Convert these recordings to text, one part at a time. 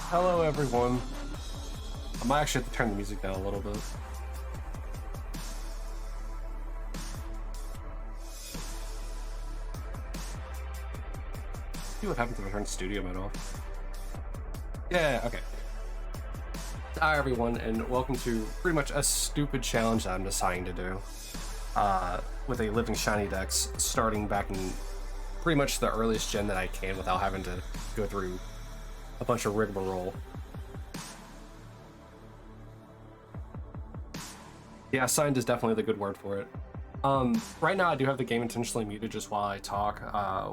Hello, everyone. I might actually have to turn the music down a little bit. See what happens if I turn studio mode off. Yeah, okay. Hi, everyone, and welcome to pretty much a stupid challenge that I'm deciding to do with a Living Shiny Dex, starting back in pretty much the earliest gen that I can without having to go through a bunch of rigmarole. Yeah, signed is definitely the good word for it. Right now I do have the game intentionally muted just while I talk.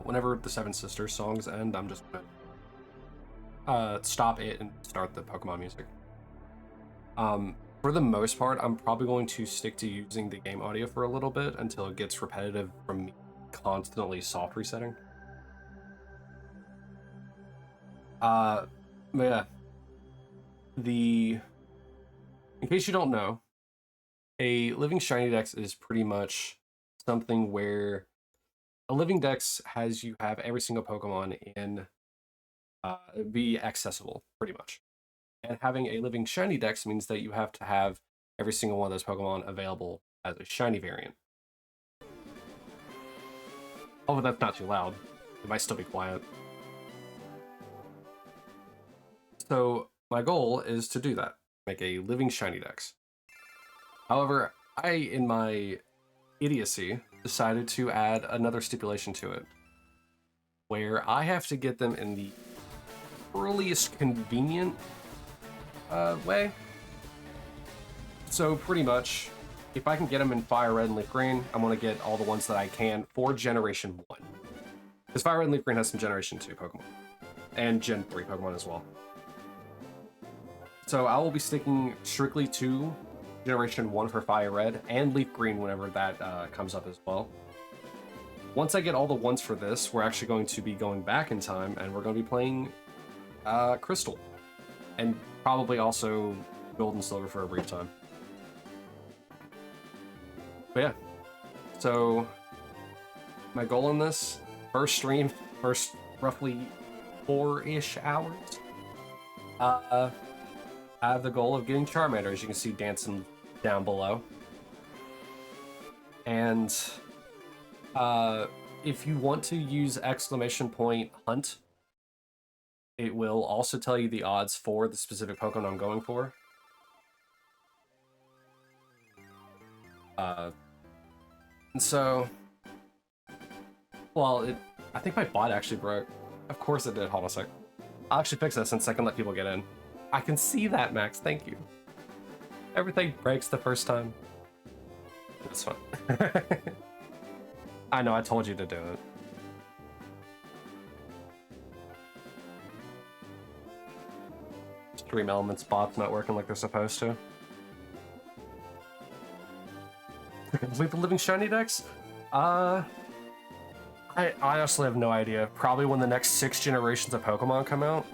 Whenever the Seven Sisters songs end, I'm just gonna stop it and start the Pokemon music. For the most part, I'm probably going to stick to using the game audio for a little bit until it gets repetitive from me constantly soft resetting. But yeah, in case you don't know, a Living Shiny Dex is pretty much something where a Living Dex has you have every single Pokemon in be accessible, pretty much. And having a Living Shiny Dex means that you have to have every single one of those Pokemon available as a Shiny variant. Although that's not too loud. It might still be quiet. So my goal is to do that. Make a Living Shiny Dex. However, I, in my idiocy, decided to add another stipulation to it, where I have to get them in the earliest convenient way. So pretty much, if I can get them in Fire Red and Leaf Green, I'm going to get all the ones that I can for Generation 1. Because Fire Red and Leaf Green has some Generation 2 Pokemon. And Gen 3 Pokemon as well. So I will be sticking strictly to Generation 1 for Fire Red and Leaf Green whenever that comes up as well. Once I get all the ones for this, we're actually going to be going back in time and we're going to be playing Crystal. And probably also Gold and Silver for a brief time. But yeah, so my goal in this, first stream, first roughly 4-ish hours, I have the goal of getting Charmander, as you can see dancing down below. And if you want to use !hunt, it will also tell you the odds for the specific Pokemon I'm going for. And so, well, I think my bot actually broke. Of course it did, hold on a sec. I'll actually fix that since I can let people get in. I can see that, Max, thank you. Everything breaks the first time. That's fine. I know, I told you to do it. Stream Elements bots not working like they're supposed to. Complete the Living Shiny Dex? I honestly have no idea. Probably when the next 6 generations of Pokemon come out.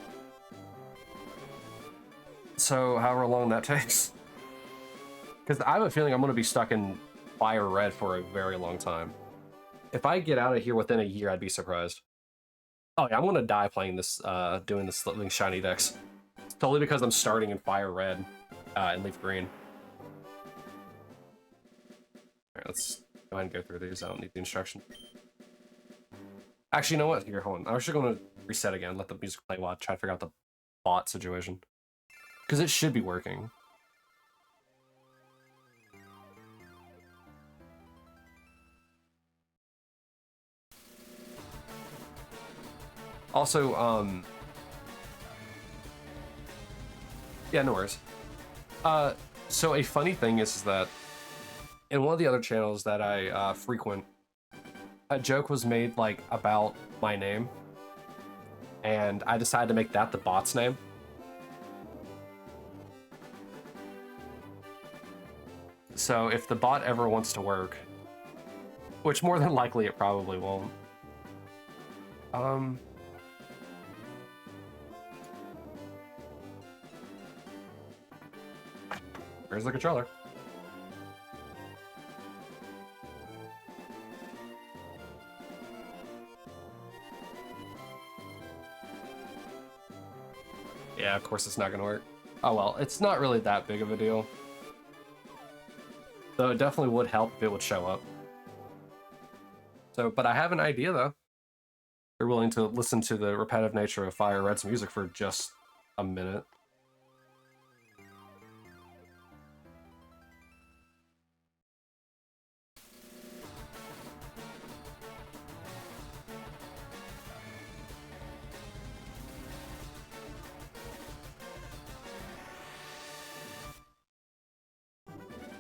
So, however long that takes. Because I have a feeling I'm going to be stuck in Fire Red for a very long time. If I get out of here within a year, I'd be surprised. Oh yeah, I'm going to die playing this, doing this Living Shiny Dex. Totally because I'm starting in Fire Red and Leaf Green. Alright, let's go ahead and go through these. I don't need the instructions. Actually, you know what? Here, hold on. I'm actually going to reset again, let the music play while I try to figure out the bot situation. Because it should be working. Also, yeah, no worries. So a funny thing is that in one of the other channels that I frequent, a joke was made like about my name, and I decided to make that the bot's name. So if the bot ever wants to work, which more than likely it probably won't, where's the controller? Yeah, of course it's not gonna work. Oh well, it's not really that big of a deal. Though it definitely would help if it would show up. So, but I have an idea though. You're willing to listen to the repetitive nature of Fire Red's music for just a minute.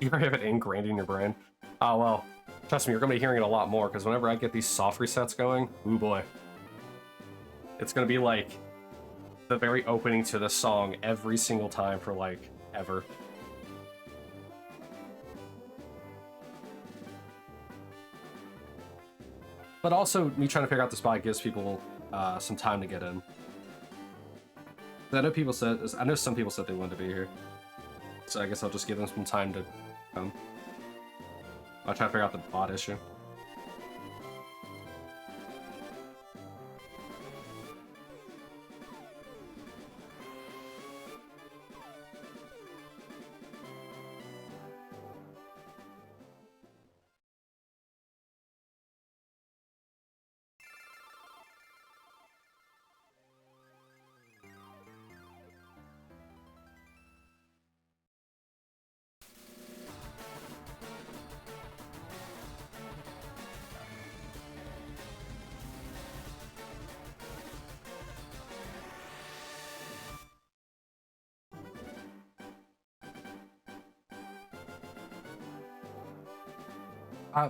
You have it ingrained in your brain. Oh well, trust me, you're gonna be hearing it a lot more because whenever I get these soft resets going, ooh boy, it's gonna be like the very opening to the song every single time for like ever. But also, me trying to figure out the spot gives people some time to get in. I know some people said they wanted to be here, so I guess I'll just give them some time to come. I'll try to figure out the bot issue.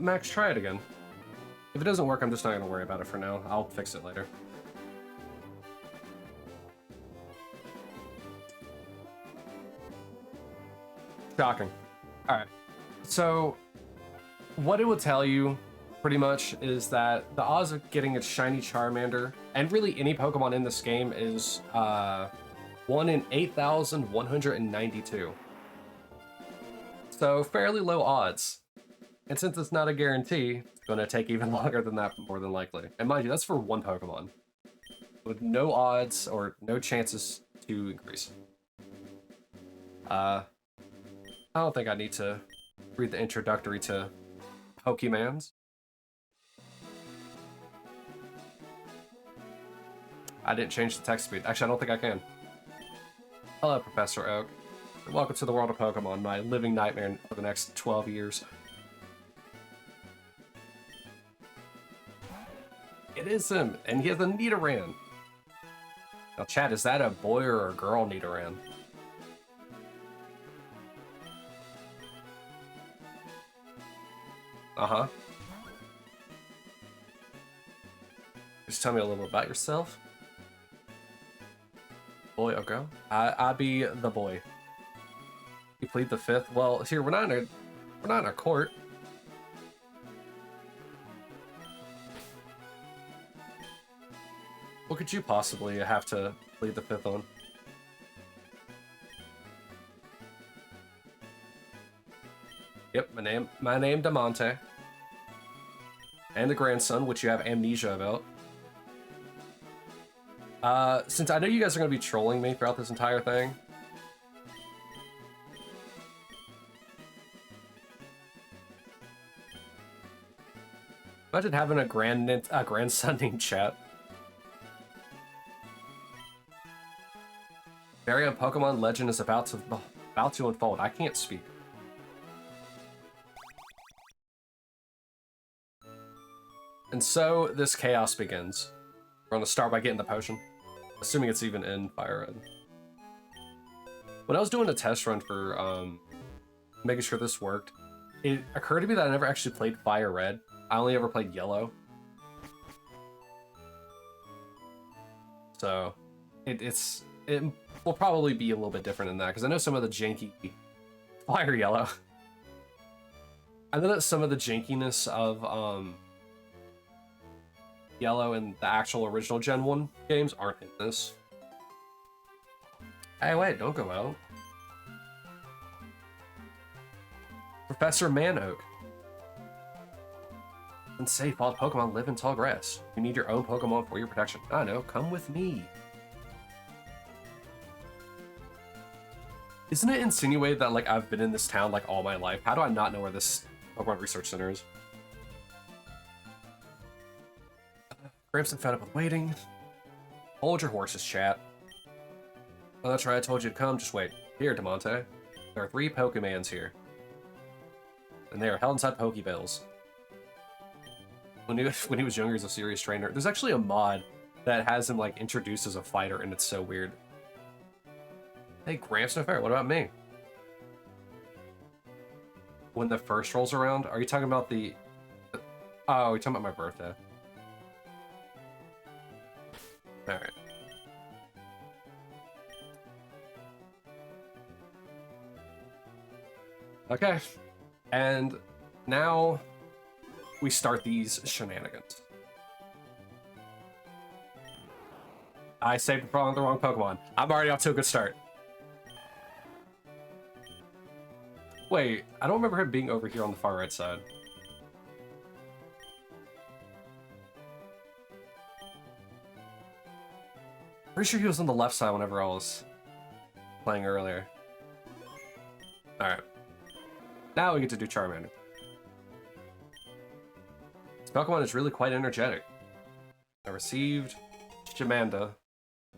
Max, try it again. If it doesn't work, I'm just not going to worry about it for now. I'll fix it later. Shocking. Alright. So, what it will tell you, pretty much, is that the odds of getting a shiny Charmander, and really any Pokemon in this game, is 1 in 8,192. So, fairly low odds. And since it's not a guarantee, it's going to take even longer than that, more than likely. And mind you, that's for one Pokemon, with no odds or no chances to increase. I don't think I need to read the introductory to Pokemons. I didn't change the text speed. Actually, I don't think I can. Hello, Professor Oak. Welcome to the world of Pokemon, my living nightmare for the next 12 years. It is him, and he has a Nidoran. Now, chat, is that a boy or a girl Nidoran? Uh-huh. Just tell me a little bit about yourself. Boy or girl? I be the boy. You plead the fifth? Well, here, we're not in a court. What could you possibly have to plead the fifth on? Yep, my name Damonte. And the grandson, which you have amnesia about. Since I know you guys are going to be trolling me throughout this entire thing. Imagine having a grandson named Chat. Very on Pokemon Legend is about to unfold. I can't speak. And so this chaos begins. We're gonna start by getting the potion, assuming it's even in Fire Red. When I was doing a test run for making sure this worked, it occurred to me that I never actually played Fire Red. I only ever played Yellow. So it will probably be a little bit different than that, because I know some of the janky Fire Yellow. I know that some of the jankiness of Yellow and the actual original Gen 1 games aren't in this. Hey, wait, don't go out. Professor Manoak. And safe, wild Pokemon live in tall grass. You need your own Pokemon for your protection. I know, come with me. Isn't it insinuated that, like, I've been in this town, like, all my life? How do I not know where this Pokemon Research Center is? Gramps fed up with waiting. Hold your horses, chat. Oh, that's right, I told you to come. Just wait. Here, DeMonte. There are 3 Pokemans here. And they are held inside Pokeballs. When he was younger, he was a serious trainer. There's actually a mod that has him, like, introduced as a fighter, and it's so weird. Hey, Gramps no fair. What about me? When the first rolls around? Are you talking about the... Oh, you're talking about my birthday. Alright. Okay. And now we start these shenanigans. I saved the wrong Pokemon. I'm already off to a good start. Wait, I don't remember him being over here on the far right side. Pretty sure he was on the left side whenever I was playing earlier. Alright. Now we get to do Charmander. This Pokemon is really quite energetic. I received Shamanda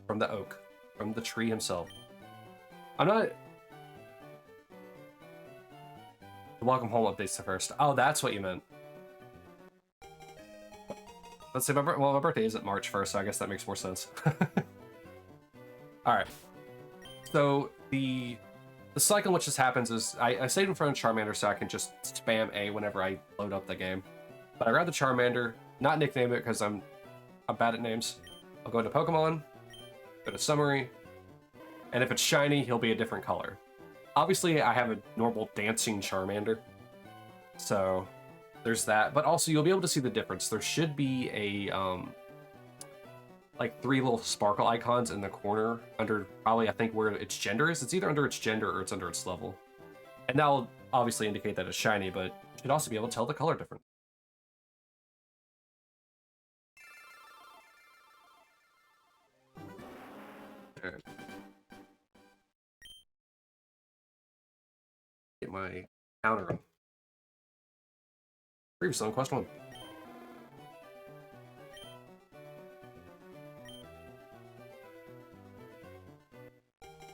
from the oak, from the tree himself. I'm not... The welcome home updates the first. Oh, that's what you meant. Let's see, my birthday isn't March 1st, so I guess that makes more sense. Alright. So, the cycle in which this happens is, I stayed in front of Charmander so I can just spam A whenever I load up the game. But I grab the Charmander, not nickname it because I'm bad at names. I'll go into Pokemon, go to Summary, and if it's shiny, he'll be a different color. Obviously, I have a normal dancing Charmander, so there's that. But also, you'll be able to see the difference. There should be a, like 3 little sparkle icons in the corner under probably, I think, where its gender is. It's either under its gender or it's under its level. And that'll obviously indicate that it's shiny, but you should also be able to tell the color difference. Alright. Get my counter on. Previously on Quest 1.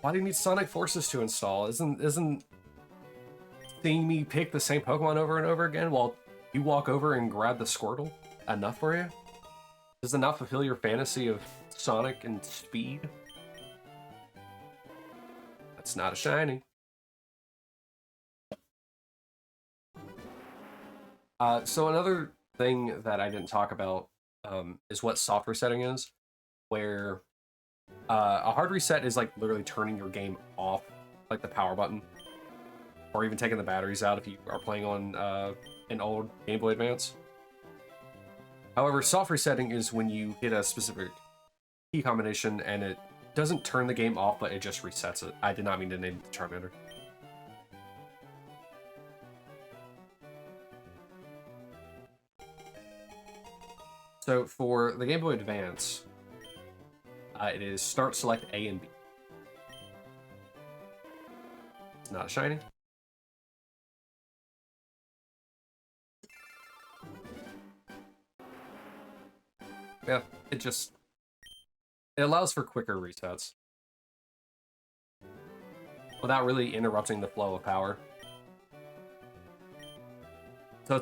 Why do you need Sonic Forces to install? Isn't seeing me pick the same Pokemon over and over again while you walk over and grab the Squirtle enough for you? Does it not fulfill your fantasy of Sonic and speed? That's not a shiny. So another thing that I didn't talk about is what soft resetting is, where a hard reset is like literally turning your game off, like the power button, or even taking the batteries out if you are playing on an old Game Boy Advance. However, soft resetting is when you hit a specific key combination and it doesn't turn the game off, but it just resets it. I did not mean to name it Charmander. So for the Game Boy Advance, it is start, select A and B. It's not a shiny. Yeah, it allows for quicker resets without really interrupting the flow of power. So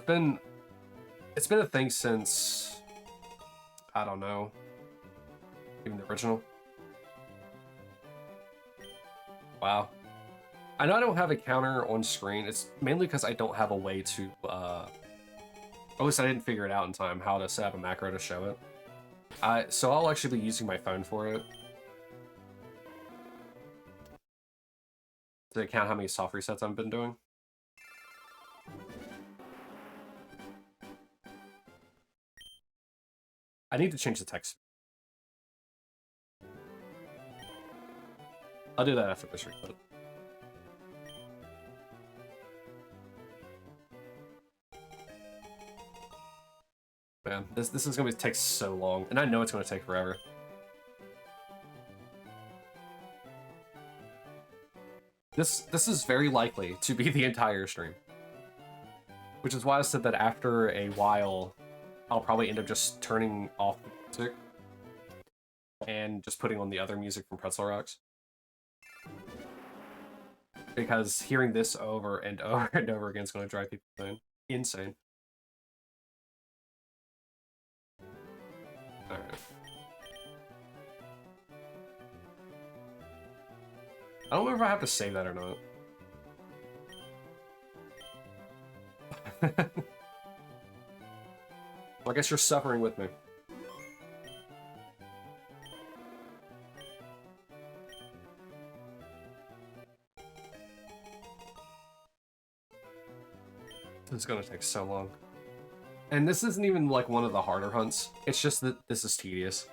it's been a thing since, I don't know, even the original. Wow. I know I don't have a counter on screen. It's mainly because I don't have a way to, or at least I didn't figure it out in time, how to set up a macro to show it. So I'll actually be using my phone for it. To count how many soft resets I've been doing. I need to change the text. I'll do that after this reset. Man, this is gonna take so long, and I know it's gonna take forever. This is very likely to be the entire stream. Which is why I said that after a while, I'll probably end up just turning off the music and just putting on the other music from Pretzel Rocks. Because hearing this over and over and over again is going to drive people insane. Alright. I don't remember if I have to save that or not. Well, I guess you're suffering with me. This is gonna take so long. And this isn't even like one of the harder hunts. It's just that this is tedious.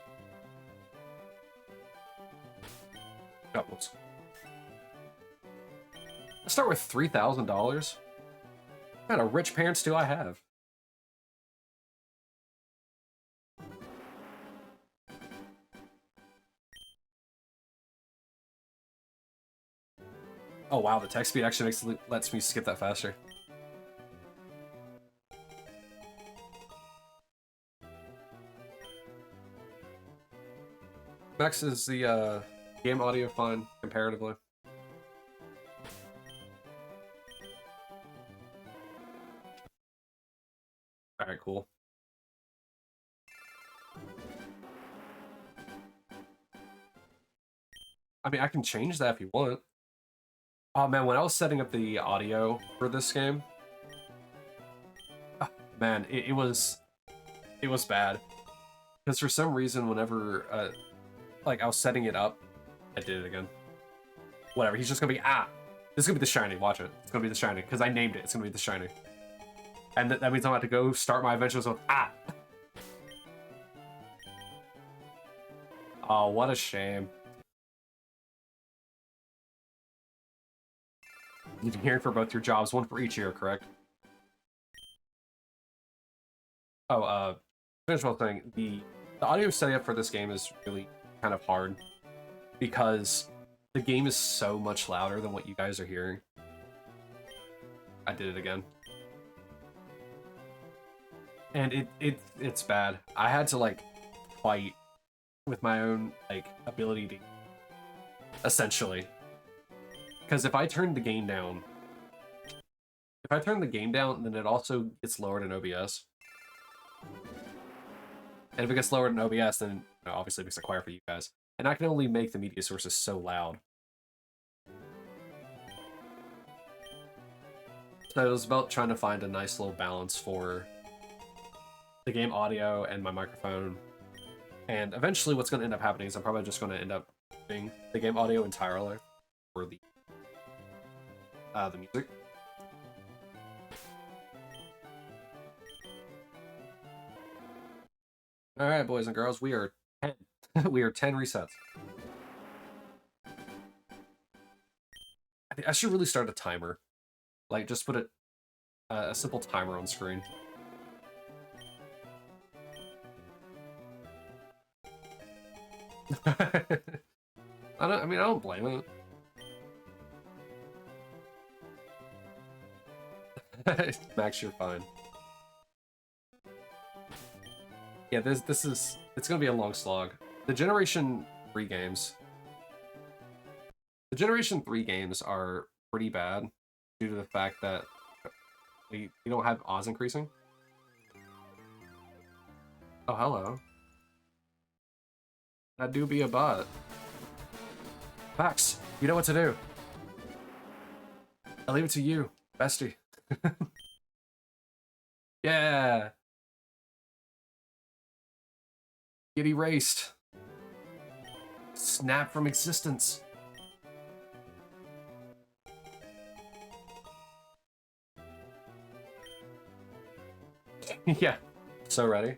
Oh, whoops. Let's start with $3,000. What kind of rich parents do I have? Oh wow, the text speed actually lets me skip that faster. Max, is the game audio fine comparatively? Alright, cool. I mean, I can change that if you want. Oh man, when I was setting up the audio for this game, man, it was bad. Because for some reason, whenever like I was setting it up, I did it again. Whatever, he's just gonna be this is gonna be the Shiny. Watch it. It's gonna be the Shiny because I named it. It's gonna be the Shiny. And that means I'm about to go start my adventures with Oh, what a shame. You've been hearing for both your jobs, one for each year, correct? Oh, finish one thing. The audio setting up for this game is really kind of hard because the game is so much louder than what you guys are hearing. I did it again. And it's bad. I had to like fight with my own like ability to essentially. Because if I turn the game down, then it also gets lowered in OBS. And if it gets lowered in OBS, then you know, obviously it makes it quiet for you guys. And I can only make the media sources so loud. So it was about trying to find a nice little balance for the game audio and my microphone. And eventually what's going to end up happening is I'm probably just going to end up doing the game audio entirely for the music. Alright, boys and girls, we are 10. We are 10 resets. I think I should really start a timer. Like, just put a simple timer on screen. I don't blame it. Max, you're fine. Yeah, it's gonna be a long slog. The Generation 3 games are pretty bad due to the fact that you don't have odds increasing. Oh, hello. That do be a bot. Max, you know what to do. I leave it to you, bestie. Yeah. Get erased. Snap from existence. Yeah. So ready.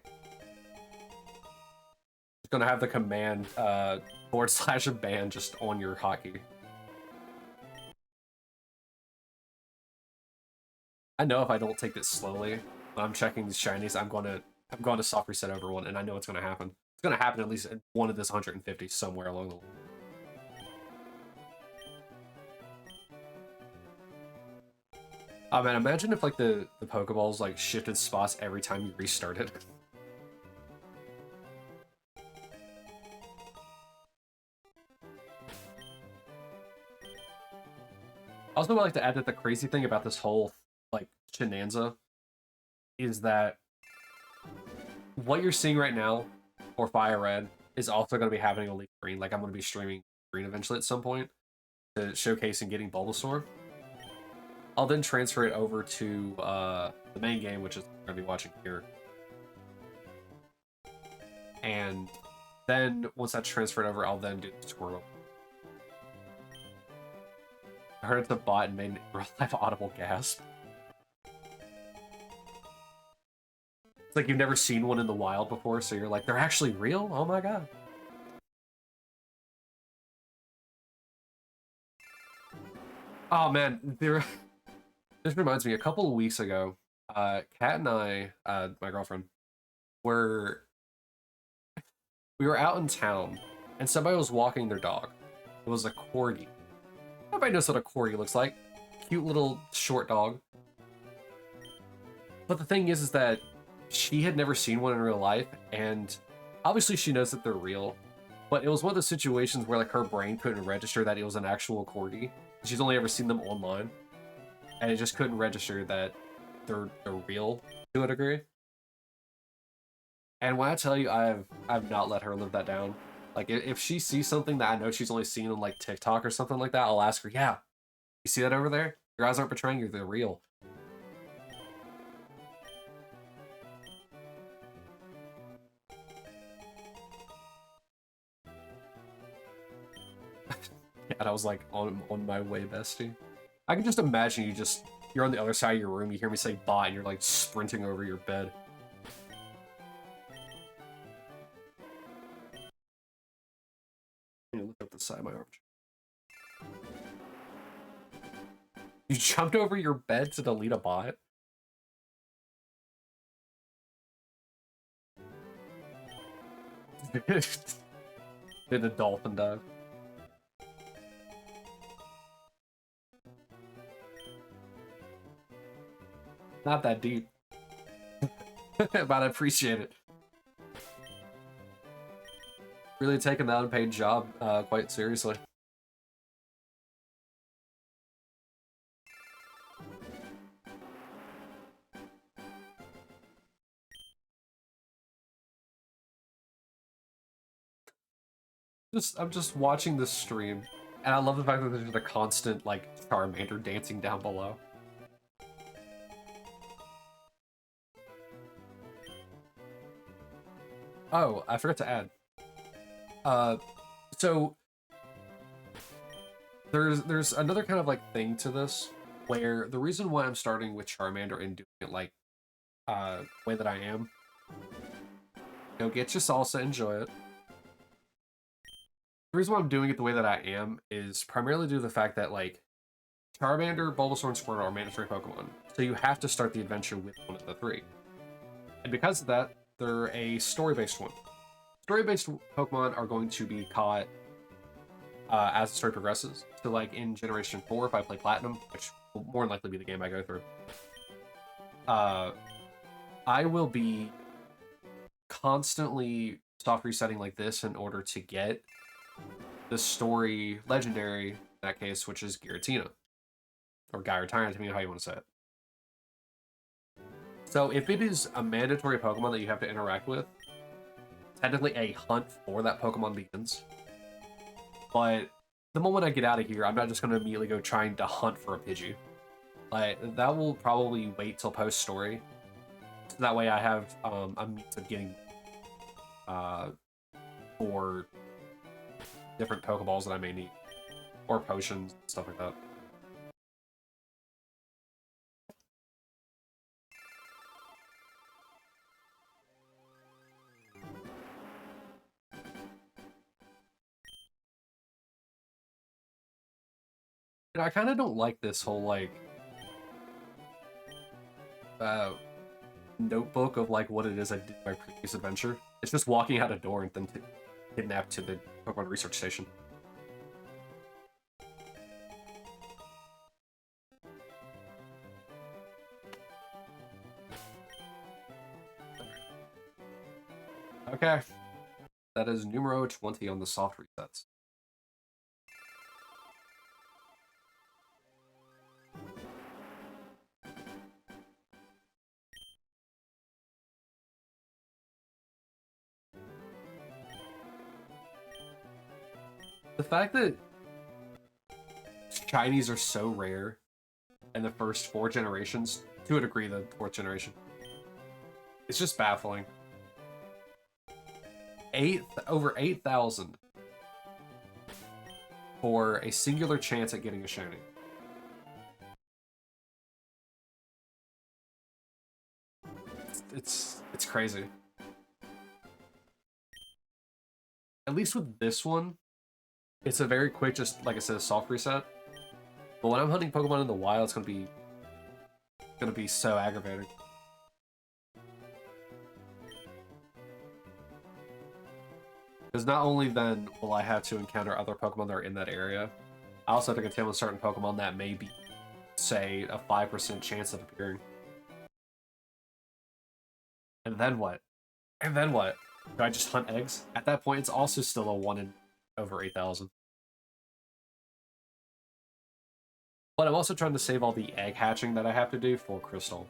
Just gonna have the command /ban just on your hotkey. I know if I don't take this slowly, when I'm checking these shinies, I'm going to soft reset over one, and I know it's gonna happen. It's gonna happen at least one of this 150 somewhere along the line. Oh man, imagine if like the Pokeballs like shifted spots every time you restarted. Also, I'd like to add that the crazy thing about this whole like shenanza is that what you're seeing right now for Fire Red is also going to be happening on Leaf Green. Like I'm going to be streaming Green eventually at some point to showcase and getting Bulbasaur. I'll then transfer it over to the main game, which is going to be watching here. And then once that's transferred over, I'll then do the Squirtle. I heard it's a bot and made an real life audible gasp. It's like you've never seen one in the wild before, so you're like, they're actually real? Oh my god. Oh man, this reminds me, a couple of weeks ago, Kat and I, my girlfriend, were we were out in town, and somebody was walking their dog. It was a corgi. Everybody knows what a corgi looks like. Cute little short dog. But the thing is that she had never seen one in real life, and obviously she knows that they're real. But it was one of those situations where like her brain couldn't register that it was an actual corgi. She's only ever seen them online, and it just couldn't register that they're real to a degree. And when I tell you, I've not let her live that down. Like if she sees something that I know she's only seen on like TikTok or something like that, I'll ask her, "Yeah, you see that over there? Your eyes aren't betraying you; they're real." And I was like, "On my way, bestie." I can just imagine you're on the other side of your room. You hear me say "bye," and you're like sprinting over your bed. Look up the side of my arm. You jumped over your bed to delete a bot? Did a dolphin dive? Not that deep. But I appreciate it. Really taking that unpaid job quite seriously. I'm just watching this stream, and I love the fact that there's just a constant like Charmander dancing down below. Oh, I forgot to add. So there's another kind of like thing to this, where the reason why I'm starting with Charmander and doing it like way that I am. Go get your salsa, enjoy it. The reason why I'm doing it the way that I am is primarily due to the fact that like Charmander, Bulbasaur, and Squirtle are mandatory Pokemon, so you have to start the adventure with one of the three. And because of that, they're a story-based one. Story-based Pokemon are going to be caught as the story progresses. So like in Generation 4, if I play Platinum, which will more than likely be the game I go through, I will be constantly soft resetting like this in order to get the story legendary, in that case, which is Giratina. Or Giratina, depending on how you want to say it. So if it is a mandatory Pokemon that you have to interact with, technically a hunt for that Pokemon begins. But the moment I get out of here, I'm not just going to immediately go trying to hunt for a Pidgey. Like, that will probably wait till post-story. So that way I have a means of getting for different Pokeballs that I may need. Or potions, stuff like that. And I kind of don't like this whole, like, notebook of, like, what it is I did in my previous adventure. It's just walking out a door and then kidnapped to the Pokemon Research Station. Okay. That is numero 20 on the soft resets. The fact that shinies are so rare in the first 4 generations, to a degree the 4th generation, it's just baffling. Over 8,000 for a singular chance at getting a shiny. It's crazy. At least with this one, it's a very quick, just like I said, soft reset. But when I'm hunting Pokemon in the wild, it's gonna be so aggravating. Because not only then will I have to encounter other Pokemon that are in that area, I also have to contend with certain Pokemon that may be, say, a 5% chance of appearing. And then what? And then what? Do I just hunt eggs? At that point, it's also still a 1 in over 8,000. But I'm also trying to save all the egg hatching that I have to do for Crystal.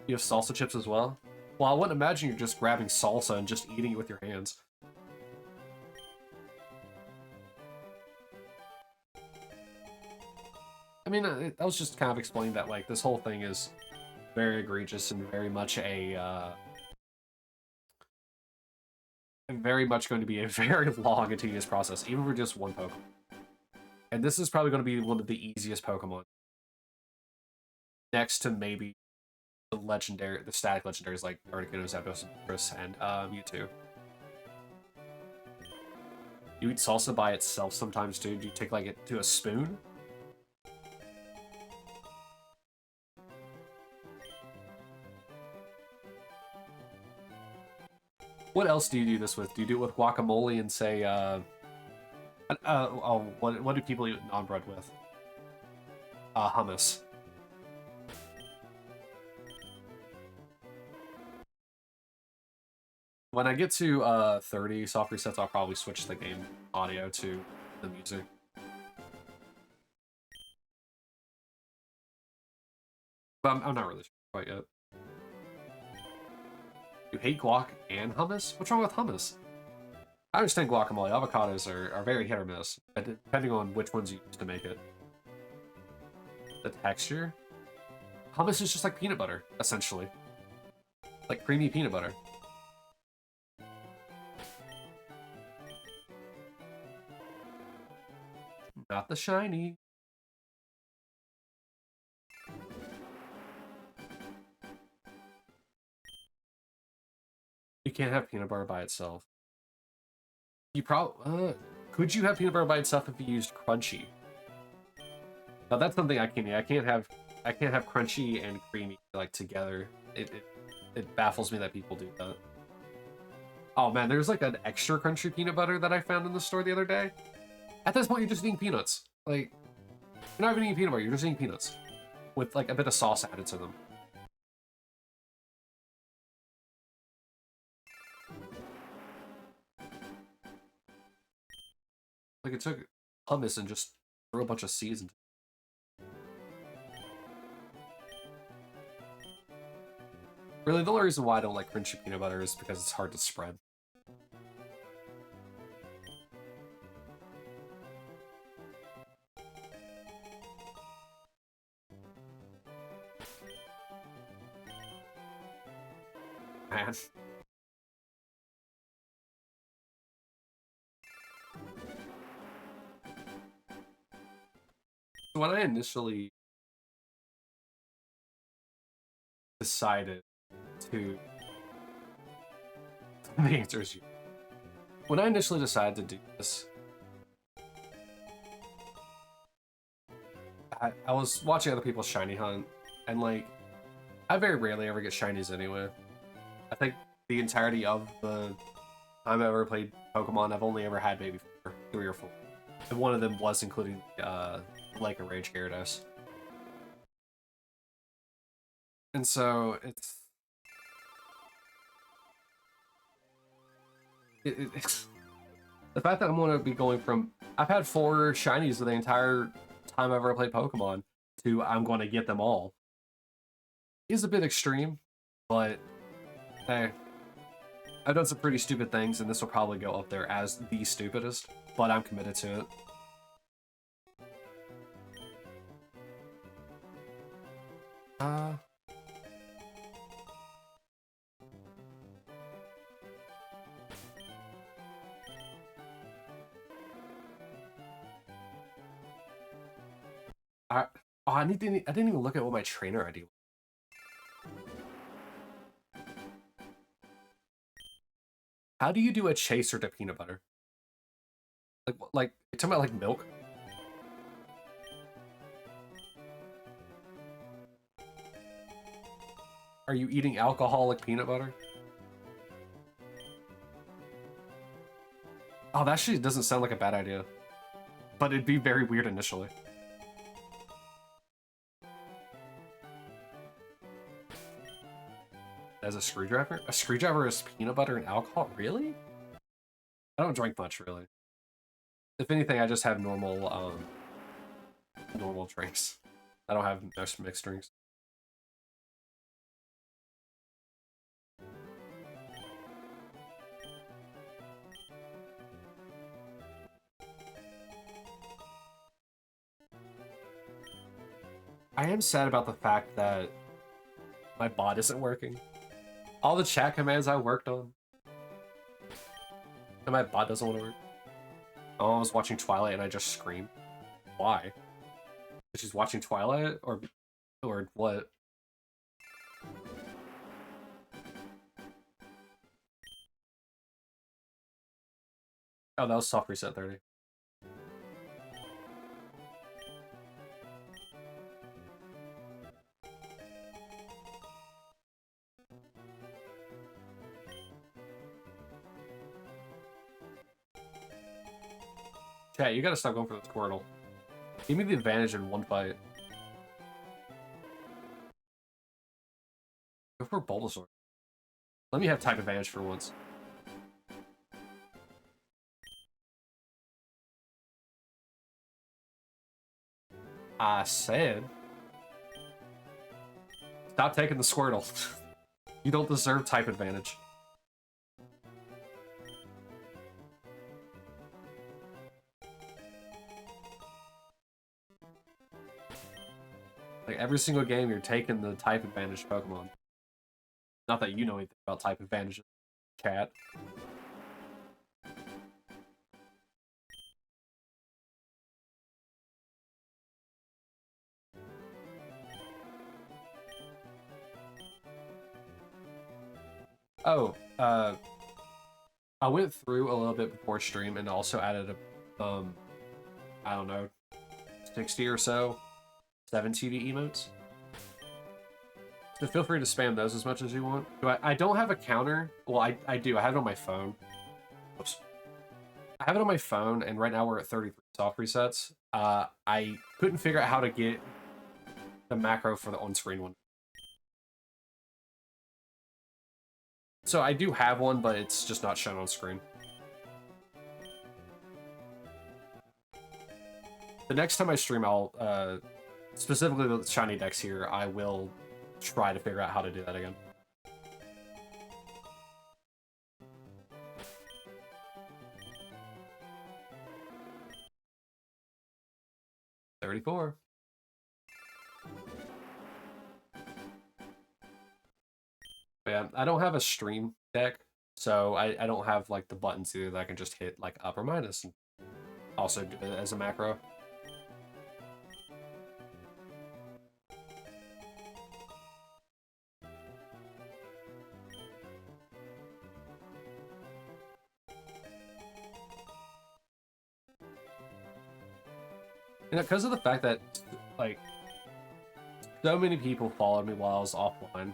You have salsa chips as well? Well, I wouldn't imagine you're just grabbing salsa and just eating it with your hands. I mean, I was just kind of explaining that, like, this whole thing is very egregious and very much going to be a very long and tedious process, even for just one Pokemon. And this is probably going to be one of the easiest Pokemon. Next to maybe the static legendaries like Articuno, Zapdos, Chris, and Mewtwo. You eat salsa by itself sometimes too. Do you take like it to a spoon? What else do you do this with? Do you do it with guacamole and say, what do people eat non-bread with? Hummus. When I get to 30 soft resets, I'll probably switch the game audio to the music. But I'm not really sure quite yet. You hate guac and hummus? What's wrong with hummus? I understand guacamole. Avocados are very hit or miss, depending on which ones you use to make it. The texture? Hummus is just like peanut butter, essentially. Like creamy peanut butter. Not the shiny. You can't have peanut butter by itself. You probably could you have peanut butter by itself if you used crunchy? Now that's something I can't. I can't have crunchy and creamy like together. It baffles me that people do that. Oh man, there's like an extra crunchy peanut butter that I found in the store the other day. At this point, you're just eating peanuts. Like, you're not even eating peanut butter. You're just eating peanuts with like a bit of sauce added to them. Like, it took hummus and just threw a bunch of seeds into it. Really, the only reason why I don't like crunchy peanut butter is because it's hard to spread. Man. When I initially decided to... the answer is you. When I initially decided to do this, I was watching other people's shiny hunt, and like, I very rarely ever get shinies anyway. I think the entirety of the time I've ever played Pokemon, I've only ever had maybe 3 or 4. And one of them was including Lake of Rage Gyarados. And so it's It's the fact that I'm going to be going from I've had 4 shinies the entire time I've ever played Pokemon to I'm going to get them all is a bit extreme, but hey, I've done some pretty stupid things, and this will probably go up there as the stupidest, but I'm committed to it. I didn't even look at what my trainer ID was. How do you do a chaser to peanut butter? Like you're talking about like milk? Are you eating alcoholic peanut butter? Oh, that actually doesn't sound like a bad idea. But it'd be very weird initially. As a screwdriver? A screwdriver is peanut butter and alcohol? Really? I don't drink much, really. If anything, I just have normal, normal drinks. I don't have most mixed drinks. I am sad about the fact that my bot isn't working. All the chat commands I worked on. And my bot doesn't want to work. Oh, I was watching Twilight and I just screamed. Why? She's watching Twilight? Or what? Oh, that was soft reset 30. Chat, you gotta stop going for the Squirtle. Give me the advantage in one fight. Go for Bulbasaur. Let me have type advantage for once. I said... Stop taking the Squirtle. You don't deserve type advantage. Like, every single game, you're taking the type advantage Pokemon. Not that you know anything about type advantages, chat. Oh, I went through a little bit before stream and also added a, I don't know, 60 or so 7 TV emotes. So feel free to spam those as much as you want. I don't have a counter. Well, I do. I have it on my phone. Oops. I have it on my phone, and right now we're at 33 soft resets. I couldn't figure out how to get the macro for the on-screen one. So I do have one, but it's just not shown on screen. The next time I stream, I'll, specifically the Shiny Dex here, I will try to figure out how to do that again. $34. Yeah, I don't have a stream deck, so I don't have like the buttons either that I can just hit like up or minus and also do it as a macro. And because of the fact that like so many people followed me while I was offline,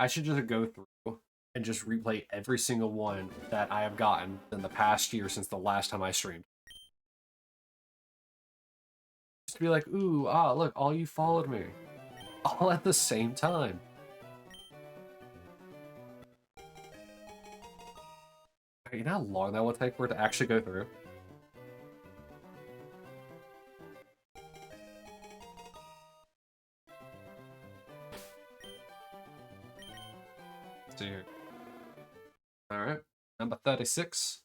I should just go through and just replay every single one that I have gotten in the past year since the last time I streamed. Just to be like, ooh, ah, look, all you followed me. All at the same time. You know how long that will take for it to actually go through? Let's see here. Alright. Number 36.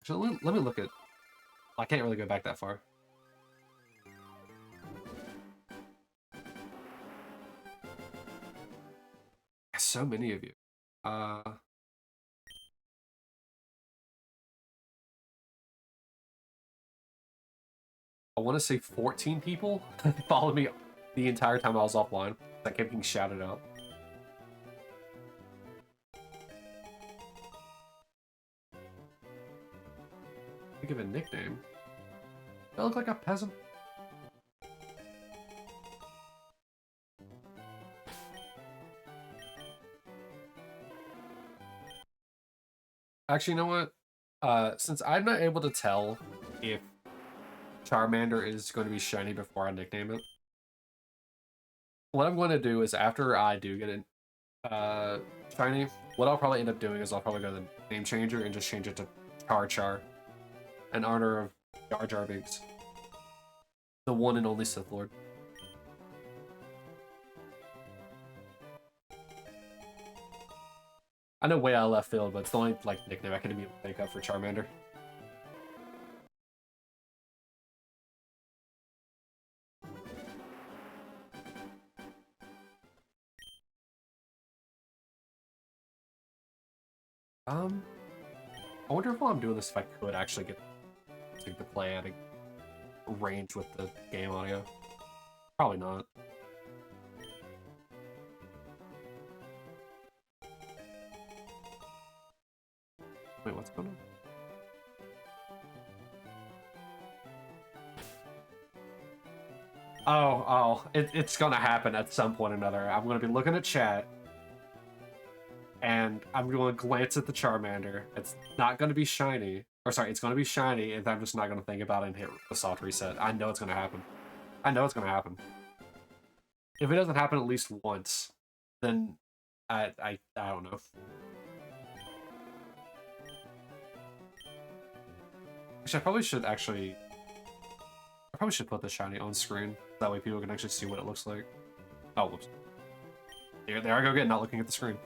Actually, let me look at... I can't really go back that far. So many of you. I want to say 14 people followed me the entire time I was offline. I kept being shouted out. Think of a nickname. Do I look like a peasant? Actually, you know what? Since I'm not able to tell if Charmander is going to be shiny before I nickname it, what I'm going to do is after I do get it shiny, what I'll probably end up doing is I'll probably go to the name changer and just change it to Char in honor of Jar Jar Binks, the one and only Sith Lord. I know way out of left field, but it's the only like nickname I can be able to make up for Charmander. I wonder if while I'm doing this, if I could actually get to play at a range with the game audio. Probably not. Wait, what's going on? It's gonna happen at some point or another. I'm gonna be looking at chat, and I'm gonna glance at the Charmander. It's not gonna be shiny. Or sorry, it's gonna be shiny, and I'm just not gonna think about it and hit the soft reset. I know it's gonna happen. I know it's gonna happen. If it doesn't happen at least once, then I don't know. Actually, I probably should put the shiny on screen. That way people can actually see what it looks like. Oh, whoops. There I go again, not looking at the screen.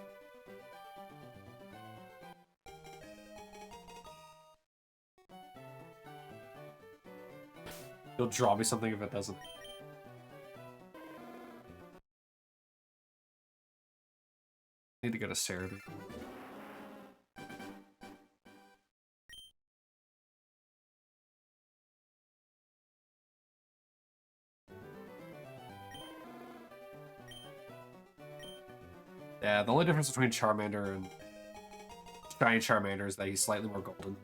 You'll draw me something if it doesn't. Need to go to Cerebi. Yeah, the only difference between Charmander and Shiny Charmander is that he's slightly more golden.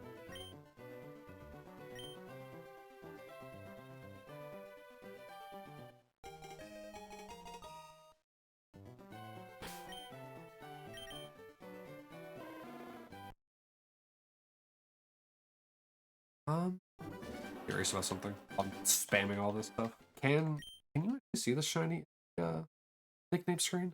Curious about something. I'm spamming all this stuff. Can you actually see the shiny nickname screen?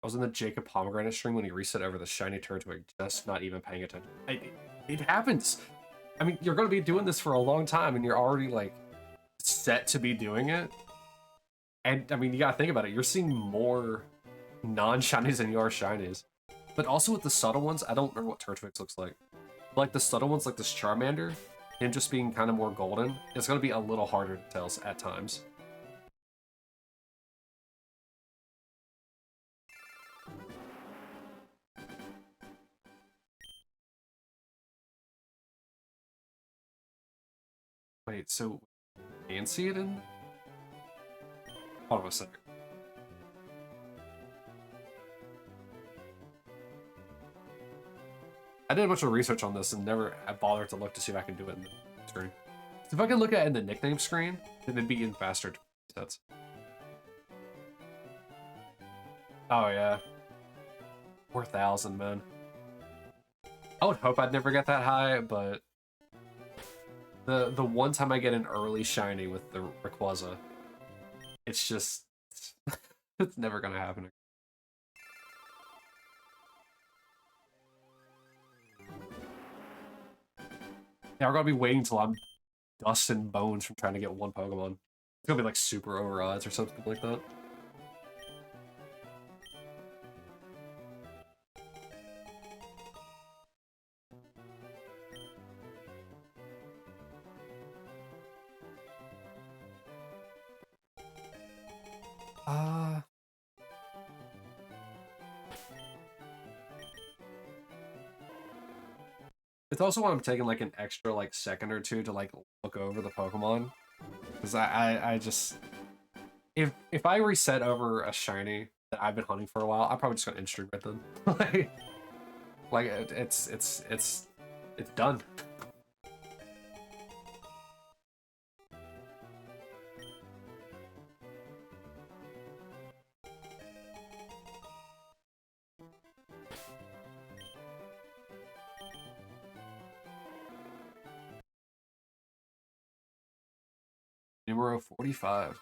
I was in the Jacob Pomegranate stream when he reset over the shiny Turtwig, just not even paying attention. It happens. I mean, you're going to be doing this for a long time, and you're already like set to be doing it. And I mean, you gotta think about it. You're seeing more non-shinies than you are shinies. But also with the subtle ones, I don't remember what Turtwig looks like. Like the subtle ones, like this Charmander, him just being kind of more golden, it's gonna be a little harder to tell at times. Wait, so can see it in? Hold on a second. I did a bunch of research on this and never bothered to look to see if I can do it in the screen. So if I can look at it in the nickname screen, then it'd be even faster resets. Oh yeah. 4,000, man. I would hope I'd never get that high, but The one time I get an early shiny with the Rayquaza, it's just it's never gonna happen. Yeah, we're gonna be waiting till I'm dust and bones from trying to get one Pokemon. It's gonna be like super over odds or something like that. It's also why I'm taking like an extra like second or two to like look over the Pokemon, because I just if I reset over a shiny that I've been hunting for a while, I'm probably just gonna instinct with them. like it's done. Numero 45.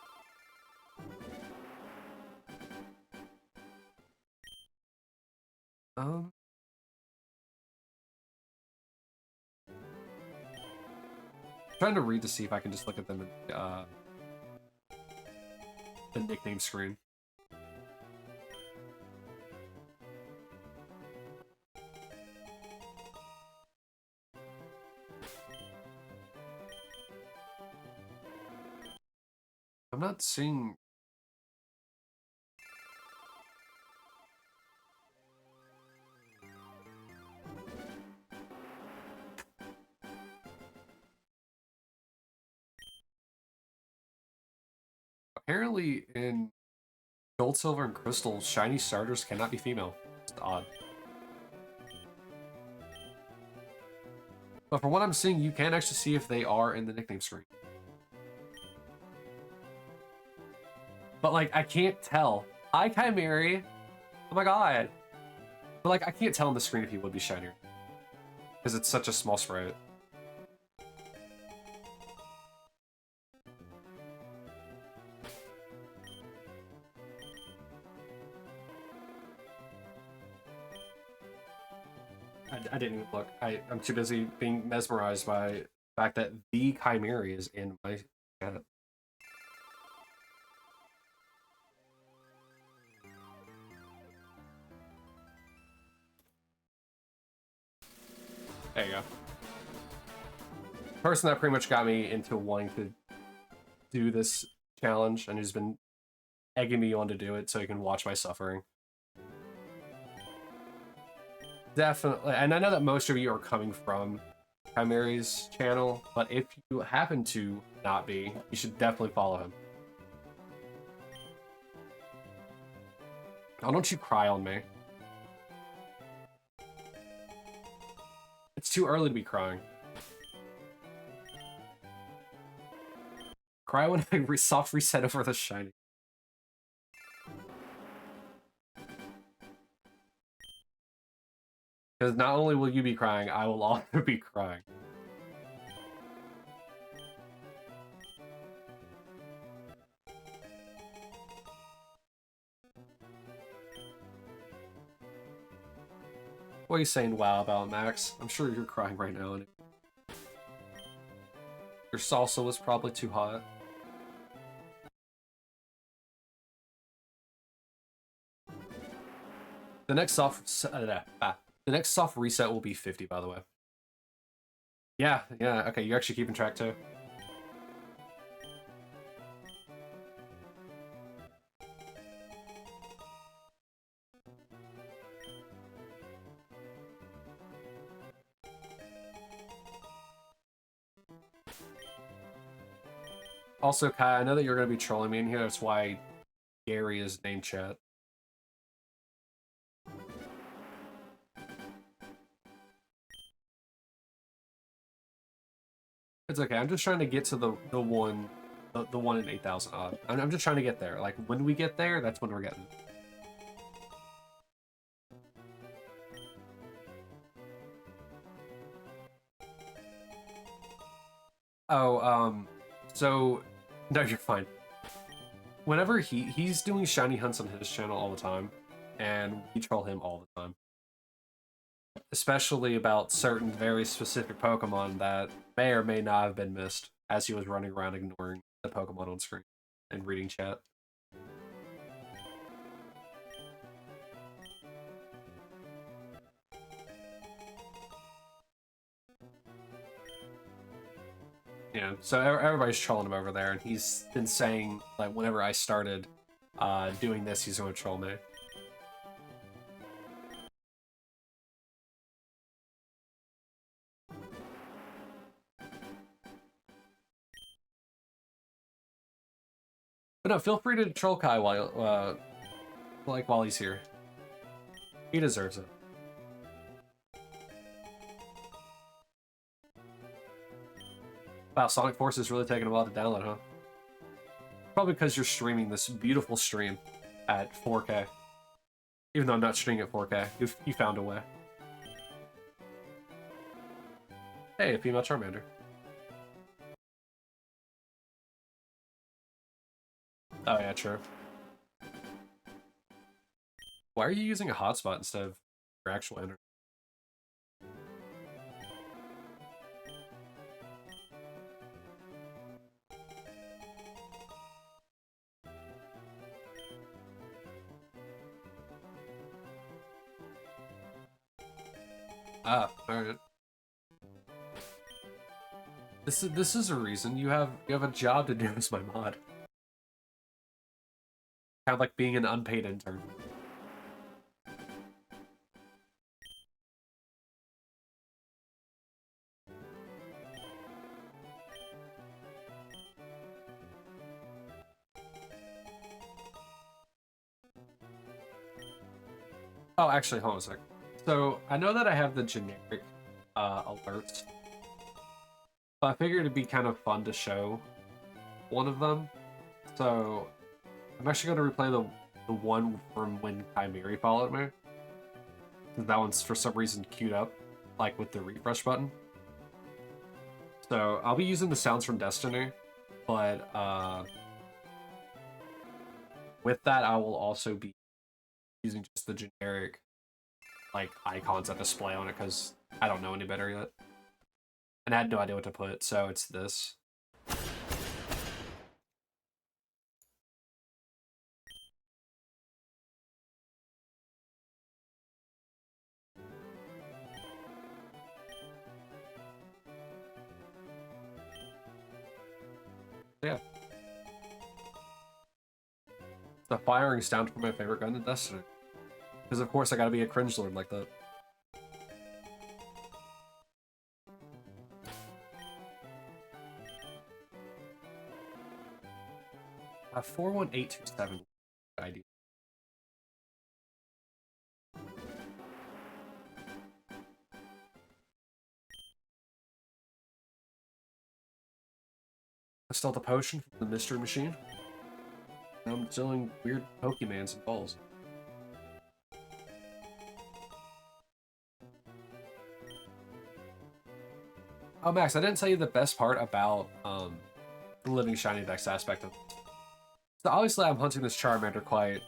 Trying to read to see if I can just look at them in the nickname screen. I'm not seeing. Apparently, in Gold, Silver, and Crystal, shiny starters cannot be female. It's odd. But from what I'm seeing, you can actually see if they are in the nickname screen. But, like, I can't tell. Hi, Chimeri. Oh my god. But, like, I can't tell on the screen if he would be shinier. Because it's such a small sprite. I didn't even look. I'm too busy being mesmerized by the fact that the Chimeri is in my chat. There you go. Person that pretty much got me into wanting to do this challenge and who's been egging me on to do it so he can watch my suffering. Definitely, and I know that most of you are coming from Chimeri's channel, but if you happen to not be, you should definitely follow him. Oh, don't you cry on me. It's too early to be crying. Cry when I soft reset over the shiny. Because not only will you be crying, I will also be crying. What are you saying wow about, Max? I'm sure you're crying right now. Your salsa was probably too hot. The next soft reset will be 50, by the way. Yeah, okay, you're actually keeping track too. Also, Kai, I know that you're going to be trolling me in here. That's why Gary is name chat. It's okay. I'm just trying to get to the one in 8,000 odd. I'm just trying to get there. Like when we get there, that's when we're getting. Oh, so no, you're fine. Whenever he's doing shiny hunts on his channel all the time, and we troll him all the time, especially about certain very specific Pokemon that may or may not have been missed as he was running around ignoring the Pokemon on screen and reading chat. Yeah, so everybody's trolling him over there, and he's been saying, like, whenever I started doing this, he's going to troll me. But no, feel free to troll Kai while he's here. He deserves it. Wow, Sonic Force is really taking a while to download, huh? Probably because you're streaming this beautiful stream at 4K. Even though I'm not streaming at 4K, you found a way. Hey, a female Charmander. Oh yeah, true. Why are you using a hotspot instead of your actual internet? Ah, alright. This is a reason you have a job to do as my mod. Kind of like being an unpaid intern. Oh, actually, hold on a sec. So, I know that I have the generic alerts, but I figured it'd be kind of fun to show one of them. So, I'm actually going to replay the one from when Chimeri followed me. That one's for some reason queued up, like with the refresh button. So, I'll be using the sounds from Destiny, but with that, I will also be using just the generic like icons that display on it because I don't know any better yet. And I had no idea what to put, so it's this. Yeah. The firing sound from my favorite gun in Destiny. Because of course I gotta be a cringe lord like that. 41827 ID. I stole the potion from the mystery machine. Now I'm selling weird Pokemans and balls. Oh, Max, I didn't tell you the best part about the living Shiny Dex aspect of it. So obviously I'm hunting this Charmander quite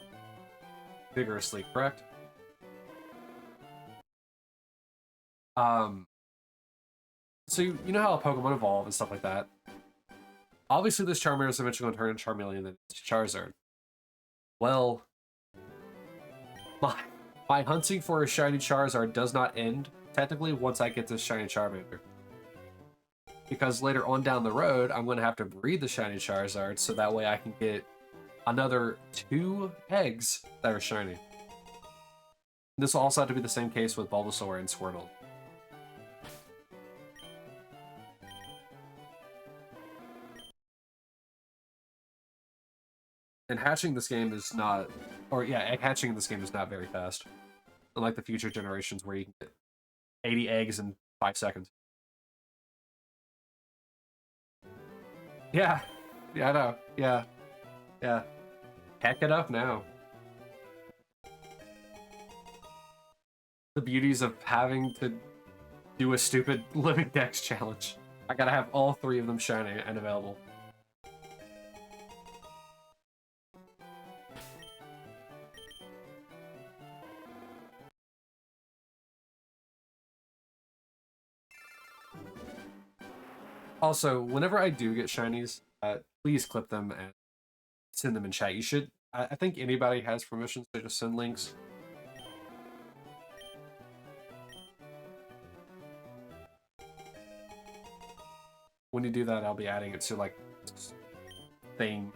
vigorously, correct? So you know how Pokemon evolve and stuff like that? Obviously this Charmander is eventually going to turn into Charmeleon and then Charizard. Well, my hunting for a shiny Charizard does not end, technically, once I get this shiny Charmander. Because later on down the road, I'm going to have to breed the shiny Charizard so that way I can get another 2 eggs that are shiny. This will also have to be the same case with Bulbasaur and Squirtle. And hatching this game is not... Or yeah, egg hatching in this game is not very fast. Unlike the future generations where you can get 80 eggs in 5 seconds. Yeah. Yeah, I know. Yeah. Yeah. Heck it up now. The beauties of having to do a stupid Living Dex challenge. I gotta have all 3 of them shiny and available. Also, whenever I do get shinies, please clip them and send them in chat. You should. I think anybody has permissions to just send links. When you do that, I'll be adding it to like thing.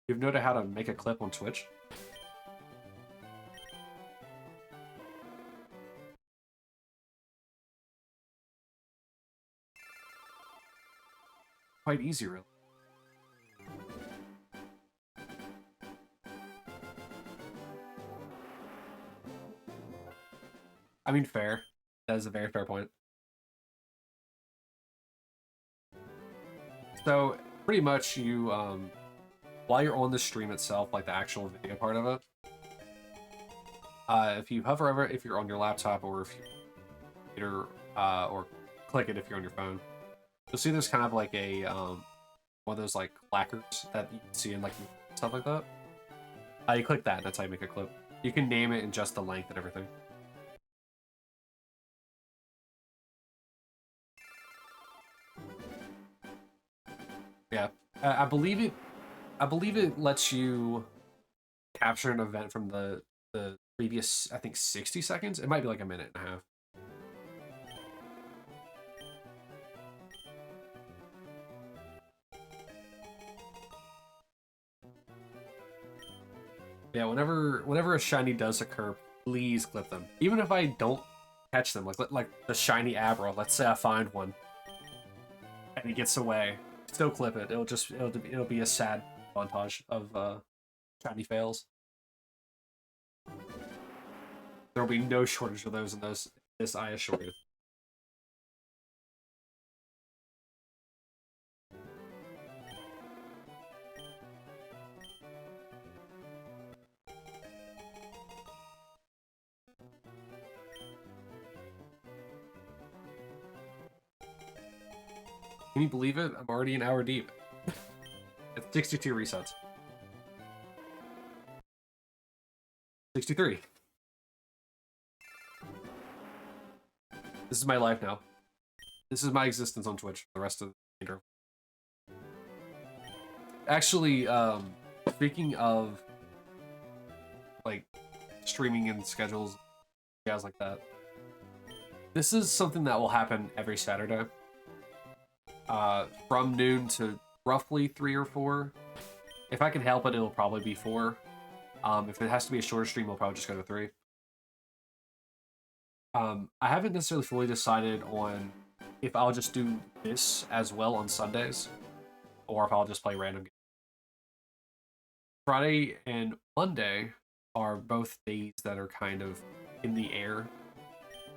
You've noted how to make a clip on Twitch? Quite easy, really. I mean, fair. That is a very fair point. So, pretty much you, while you're on the stream itself, like the actual video part of it, if you hover over it, if you're on your laptop, or if you're, or click it if you're on your phone, you'll see there's kind of like a, one of those like placards that you can see in like stuff like that. You click that, and that's how you make a clip. You can name it and adjust the length and everything. Yeah, I believe it. I believe it lets you capture an event from the previous, I think, 60 seconds. It might be like a minute and a half. Yeah, whenever a shiny does occur, please clip them. Even if I don't catch them, like the shiny Abra. Let's say I find one, and he gets away. Still clip it. It'll be a sad montage of shiny fails. There will be no shortage of those in this, I assure you. Can you believe it? I'm already an hour deep. It's 62 resets. 63. This is my life now. This is my existence on Twitch for the rest of the intro. Actually, speaking of like streaming and schedules, guys like that, this is something that will happen every Saturday. From noon to roughly 3 or 4. If I can help it, it'll probably be 4. If it has to be a shorter stream, we'll probably just go to 3. I haven't necessarily fully decided on if I'll just do this as well on Sundays, or if I'll just play random games. Friday and Monday are both days that are kind of in the air.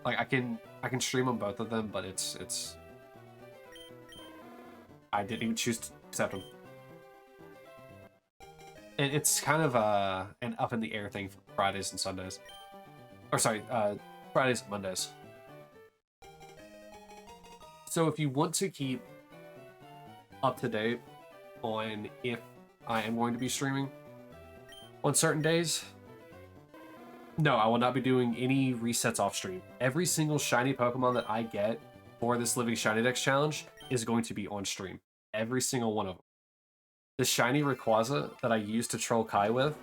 Like I can stream on both of them, but it's I didn't even choose to accept them. And it's kind of an up in the air thing for Fridays and Sundays. Or sorry, Fridays and Mondays. So if you want to keep up to date on if I am going to be streaming on certain days, no, I will not be doing any resets off stream. Every single shiny Pokemon that I get for this Living Shiny Dex challenge is going to be on stream. Every single one of them. The shiny Rayquaza that I used to troll Kai with,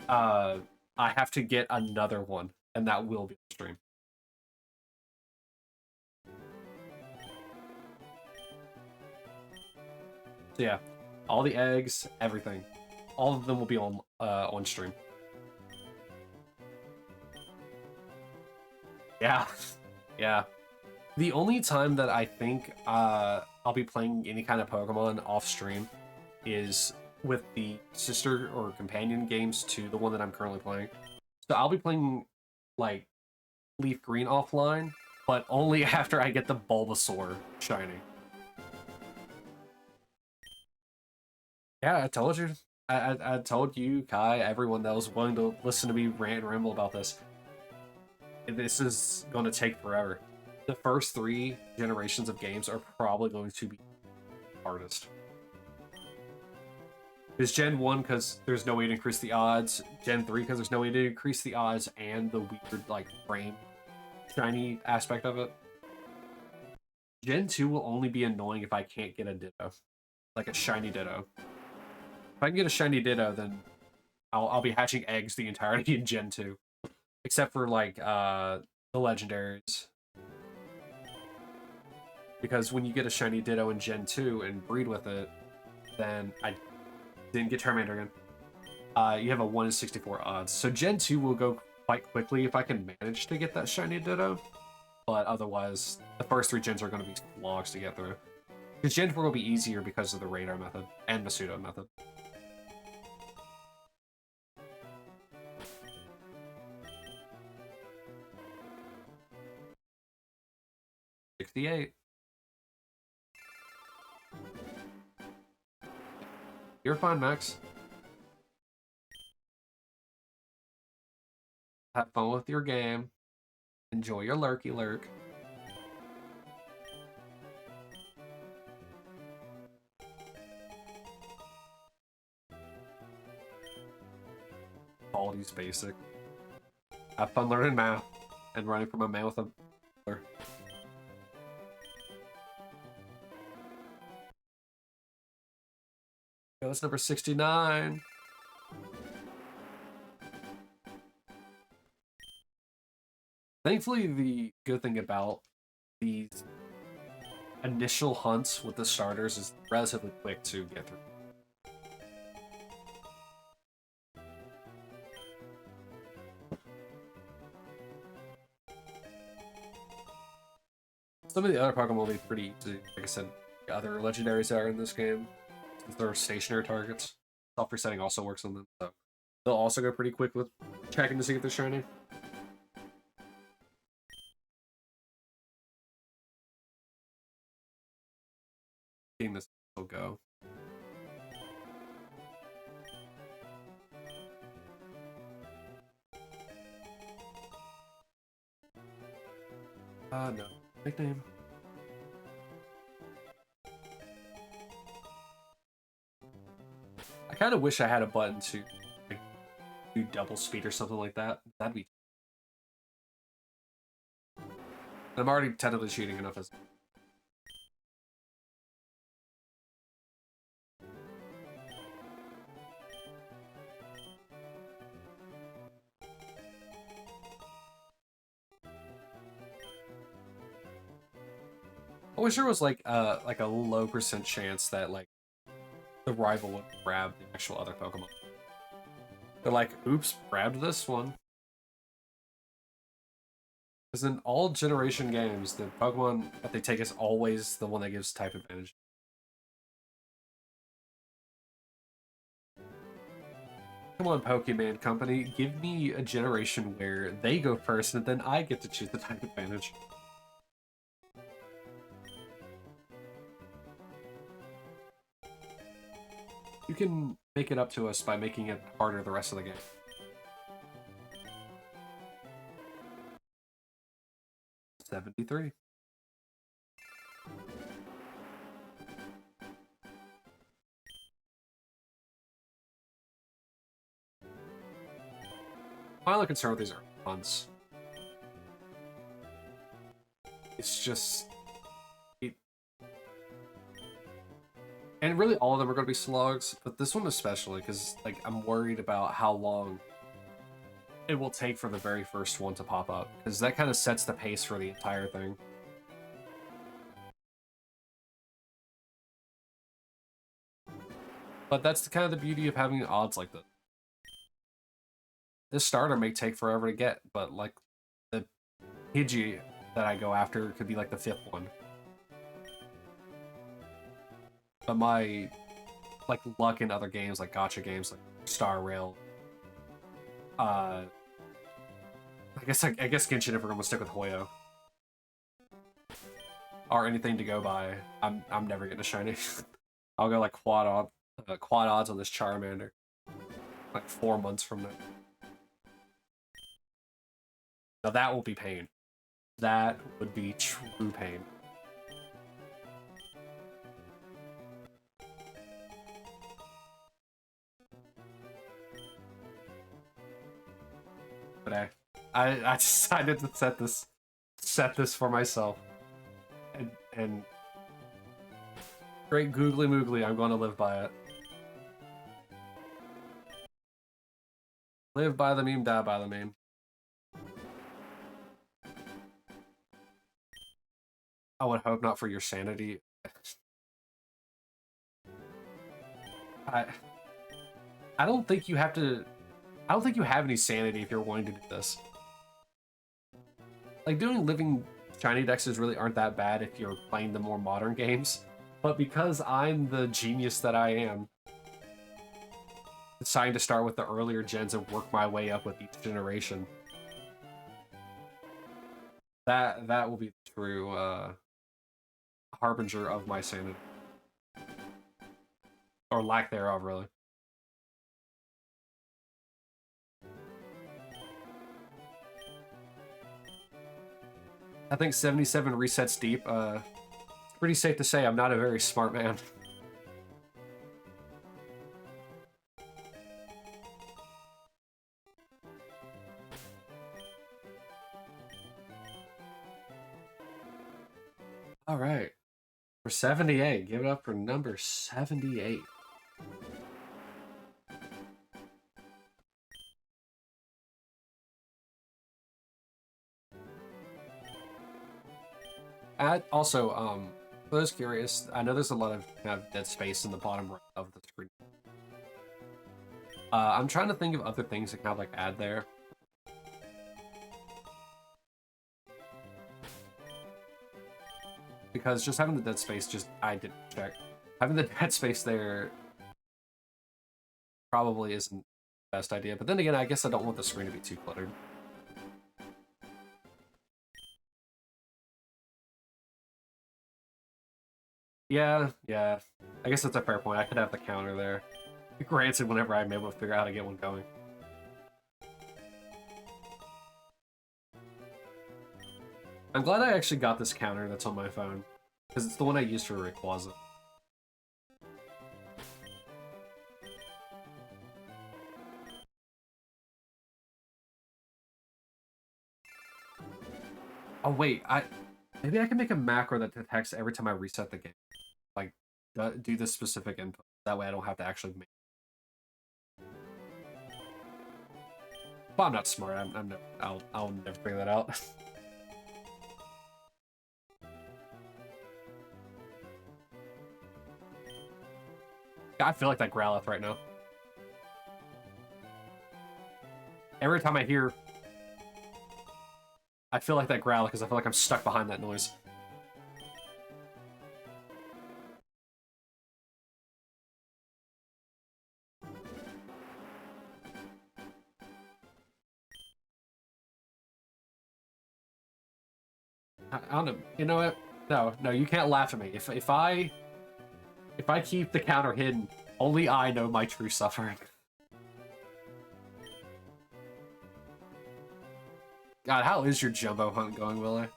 I have to get another one, and that will be on stream. So yeah, all the eggs, everything, all of them will be on stream. Yeah, yeah. The only time that I think I'll be playing any kind of Pokemon off stream is with the sister or companion games to the one that I'm currently playing. So I'll be playing like Leaf Green offline, but only after I get the Bulbasaur shiny. Yeah, I told you. I told you, Kai, everyone that was willing to listen to me rant and ramble about this. this is going to take forever. The first 3 generations of games are probably going to be the hardest. There's Gen 1 because there's no way to increase the odds, Gen 3 because there's no way to increase the odds, and the weird, like, frame shiny aspect of it. Gen 2 will only be annoying if I can't get a Ditto. Like a shiny Ditto. If I can get a shiny Ditto, then I'll be hatching eggs the entirety in Gen 2. Except for, like, the legendaries. Because when you get a shiny Ditto in Gen 2 and breed with it, then I didn't get Charmander again. You have a 1 in 64 odds. So Gen 2 will go quite quickly if I can manage to get that shiny Ditto. But otherwise, the first 3 gens are going to be logs to get through. Because Gen 4 will be easier because of the radar method and Masuda method. $68. You're fine, Max. Have fun with your game. Enjoy your lurky lurk. Quality's basic. Have fun learning math and running from a man with a ruler. That's number 69. Thankfully, the good thing about these initial hunts with the starters is relatively quick to get through. Some of the other Pokemon will be pretty easy. Like I said, the other legendaries are in this game, since they're stationary targets. Self-resetting also works on them, so they'll also go pretty quick with checking to see if they're shiny. Seeing this will go. No. Nickname. I kind of wish I had a button to like, do double speed or something like that. That'd be... I'm already technically cheating enough as... I wish there was like a low % chance that like the rival would grab the actual other Pokemon. They're like, oops, grabbed this one. Because in all generation games, the Pokemon that they take is always the one that gives type advantage. Come on, Pokemon Company, give me a generation where they go first and then I get to choose the type advantage. You can make it up to us by making it harder the rest of the game. $73. My only concern with these are hunts. It's just... And really all of them are going to be slogs, but this one especially, because like I'm worried about how long it will take for the very first one to pop up, because that kind of sets the pace for the entire thing. But that's kind of the beauty of having odds like this. This starter may take forever to get, but like the Pidgey that I go after could be like the 5th one. But my like luck in other games, like gacha games, like Star Rail, I guess Genshin if we're gonna stick with Hoyo, or anything to go by, I'm never getting a shiny. I'll go like quad odds on this Charmander, like 4 months from now. Now that will be pain. That would be true pain. But I decided to set this for myself. And great googly moogly, I'm going to live by it. Live by the meme, die by the meme. I would hope not for your sanity. I don't think you have to. I don't think you have any sanity if you're wanting to do this. Like, doing living shiny dexes really aren't that bad if you're playing the more modern games. But because I'm the genius that I am, deciding to start with the earlier gens and work my way up with each generation, that will be the true harbinger of my sanity. Or lack thereof, really. I think 77 resets deep. It's pretty safe to say I'm not a very smart man. All right. For 78, give it up for number 78. Also, for those curious, I know there's a lot of kind of dead space in the bottom right of the screen. I'm trying to think of other things to kind of like add there. Because just having the dead space, I didn't check. Having the dead space there probably isn't the best idea. But then again, I guess I don't want the screen to be too cluttered. Yeah. I guess that's a fair point. I could have the counter there. Granted, whenever I'm able to figure out how to get one going. I'm glad I actually got this counter that's on my phone, because it's the one I used for Rayquaza. Oh wait, maybe I can make a macro that detects every time I reset the game. Like, do this specific input. That way I don't have to actually make. But I'm not smart. I'll never figure that out. I feel like that Growlithe right now. Every time I hear, I feel like that Growlithe because I feel like I'm stuck behind that noise. I don't know. You know what? No, you can't laugh at me. If I keep the counter hidden, only I know my true suffering. God, how is your jumbo hunt going, Willie?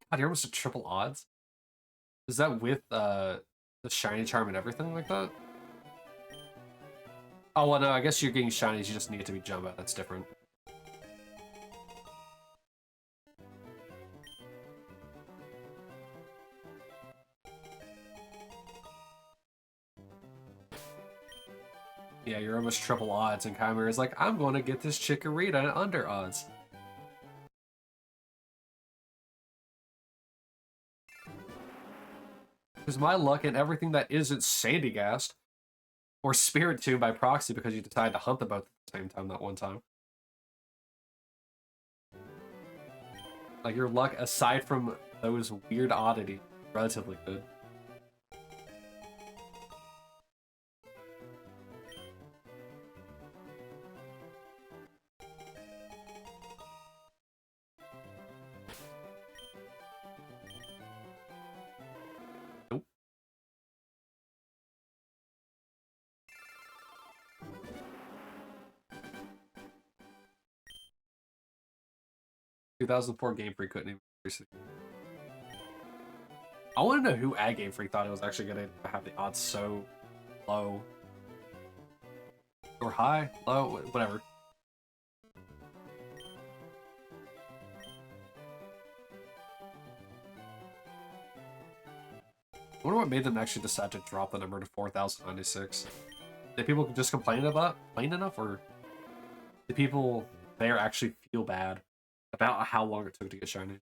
God, you're almost at triple odds? Is that with the shiny charm and everything like that? Oh, well, no, I guess you're getting shinies, you just need it to be jumbo. That's different. Yeah, you're almost triple odds, and Chimera's like, I'm going to get this Chikorita at under odds. Because my luck and everything that isn't Sandygast, or Spiritomb by proxy because you decided to hunt them both at the same time that one time. Like, your luck, aside from those weird oddities, relatively good. 2004 Game Freak couldn't even research. I want to know who at Game Freak thought it was actually going to have the odds so low. Or high? Low? Whatever. I wonder what made them actually decide to drop the number to 4,096. Did people just complain enough, or did people there actually feel bad about how long it took to get shiny?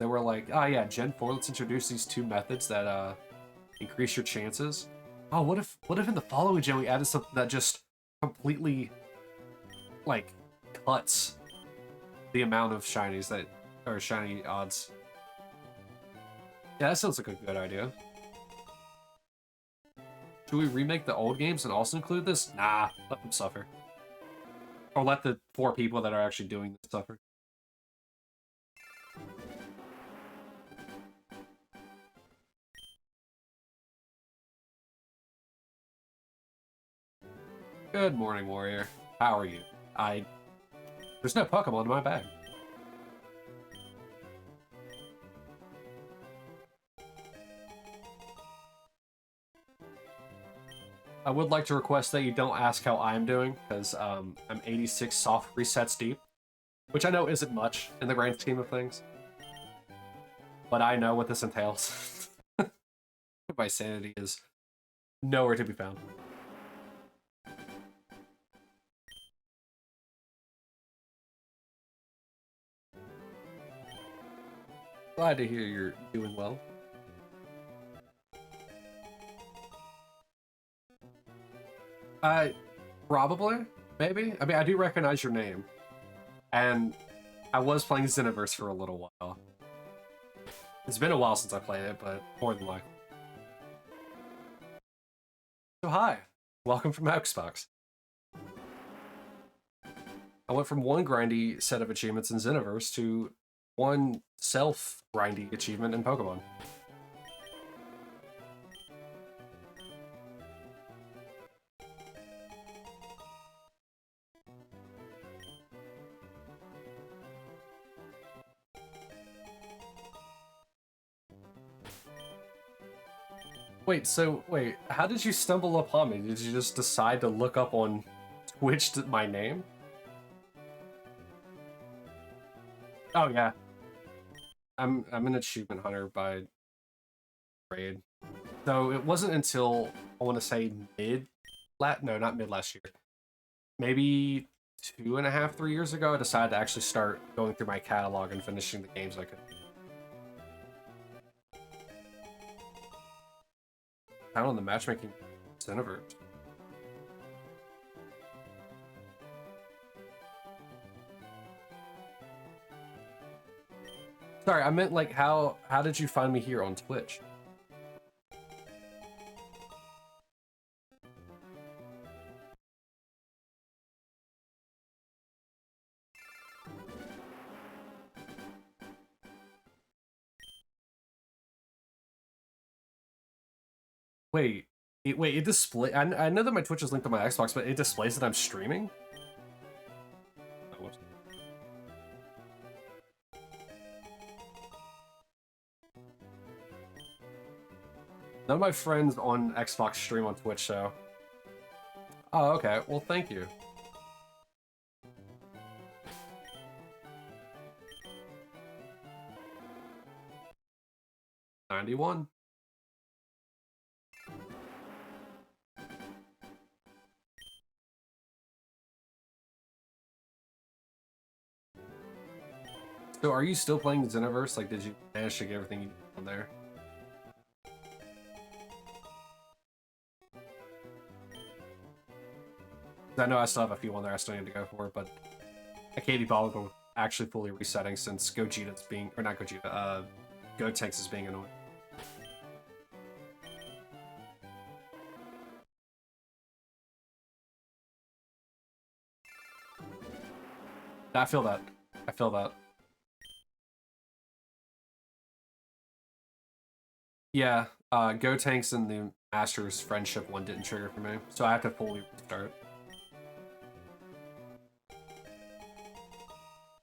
They were like, oh yeah, Gen 4, let's introduce these two methods that increase your chances. Oh, what if in the following gen we added something that just completely like cuts the amount of shinies that or shiny odds? Yeah, that sounds like a good idea. Should we remake the old games and also include this? Nah, let them suffer. Or let the 4 people that are actually doing this suffer. Good morning, warrior. How are you? There's no Pokemon in my bag. I would like to request that you don't ask how I'm doing, because I'm 86 soft resets deep, which I know isn't much in the grand scheme of things, but I know what this entails. My sanity is nowhere to be found. Glad to hear you're doing well. Probably, maybe. I mean, I do recognize your name, and I was playing Xenoverse for a little while. It's been a while since I played it, but more than likely. So hi, welcome from Xbox. I went from one grindy set of achievements in Xenoverse to one self-grindy achievement in Pokemon. Wait, how did you stumble upon me? Did you just decide to look up on Twitch my name? Oh yeah. I'm an achievement hunter by grade. So it wasn't until I want to say not mid last year. Maybe 2.5, 3 years ago, I decided to actually start going through my catalog and finishing the games I could. Found on the matchmaking Xenoverse. Sorry, I meant like how did you find me here on Twitch? It display. I know that my Twitch is linked to my Xbox, but it displays that I'm streaming. Oh, none of my friends on Xbox stream on Twitch, so. Oh, okay. Well, thank you. $91. So are you still playing the Xenoverse? Like, did you manage to get everything you did on there? I know I still have a few on there I still need to go for, but I can't be bothered with actually fully resetting since Gogeta's being, or not Gogeta, Gotenks is being annoying. I feel that. I feel that. Yeah, Gotenks and the Master's friendship one didn't trigger for me, so I have to fully restart.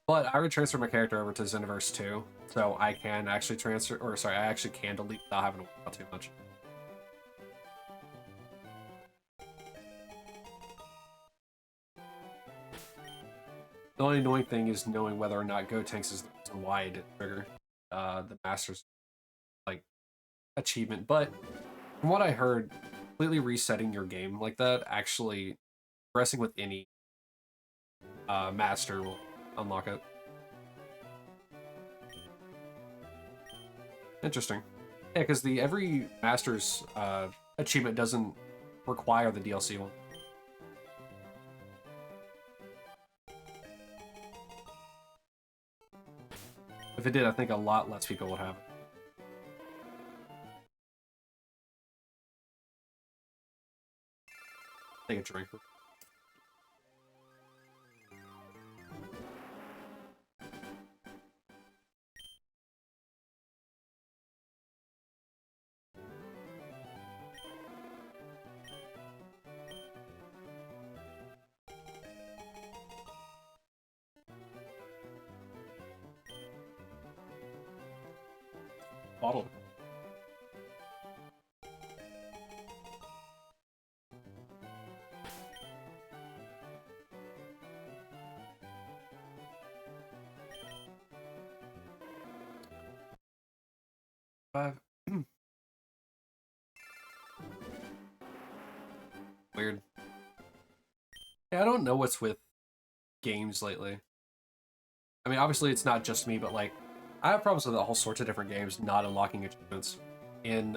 But I would transfer my character over to Xenoverse 2, so I can actually transfer, or sorry, I actually can delete without having to worry about too much. The only annoying thing is knowing whether or not Gotenks is the reason why it didn't trigger the Master's like achievement. But from what I heard, completely resetting your game like that, actually progressing with any Master will unlock it. Interesting. Yeah, because the every Master's achievement doesn't require the DLC one. If it did, I think a lot less people would have it. Take a drink. Bottle. Five. Weird. Yeah, I don't know what's with games lately. I mean, obviously it's not just me, but like, I have problems with all sorts of different games not unlocking achievements. In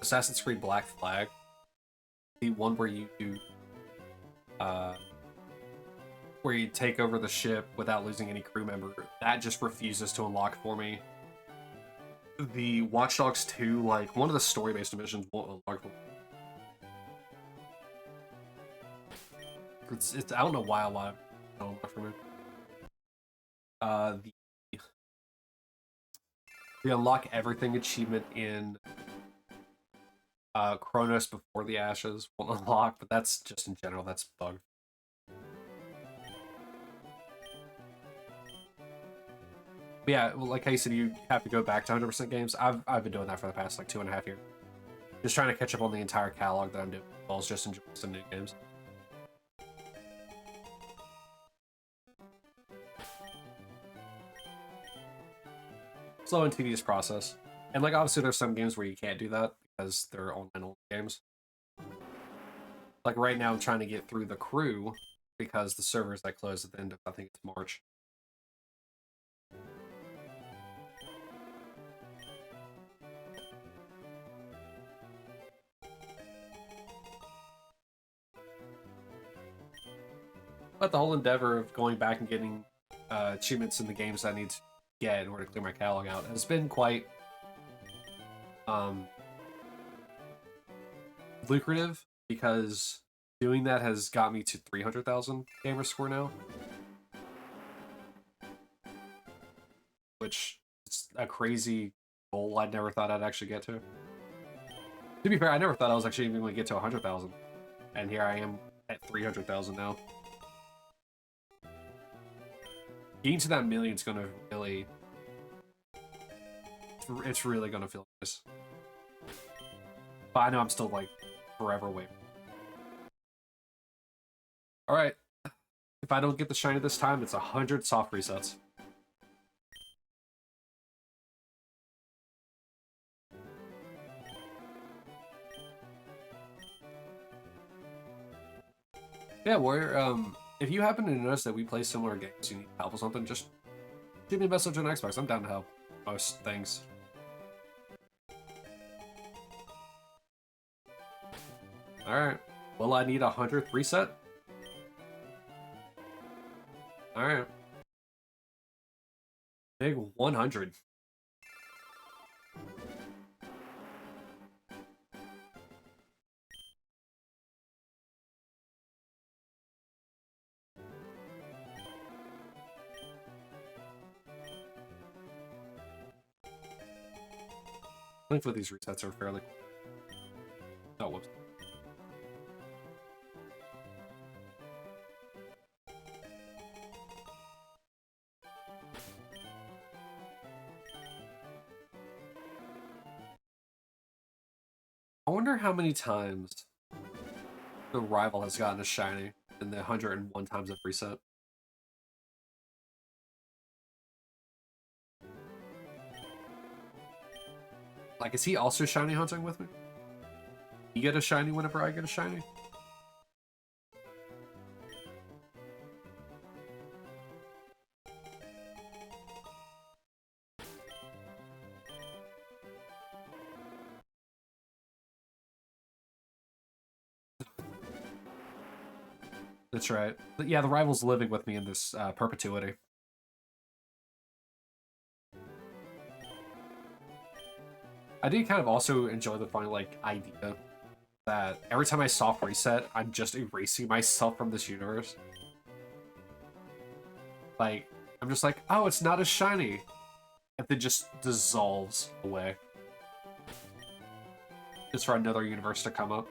Assassin's Creed Black Flag, the one where you do, where you take over the ship without losing any crew member, that just refuses to unlock for me. The Watch Dogs 2, like, one of the story-based missions won't unlock for me. It's I don't know why a lot don't unlock for me. The unlock everything achievement in Chronos Before the Ashes will unlock, but that's just in general, that's bugged. But yeah, well, like how you said, you have to go back to 100% games. I've been doing that for the past like 2.5 years. Just trying to catch up on the entire catalog that I'm doing, as well as just enjoying some new games. Slow and tedious process. And like obviously there's some games where you can't do that because they're online only games. Like right now I'm trying to get through The Crew because the servers that close at the end of I think it's March. But the whole endeavor of going back and getting achievements in the games that I need to get in order to clear my catalog out has been quite lucrative because doing that has got me to 300,000 gamer score now, which is a crazy goal I never thought I'd actually get to. To be fair, I never thought I was actually even going to get to 100,000, and here I am at 300,000 now. Getting to that million is going to really... It's really going to feel nice. But I know I'm still, like, forever waiting. Alright. If I don't get the shiny this time, it's 100 soft resets. Yeah, Warrior, if you happen to notice that we play similar games, you need help with something, just shoot me a message on Xbox. I'm down to help most things. Alright. Will I need a 100th reset? Alright. Big 100. I think for these resets are fairly cool. wonder how many times the rival has gotten a shiny in the 101 times of reset. Like, is he also shiny hunting with me? You get a shiny whenever I get a shiny? That's right. But yeah, the rival's living with me in this perpetuity. I do kind of also enjoy the funny, like, idea that every time I soft reset, I'm just erasing myself from this universe. Like, I'm just like, oh, it's not as shiny. And then just dissolves away. Just for another universe to come up.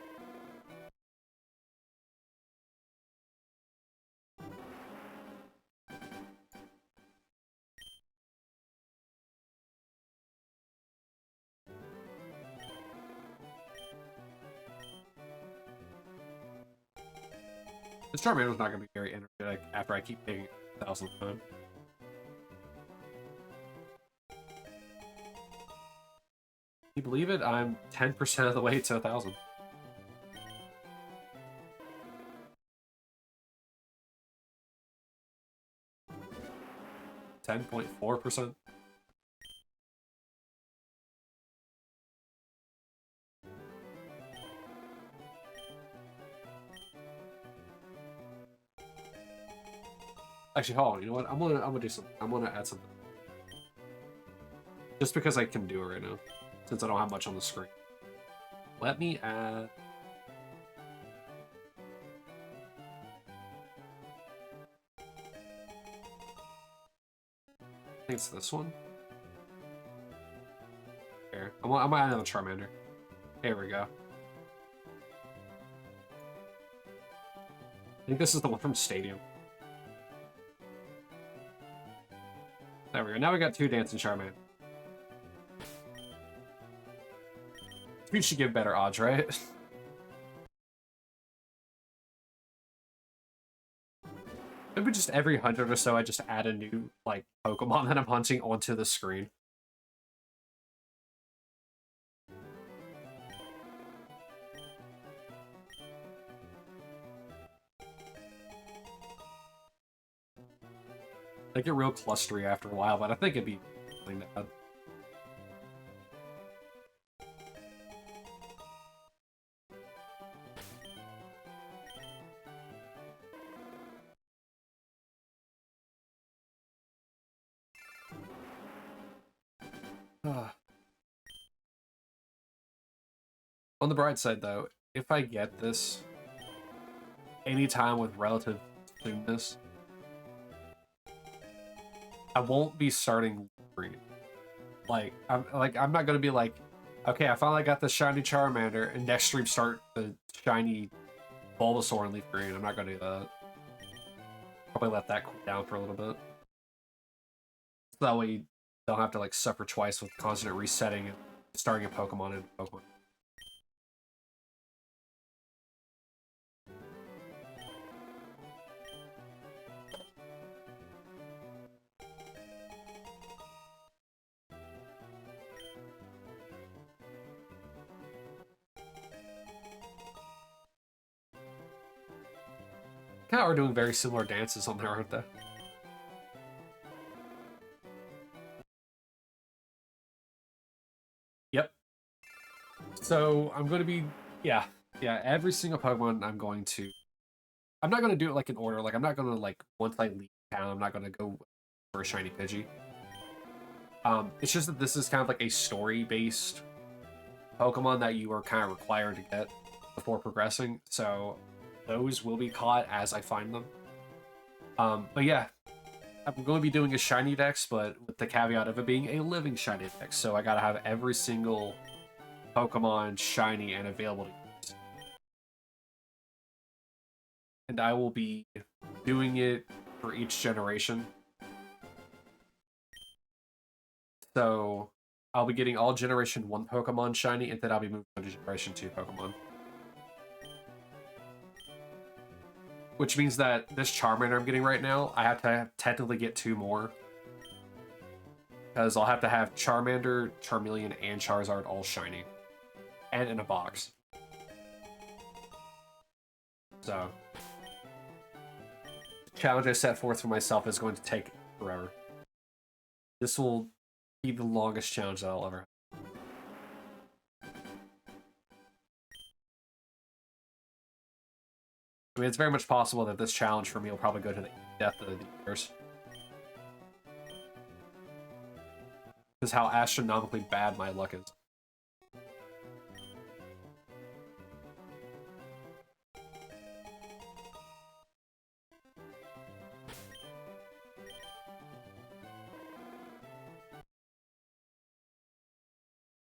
This Charmander's not going to be very energetic after I keep hitting it 1,000 times. Can you believe it? I'm 10% of the way to 1,000. $10.4%. Actually, hold on. You know what? I'm gonna do something. I'm gonna add something. Just because I can do it right now, since I don't have much on the screen. Let me add. I think it's this one. Here, I'm gonna add another Charmander. Here we go. I think this is the one from Stadium. There we go. Now we got 2 Dancing Charmander. We should give better odds, right? Maybe just every 100 or so, I just add a new, like, Pokemon that I'm hunting onto the screen. They get real clustery after a while, but I think it'd be something to add. On the bright side, though, if I get this anytime with relative soonness, I won't be starting green. Like I'm not gonna be like, okay, I finally got the shiny Charmander, and next stream start the shiny Bulbasaur and Leaf Green. I'm not gonna do that. Probably let that cool down for a little bit. So that way you don't have to like suffer twice with constant resetting and starting a Pokemon and Pokemon. Kind of are doing very similar dances on there, aren't they? Yep. So I'm going to be, yeah, every single Pokemon I'm not going to do it like in order. Like I'm not going to like, once I leave town, I'm not going to go for a shiny Pidgey. It's just that this is kind of like a story-based Pokemon that you are kind of required to get before progressing. So those will be caught as I find them. But yeah, I'm going to be doing a Shiny Dex, but with the caveat of it being a living Shiny Dex. So I gotta have every single Pokemon shiny and available to use. And I will be doing it for each generation. So I'll be getting all Generation 1 Pokemon shiny, and then I'll be moving on to Generation 2 Pokemon. Which means that this Charmander I'm getting right now, I have to technically get 2 more. Because I'll have to have Charmander, Charmeleon, and Charizard all shiny. And in a box. So, the challenge I set forth for myself is going to take forever. This will be the longest challenge that I'll ever have. I mean, it's very much possible that this challenge for me will probably go to the death of the universe. This is how astronomically bad my luck is.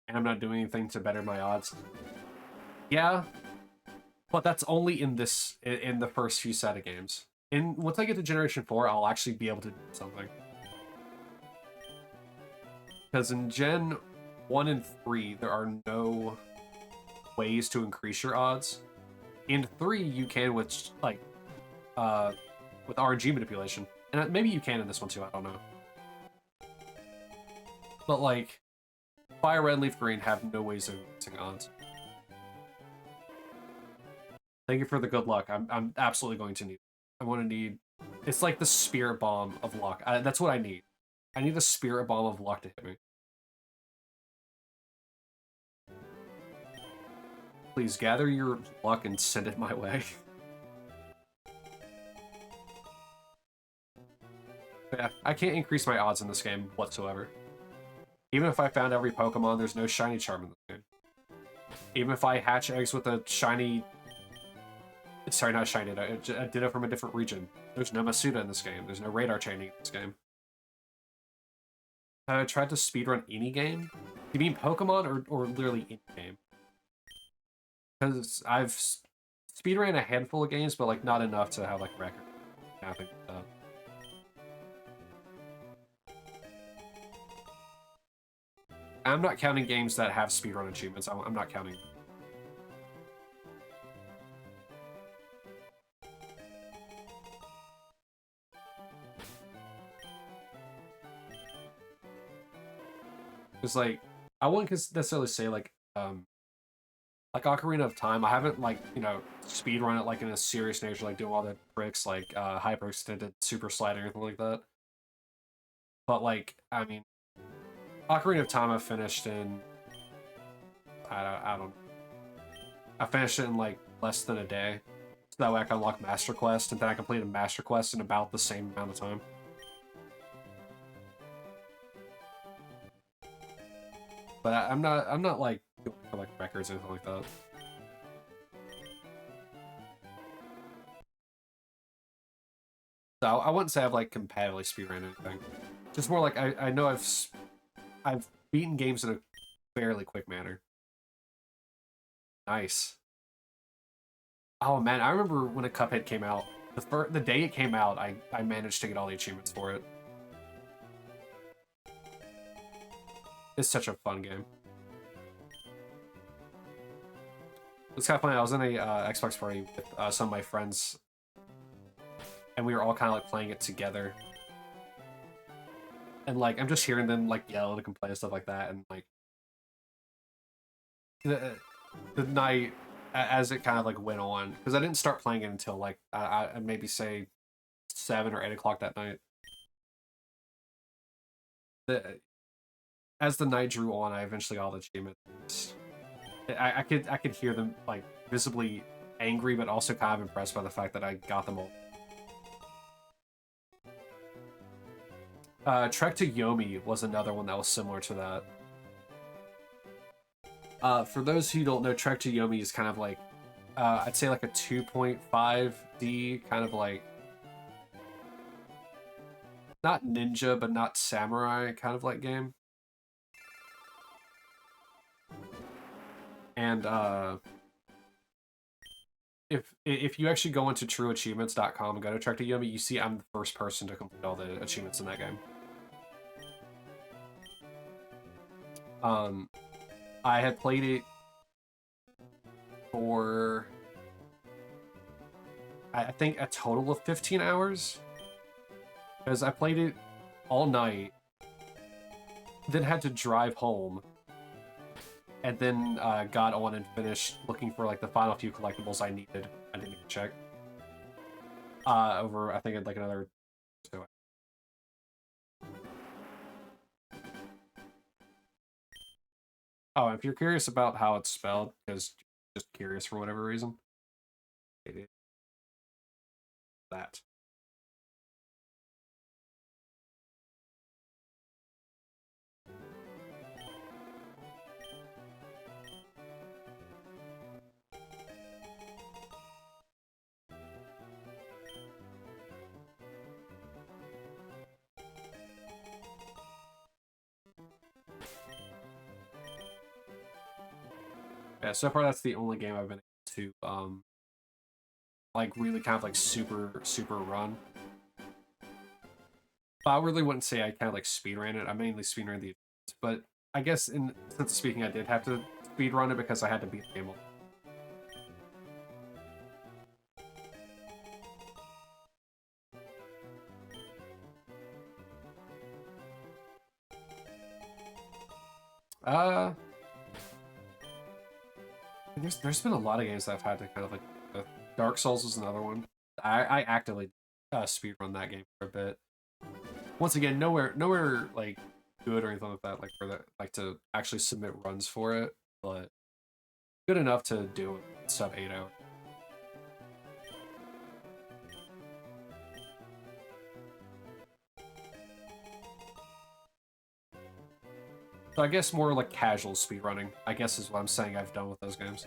And I'm not doing anything to better my odds. Yeah, but that's only in the first few set of games. And once I get to Generation 4, I'll actually be able to do something. Because in Gen 1 and 3, there are no ways to increase your odds. In 3, you can with, like, with RNG manipulation. And maybe you can in this one too, I don't know. But, like, Fire Red, Leaf Green have no ways of increasing odds. Thank you for the good luck. I'm absolutely going to need it. I want to need... It's like the Spirit Bomb of luck. That's what I need. I need the Spirit Bomb of luck to hit me. Please gather your luck and send it my way. Yeah, I can't increase my odds in this game whatsoever. Even if I found every Pokemon, there's no shiny charm in this game. Even if I hatch eggs with a shiny... Sorry, not shiny, a Ditto from a different region. There's no Masuda in this game. There's no radar chaining in this game. Have I tried to speedrun any game? Do you mean Pokemon or literally any game? Because I've speedrun a handful of games, but like not enough to have like record. Nothing like that. I'm not counting games that have speedrun achievements. I'm not counting. Because like, I wouldn't necessarily say like Ocarina of Time, I haven't like, you know, speedrun it like in a serious nature, like doing all the tricks like hyperextended super slide or anything like that. But like, I mean, Ocarina of Time I finished in I don't I finished it in like less than a day. So that way I can unlock Master Quest, and then I completed Master Quest in about the same amount of time. But I'm not like doing like records or anything like that. So I wouldn't say I've like competitively speedrun anything. Just more like I know I've beaten games in a fairly quick manner. Nice. Oh man, I remember when a Cuphead came out. The day it came out, I managed to get all the achievements for it. It's such a fun game. It's kind of funny. I was in a Xbox party with some of my friends, and we were all kind of like playing it together. And like, I'm just hearing them like yell and complain and stuff like that, and like the night as it kind of like went on, because I didn't start playing it until like I maybe say 7 or 8 o'clock that night. As the night drew on, I eventually got all the achievements. I could hear them like visibly angry, but also kind of impressed by the fact that I got them all. Trek to Yomi was another one that was similar to that. For those who don't know, Trek to Yomi is kind of like, I'd say like a 2.5D kind of like, not ninja, but not samurai kind of like game. And if you actually go into trueachievements.com and go to Trek to Yomi, you see I'm the first person to complete all the achievements in that game. I had played it for, I think, a total of 15 hours. Because I played it all night, then had to drive home, and then got on and finished looking for like the final few collectibles I needed. I didn't even check. Over, I think, like another 2. Oh, if you're curious about how it's spelled, because you're just curious for whatever reason, it is that. Yeah, so far that's the only game I've been able to like really kind of like super run. I really wouldn't say I kind of like speedran it. I mainly speedran the, but I guess in sense of speaking, I did have to speedrun it because I had to beat the game. Uh, there's been a lot of games that I've had to kind of like. Dark Souls is another one. I actively speedrun that game for a bit. Once again, nowhere like good or anything like that. Like for that, like to actually submit runs for it, but good enough to do it sub 8 hours. So I guess more like casual speedrunning, I guess is what I'm saying I've done with those games.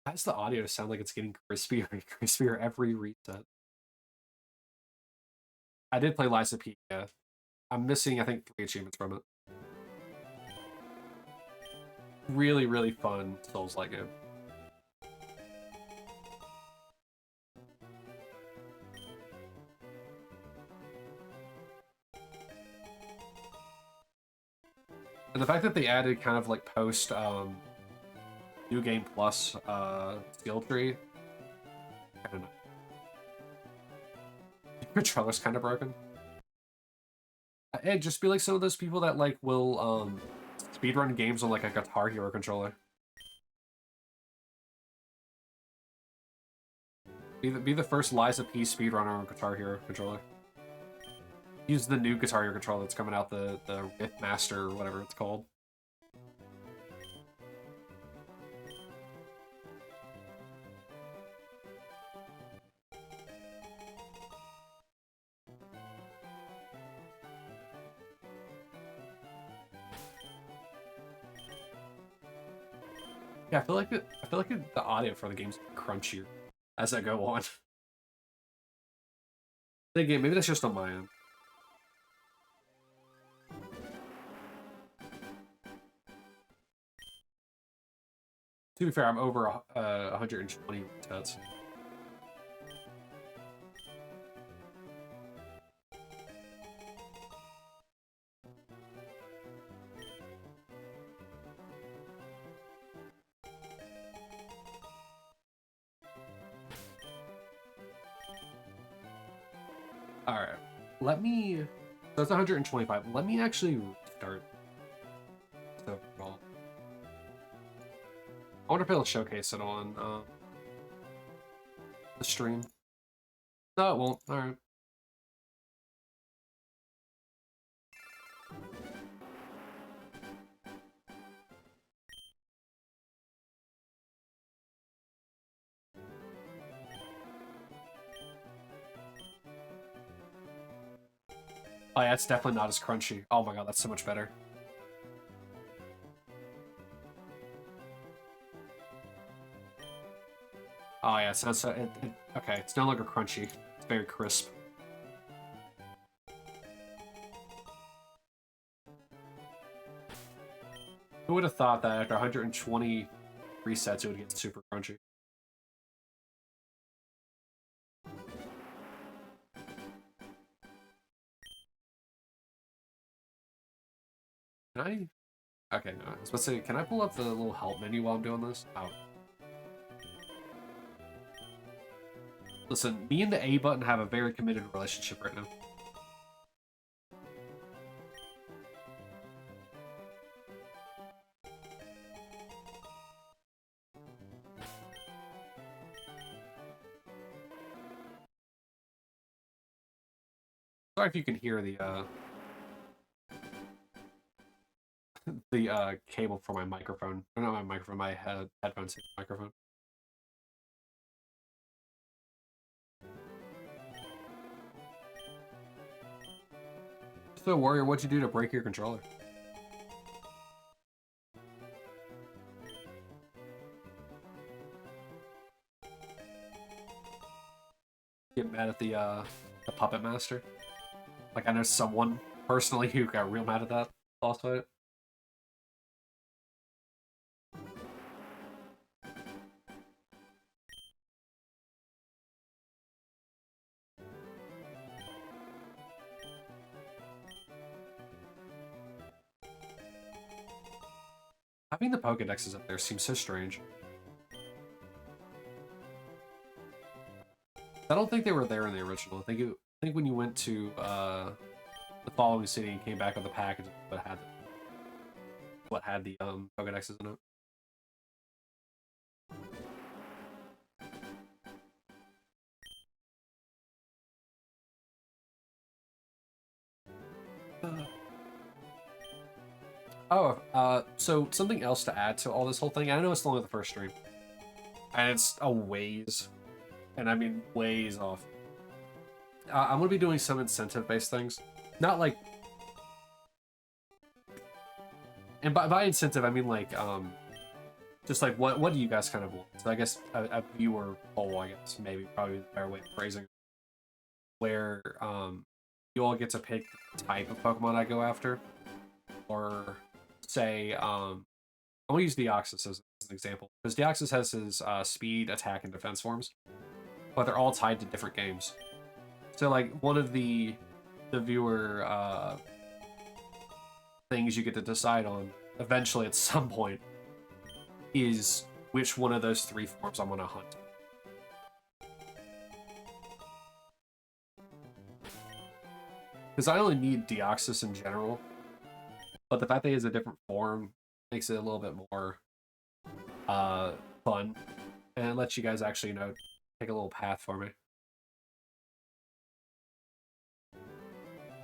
Why does the audio sound like it's getting crispier and crispier every reset? I did play Lies of P, yeah. I'm missing, I think, 3 achievements from it. Really, really fun Souls-like game. And the fact that they added kind of like post New Game Plus skill tree, I don't know. Your controller's kind of broken. Hey, just be like some of those people that like will speedrun games on like a Guitar Hero controller. Be the first Liza P speedrunner on Guitar Hero controller. Use the new Guitar Hero controller that's coming out, the Riff Master or whatever it's called. Yeah, I feel like the audio for the game's crunchier as I go on. Again, maybe that's just on my end. To be fair, I'm over 120 resets. All right, let me. So it's 125. Let me actually restart. So, well, I wonder if it'll showcase it on the stream. No, it won't. All right. Oh yeah, it's definitely not as crunchy. Oh my god, that's so much better. Oh yeah, so okay, it's no longer crunchy. It's very crisp. Who would have thought that after 120 resets it would get super crunchy? Can I? Okay, no. I was about to say, can I pull up the little help menu while I'm doing this? Oh. Listen, me and the A button have a very committed relationship right now. Sorry if you can hear the cable for my microphone. Or not my microphone, my headphones microphone. So, Warrior, what'd you do to break your controller? Get mad at the Puppet Master? Like, I know someone personally who got real mad at that boss fight. Having the Pokédexes up there seems so strange. I don't think they were there in the original. I think when you went to the following city and came back with the package, what had the Pokédexes in it. So something else to add to all this whole thing. I know it's only the first stream, and it's a ways, and I mean ways off. I'm gonna be doing some incentive-based things, not like, and by incentive I mean like just like what do you guys kind of want? So I guess a viewer poll, I guess maybe probably the better way of phrasing it, where you all get to pick the type of Pokemon I go after, or say I'm gonna use Deoxys as an example because Deoxys has his speed, attack, and defense forms, but they're all tied to different games. So like one of the viewer things you get to decide on eventually at some point is which one of those three forms I'm gonna hunt. Because I only need Deoxys in general, but the fact that he has a different form makes it a little bit more fun, and it lets you guys actually, take a little path for me.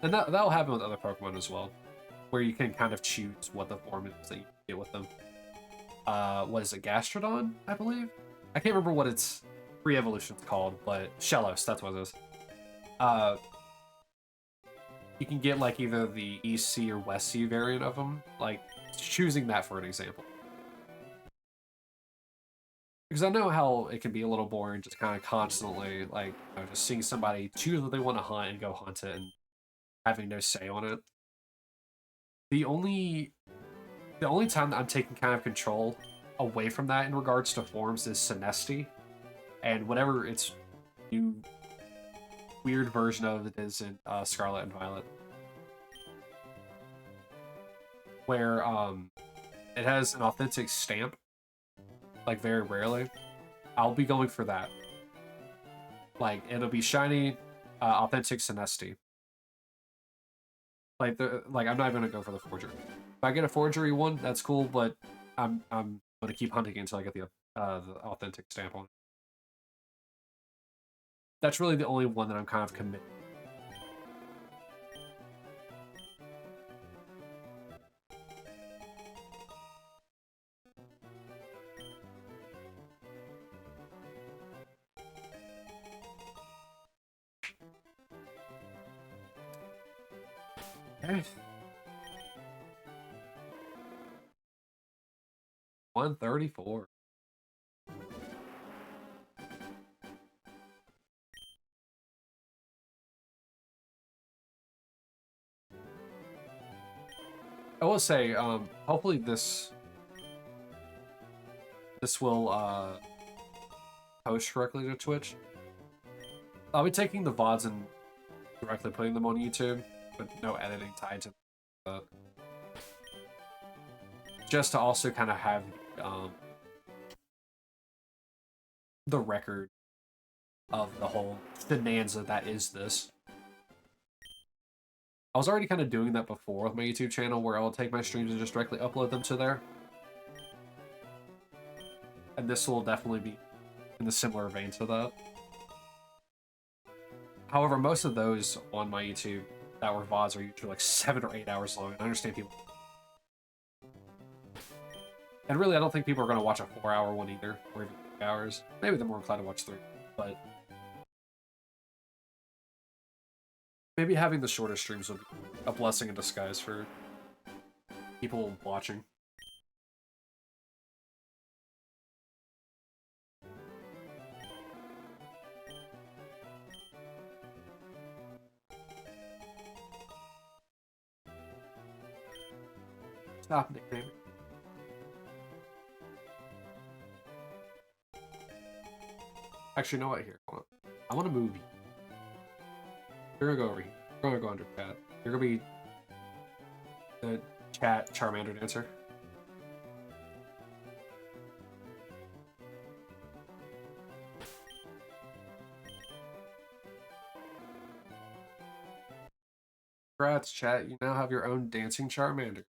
And that'll happen with other Pokemon as well, where you can kind of choose what the form is that you get with them. What is it, Gastrodon, I believe? I can't remember what its re-evolution's called, but Shellos, that's what it is. You can get like either the East Sea or West Sea variant of them, like choosing that for an example. Because I know how it can be a little boring, just kind of constantly like just seeing somebody choose what they want to hunt and go hunt it and having no say on it. The only time that I'm taking kind of control away from that in regards to forms is Sinestro, and whatever its new weird version of it is in Scarlet and Violet, where it has an authentic stamp, like very rarely. I'll be going for that. Like it'll be shiny, authentic Sinestro. Like I'm not even gonna go for the forgery. If I get a forgery one, that's cool, but I'm gonna keep hunting until I get the authentic stamp on it. That's really the only one that I'm kind of committed. Okay. 134. I will say, hopefully this this will post directly to Twitch. I'll be taking the VODs and directly putting them on YouTube, but no editing tied to that. Just to also kind of have the record of the whole bonanza that is this. I was already kind of doing that before with my YouTube channel, where I'll take my streams and just directly upload them to there. And this will definitely be in the similar vein to that. However, most of those on my YouTube that were VODs are usually like 7 or 8 hours long, and I understand people. And really, I don't think people are going to watch a 4-hour one either, or even 3 hours. Maybe they're more inclined to watch 3, but maybe having the shorter streams will be a blessing in disguise for people watching. Stop nicknaming. Actually, you know what? Here, hold on. I want to move you. You're gonna go over here. You're gonna go under chat. You're gonna be the chat Charmander dancer. Congrats, chat. You now have your own dancing Charmander.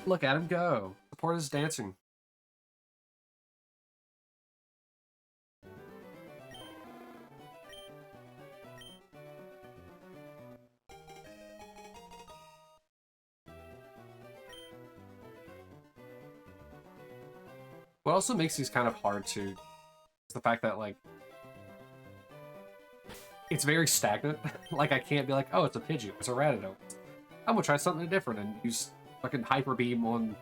Look at him go. Support his dancing. What also makes these kind of hard to is the fact that, like, it's very stagnant. Like, I can't be like, oh, it's a Pidgey, it's a Rattata. I'm gonna try something different and use fucking Hyper Beam on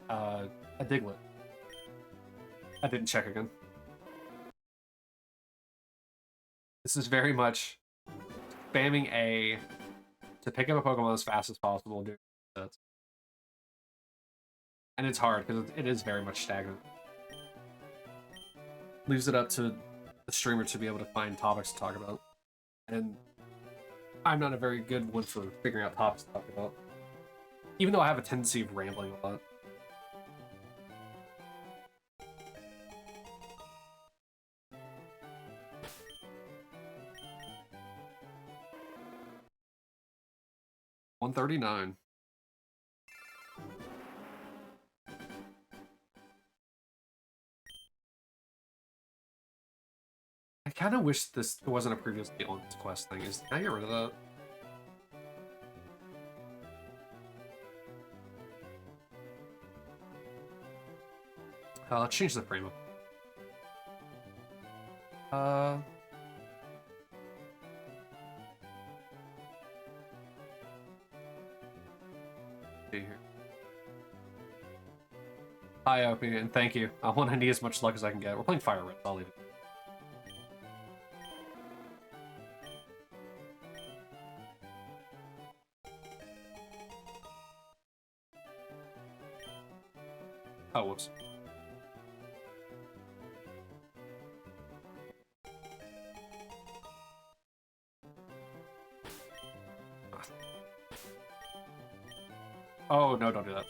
a Diglett. I didn't check again. This is very much spamming A to pick up a Pokemon as fast as possible. Doing sets. And it's hard, because it is very much stagnant. Leaves it up to the streamer to be able to find topics to talk about. And I'm not a very good one for figuring out topics to talk about. Even though I have a tendency of rambling a lot. $139. I kind of wish this wasn't a previously on this quest thing. Can I get rid of that? Let's change the frame up. See here. Hi, Opie, and thank you. I want to need as much luck as I can get. We're playing Fire Red, so I'll leave it. Oh, whoops. Oh, no, don't do that.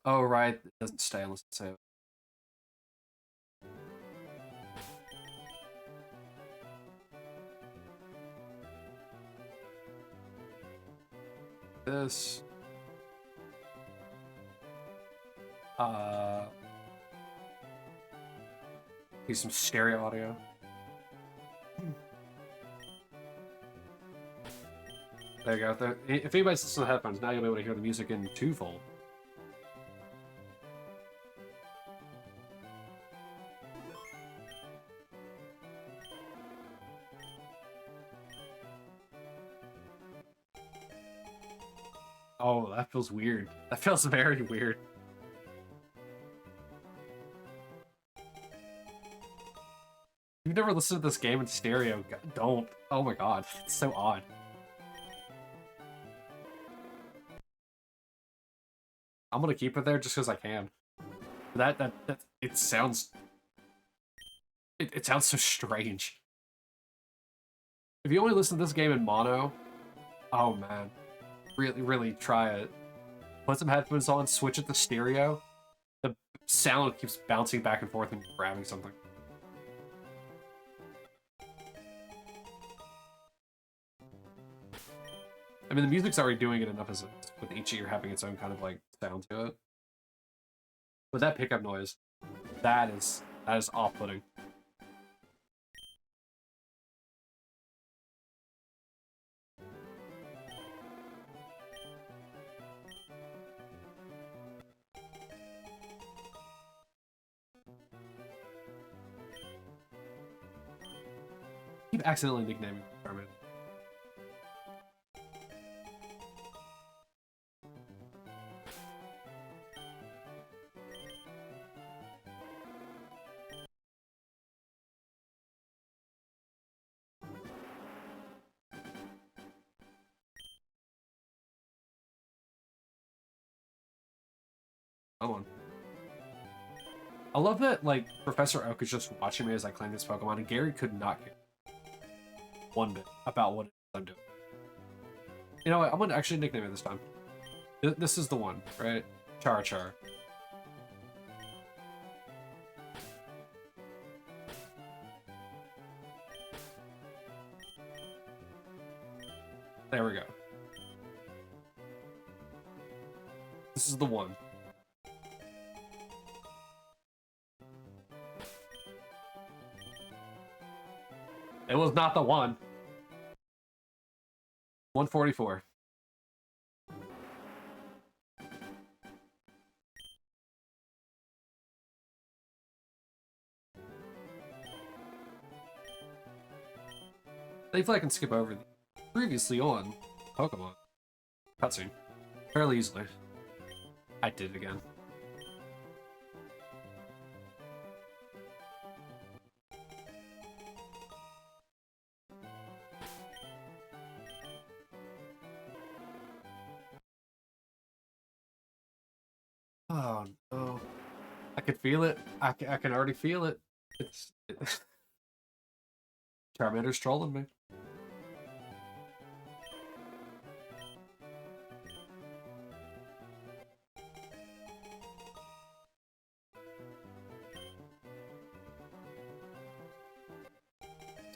Oh, right. It doesn't stay unless it's saved. This. Use some stereo audio. There you go. If anybody's listening to headphones, now you'll be able to hear the music in twofold. Oh, that feels weird. That feels very weird. You've never listened to this game in stereo. Don't. Oh my god. It's so odd. I'm gonna keep it there just because I can. That it sounds it sounds so strange. If you only listen to this game in mono, oh man, really try it. Put some headphones on, switch it to stereo. The sound keeps bouncing back and forth and grabbing something. I mean, the music's already doing it enough as with each ear having its own kind of like sound to it. But that pickup noise, that is off-putting. I keep accidentally nicknaming Charmander. Come on. I love that, like, Professor Oak is just watching me as I claim this Pokemon, and Gary could not care one bit about what I'm doing. You know what? I'm gonna actually nickname it this time. This is the one, right? Char. There we go. This is the one. It was not the one. 144. Thankfully I can skip over the previously on Pokemon cutscene fairly easily. I did it again. Oh no. I could feel it. I can already feel it. Charmander's trolling me.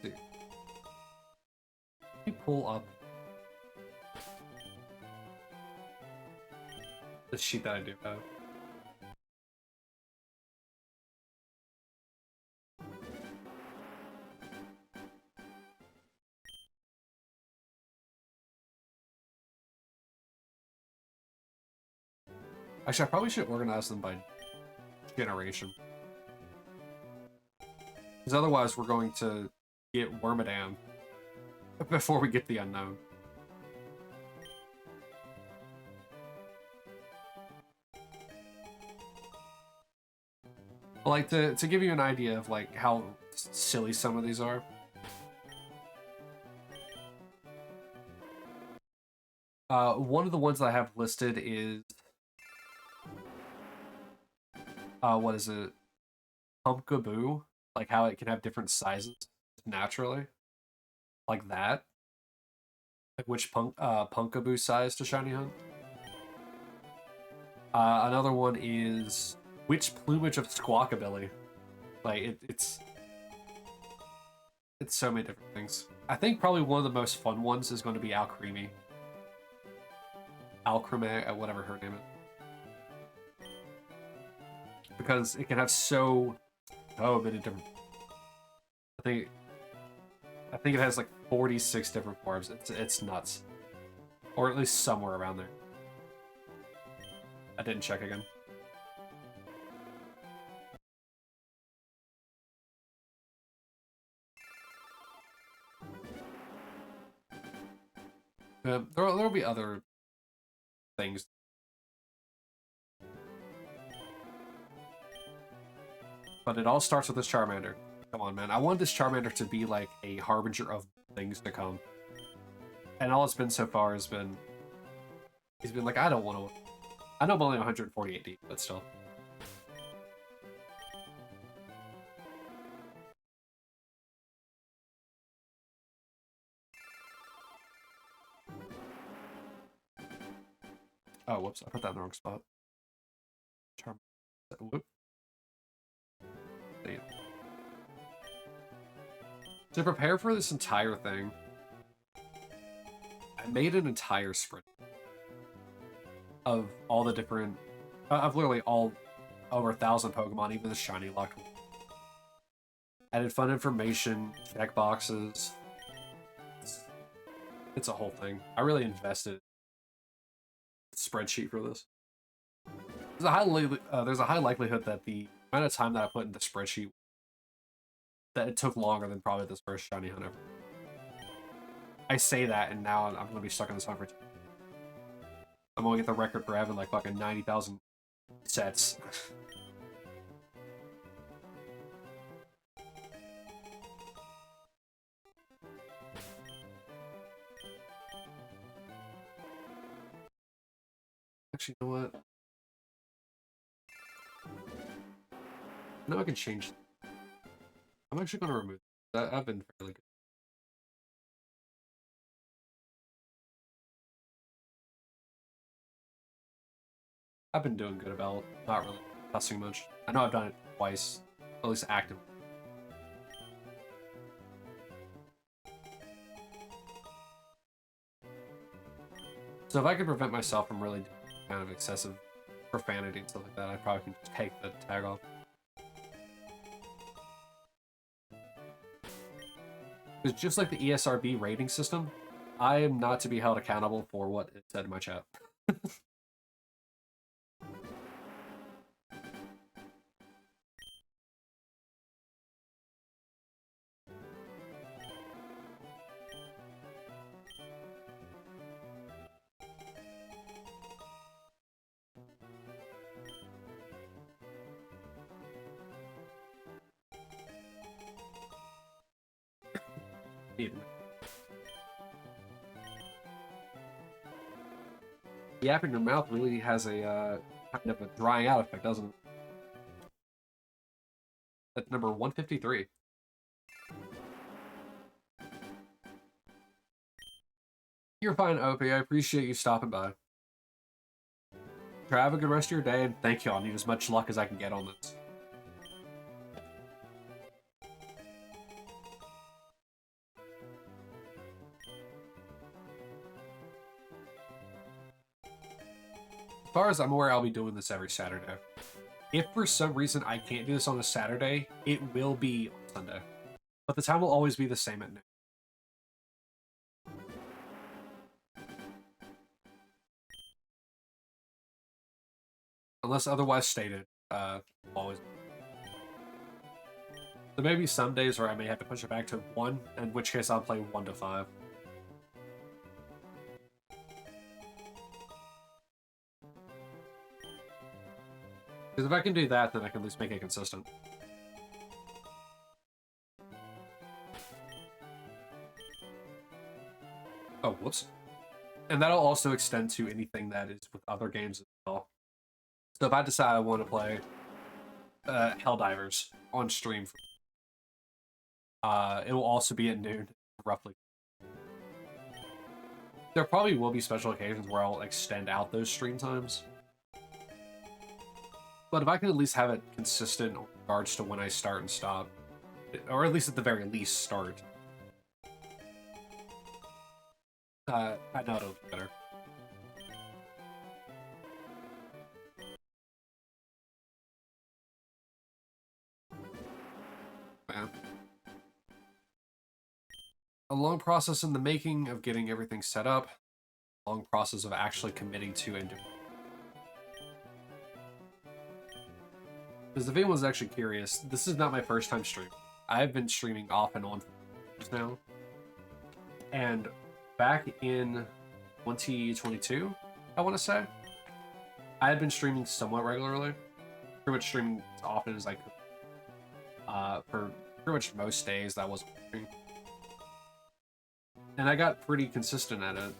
Dude. Let me pull up the sheet that I do have. Actually, I probably should organize them by generation. Because otherwise we're going to get Wormadam before we get the unknown. Like, to give you an idea of, like, how silly some of these are. One of the ones that I have listed is... what is it? Pumpkaboo. Like, how it can have different sizes naturally. Like that. Like, which Pumpkaboo size to Shiny Hunt. Another one is... which plumage of Squawkabilly. Like, it's so many different things. I think probably one of the most fun ones is going to be Alcremie. Alcremie, whatever her name is. Because it can have so many different... I think it has like 46 different forms. It's nuts. Or at least somewhere around there. I didn't check again. There'll be other things. But it all starts with this Charmander. Come on, man. I want this Charmander to be like a harbinger of things to come. And all it's been so far has been... He's been like, I don't want to... I know I'm only 148 deep, but still. Oh, whoops. I put that in the wrong spot. Whoop. Damn. To prepare for this entire thing, I made an entire sprint of all the different... I've literally all over 1,000 Pokemon, even the shiny locked one. Added fun information, check boxes. It's a whole thing. I really invested in a spreadsheet for this. There's a high likelihood that the amount of time that I put in the spreadsheet, that it took longer than probably this first shiny hunt ever. I say that, and now I'm going to be stuck in this hunt for 2. I'm going to get the record for having like fucking 90,000 sets. Actually, you know what? No, I can change. I'm actually going to remove that. I've been fairly good. I've been doing good about not really cussing much. I know I've done it twice, at least actively. So if I could prevent myself from really doing kind of excessive profanity and stuff like that, I probably can just take the tag off. Because just like the ESRB rating system, I am not to be held accountable for what it said in my chat. The yap in your mouth really has a kind of a drying out effect, doesn't it? That's number 153. You're fine, Opie. I appreciate you stopping by. Have a good rest of your day, and thank you. I'll need as much luck as I can get on this. As far as I'm aware, I'll be doing this every Saturday. If for some reason I can't do this on a Saturday, it will be on Sunday. But the time will always be the same at noon. Unless otherwise stated, always. There may be some days where I may have to push it back to 1, in which case I'll play 1 to 5. Because if I can do that, then I can at least make it consistent. Oh, whoops. And that'll also extend to anything that is with other games as well. So if I decide I want to play Helldivers on stream, it will also be at noon, roughly. There probably will be special occasions where I'll extend out those stream times. But if I can at least have it consistent in regards to when I start and stop, or at least at the very least start, I know it'll be better. Man. A long process in the making of getting everything set up, a long process of actually committing to and doing. Because if anyone's actually curious, this is not my first time streaming. I've been streaming off and on for years now. And back in 2022, I want to say, I had been streaming somewhat regularly. Pretty much streaming as often as I could. For pretty much most days that wasn't working. And I got pretty consistent at it.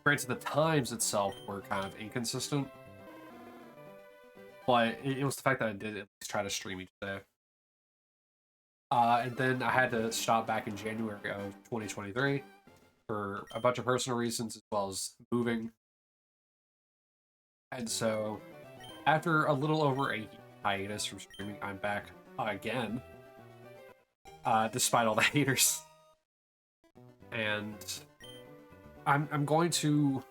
Granted, the times itself were kind of inconsistent, but it was the fact that I did at least try to stream each day. And then I had to stop back in January of 2023 for a bunch of personal reasons, as well as moving. And so, after a little over a hiatus from streaming, I'm back again, despite all the haters. And I'm going to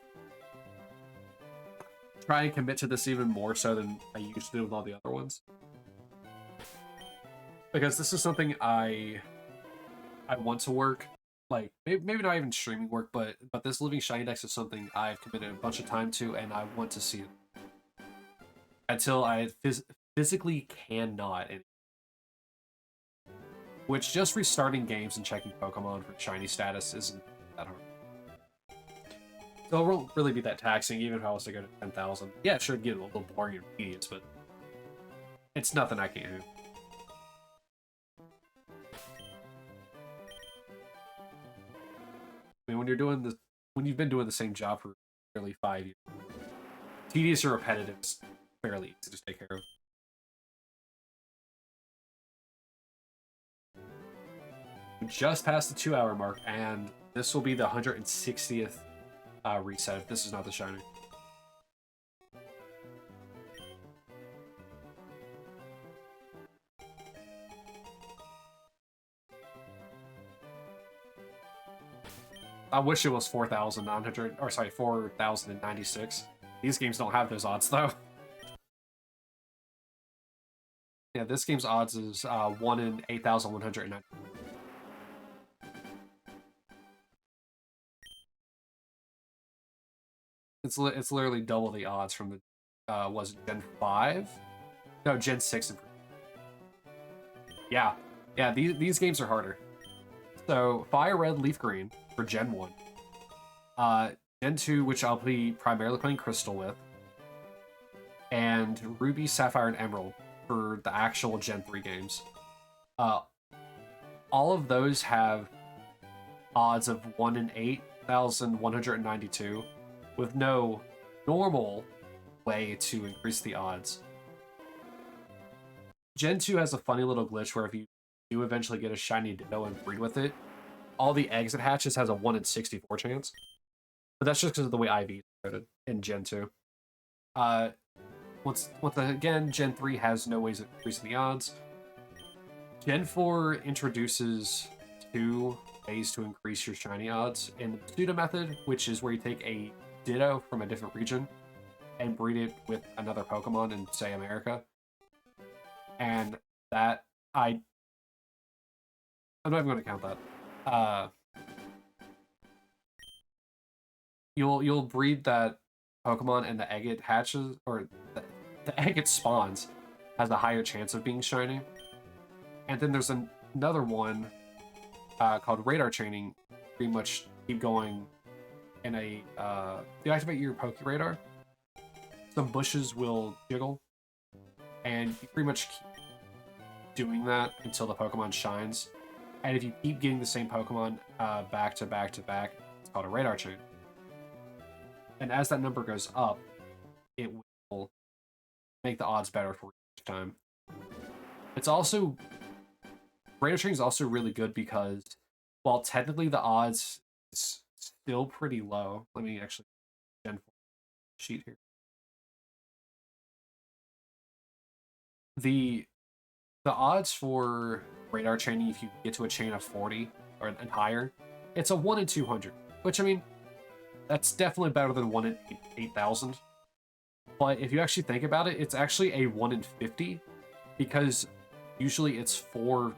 try and commit to this even more so than I used to do with all the other ones. Because this is something I want to work. Like, maybe not even streaming work, but this Living Shiny Dex is something I've committed a bunch of time to, and I want to see it. Until I physically cannot. Which, just restarting games and checking Pokemon for shiny status isn't that hard. So it won't really be that taxing, even if I was to go to 10,000. Yeah, it should get a little boring and tedious, but it's nothing I can't do. I mean, when you've been doing the same job for nearly 5 years, tedious or repetitive is fairly easy to take care of. We just passed the 2-hour mark, and this will be the 160th reset if this is not the shiny. I wish it was 4,900, or sorry, 4,096. These games don't have those odds, though. Yeah, this game's odds is 1 in 8,190. It's literally double the odds from the, was it Gen 5? No, Gen 6. Yeah, these games are harder. So, Fire Red, Leaf Green for Gen 1. Gen 2, which I'll be primarily playing Crystal with. And Ruby, Sapphire, and Emerald for the actual Gen 3 games. All of those have odds of 1 in 8,192 with no normal way to increase the odds. Gen 2 has a funny little glitch where if you do eventually get a shiny Ditto and breed with it, all the eggs it hatches has a 1 in 64 chance. But that's just because of the way IV is coded in Gen 2. Once again, Gen 3 has no ways of increasing the odds. Gen 4 introduces 2 ways to increase your shiny odds in the pseudo method, which is where you take a Ditto from a different region and breed it with another Pokemon in, say, America. And that, I'm not even going to count that. You'll breed that Pokemon and the egg it hatches, or the egg it spawns, has a higher chance of being shiny. And then there's another one called Radar Training. Pretty much keep going in a... you activate your Poke Radar, some bushes will jiggle, and you pretty much keep doing that until the Pokemon shines. And if you keep getting the same Pokemon back to back to back, it's called a Radar Chain. And as that number goes up, it will make the odds better for each time. It's also... Radar Chain is also really good because, while technically the odds is still pretty low... Let me actually... Gen 4 sheet here. The odds for Radar Chaining, if you get to a chain of 40 or and higher, it's a 1 in 200. Which, I mean, that's definitely better than 1 in 8,000. But if you actually think about it, it's actually a 1 in 50, because usually it's 4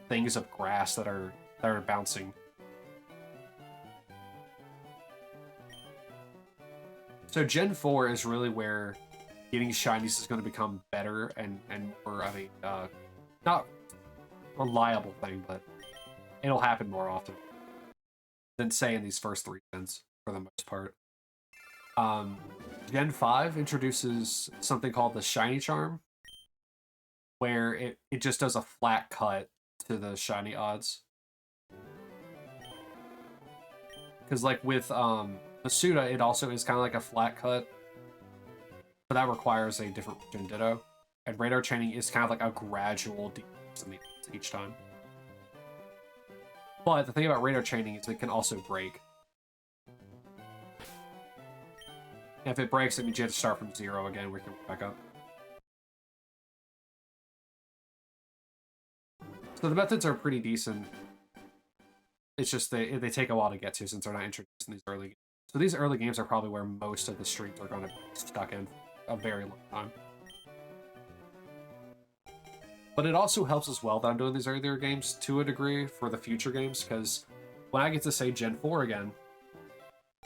things of grass that are bouncing. So Gen 4 is really where getting shinies is going to become better and more of a not reliable thing, but it'll happen more often than, say, in these first 3 gens for the most part. Gen 5 introduces something called the Shiny Charm, where it just does a flat cut to the shiny odds. Because like with Masuda, it also is kind of like a flat cut, but that requires a different region ditto. And radar chaining is kind of like a gradual decrease in the odds each time. But the thing about radar chaining is it can also break. And if it breaks, it means you have to start from 0 again. We can back up. So the methods are pretty decent. It's just they take a while to get to since they're not introduced in these early games. So these early games are probably where most of the streams are going to be stuck in for a very long time. But it also helps as well that I'm doing these earlier games to a degree for the future games, because when I get to say Gen 4 again,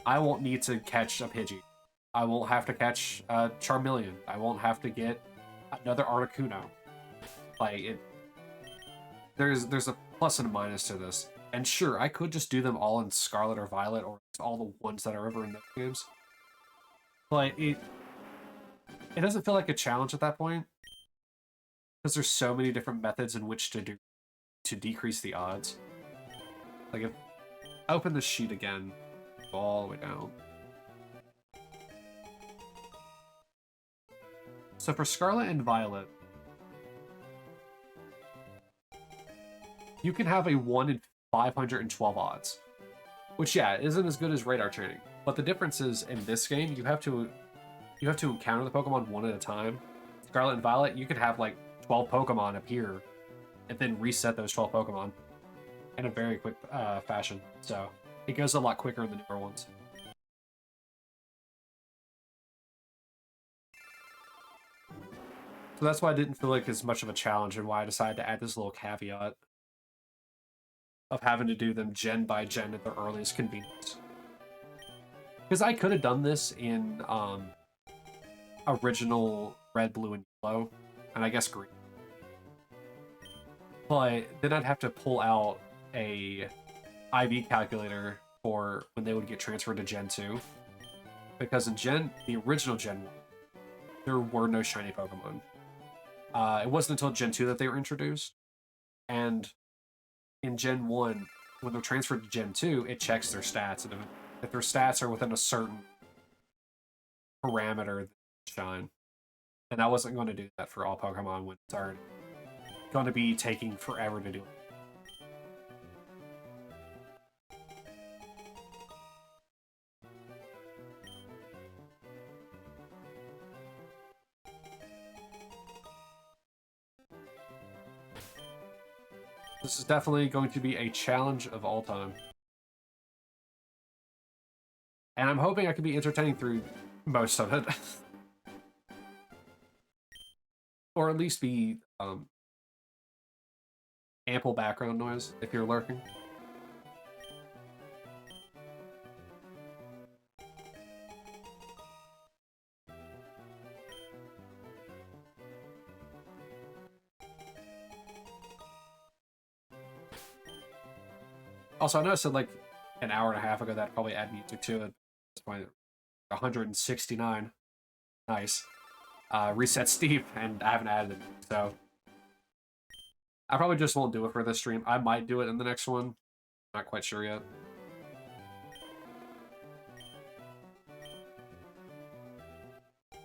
I won't need to catch a Pidgey. I won't have to catch a Charmeleon. I won't have to get another Articuno. Like, there's a plus and a minus to this. And sure, I could just do them all in Scarlet or Violet, or all the ones that are ever in those games. But it doesn't feel like a challenge at that point, because there's so many different methods in which to decrease the odds. Like if I open the sheet again, go all the way down. So for Scarlet and Violet, you can have a 1 in 512 odds, which yeah, isn't as good as radar training. But the difference is in this game, you have to encounter the Pokemon one at a time. Scarlet and Violet, you could have like 12 Pokemon appear and then reset those 12 Pokemon in a very quick fashion. So it goes a lot quicker in the newer ones. So that's why I didn't feel like as much of a challenge, and why I decided to add this little caveat of having to do them gen by gen at the earliest convenience. Because I could have done this in original Red, Blue, and Yellow, and I guess Green. But then I'd have to pull out a IV calculator for when they would get transferred to Gen 2. Because in the original Gen 1, there were no shiny Pokemon. It wasn't until Gen 2 that they were introduced. And in Gen 1, when they're transferred to Gen 2, it checks their stats. And if their stats are within a certain parameter, they shine. And I wasn't going to do that for all Pokemon when it's already going to be taking forever to do it. This is definitely going to be a challenge of all time. And I'm hoping I can be entertaining through most of it. Or at least be ample background noise if you're lurking. Also, I know I said like an hour and a half ago that I'd probably add music to it. At this point, 169. Nice. Reset Steve, and I haven't added it, so I probably just won't do it for this stream. I might do it in the next one. Not quite sure yet.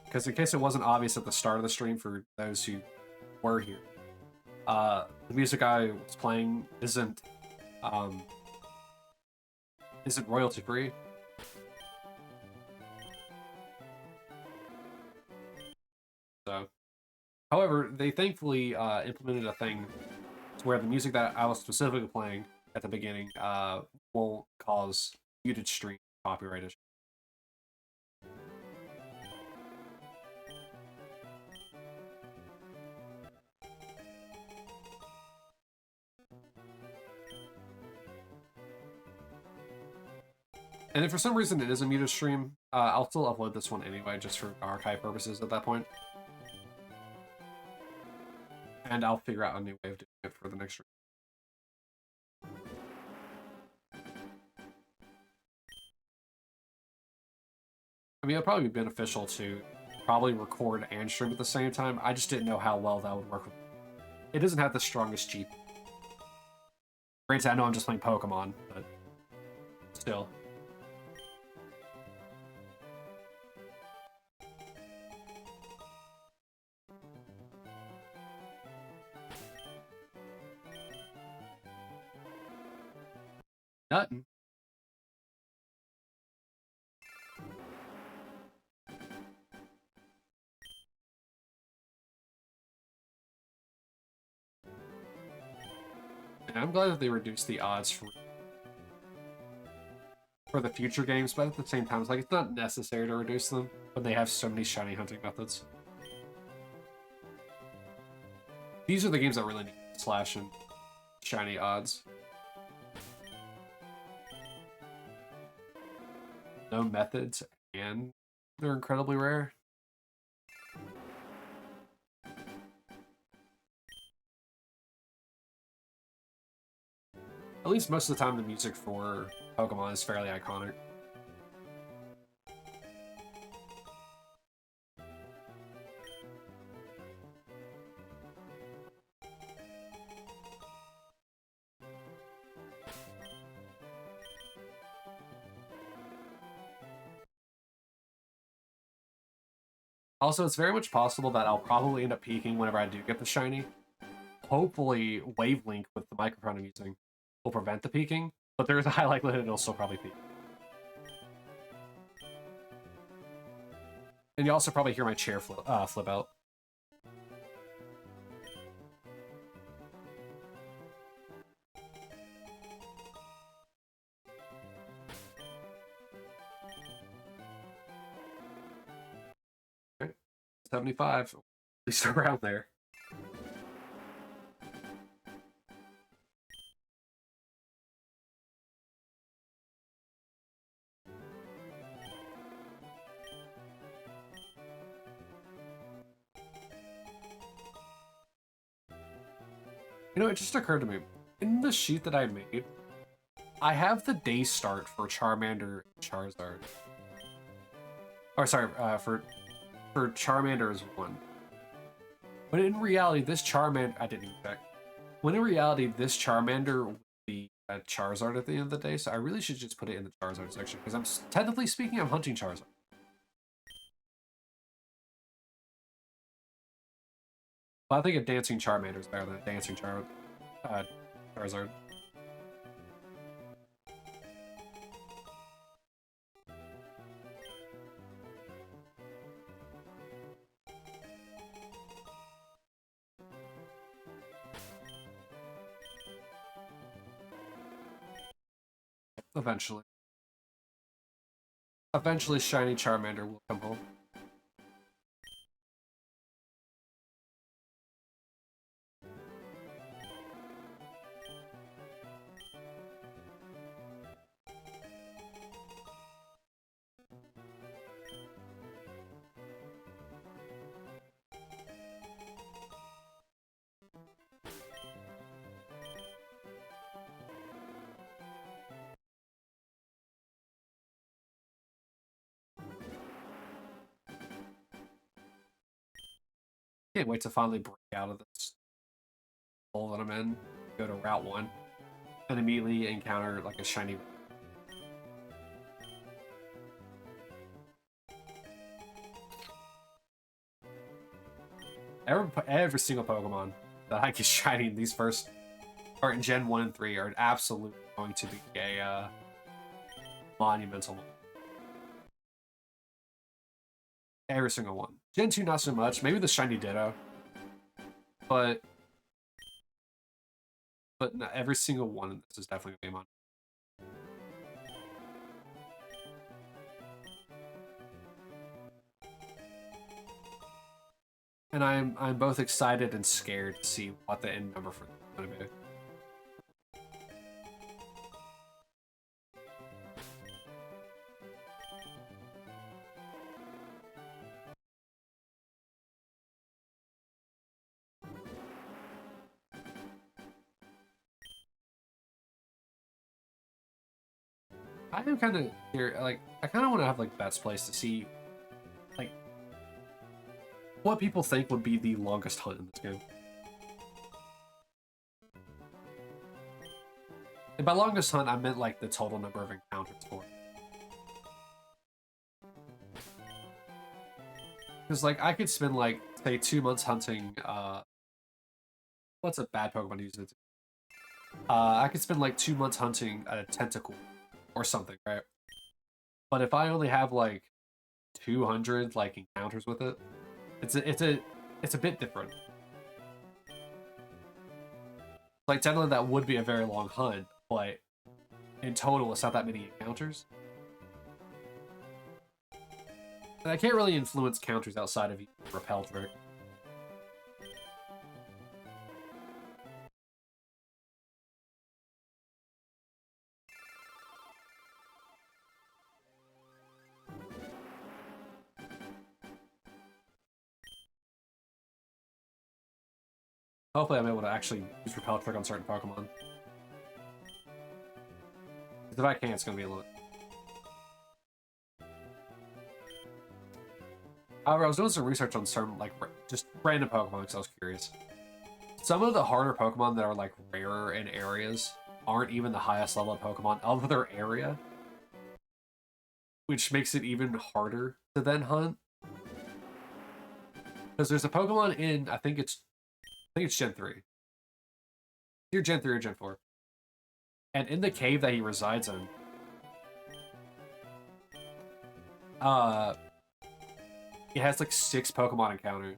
Because in case it wasn't obvious at the start of the stream for those who were here, the music I was playing isn't royalty free. So, however, they thankfully implemented a thing where the music that I was specifically playing at the beginning won't cause muted stream copyright issues. And if for some reason it is a muted stream, I'll still upload this one anyway, just for archive purposes at that point. And I'll figure out a new way of doing it for the next stream. I mean, it'll probably be beneficial to probably record and stream at the same time. I just didn't know how well that would work. It doesn't have the strongest GPU. Granted, I know I'm just playing Pokemon, but still. Nothing. And I'm glad that they reduced the odds for the future games, but at the same time, it's like it's not necessary to reduce them when they have so many shiny hunting methods. These are the games that really need slash and shiny odds. No methods, and they're incredibly rare. At least most of the time, the music for Pokemon is fairly iconic. Also, it's very much possible that I'll probably end up peaking whenever I do get the shiny. Hopefully, Wavelink with the microphone I'm using will prevent the peaking, but there is a high likelihood it'll still probably peak. And you also probably hear my chair flip out. Okay. 75, at least around there. You know, it just occurred to me. In the sheet that I made, I have the day start for Charmander and Charizard. Or sorry, for Charmander as 1. But in reality, this Charmander... I didn't even check. When in reality, this Charmander will be a Charizard at the end of the day, so I really should just put it in the Charizard section, because technically speaking, I'm hunting Charizard. But I think a dancing Charmander is better than a dancing Charizard. Eventually. Eventually, Shiny Charmander will come home. Can't wait to finally break out of this hole that I'm in, go to Route 1, and immediately encounter like a shiny. Every single Pokemon that I get shiny in these first, or in Gen 1 and 3, are absolutely going to be a monumental one. Every single one. Gen 2, not so much. Maybe the shiny Ditto. But no, every single one of this is definitely a Pokemon. And I'm both excited and scared to see what the end number for this is going to be. I am kind of here, like, I kind of want to have like best place to see, like, what people think would be the longest hunt in this game. And by longest hunt, I meant like the total number of encounters for it. Because like I could spend like say 2 months hunting. What's a bad Pokemon to use it? I could spend like 2 months hunting a tentacle or something, right? But if I only have like 200 like encounters with it, it's a bit different. Like technically that would be a very long hunt, but in total it's not that many encounters. And I can't really influence counters outside of Repel Trick. Hopefully I'm able to actually use Repel Trick on certain Pokemon. Because if I can't, it's going to be a little... However, I was doing some research on certain, like, just random Pokemon because I was curious. Some of the harder Pokemon that are, like, rarer in areas aren't even the highest level of Pokemon of their area, which makes it even harder to then hunt. Because there's a Pokemon in, I think it's Gen 3. Either Gen 3 or Gen 4. And in the cave that he resides in, it has like 6 Pokemon encountered.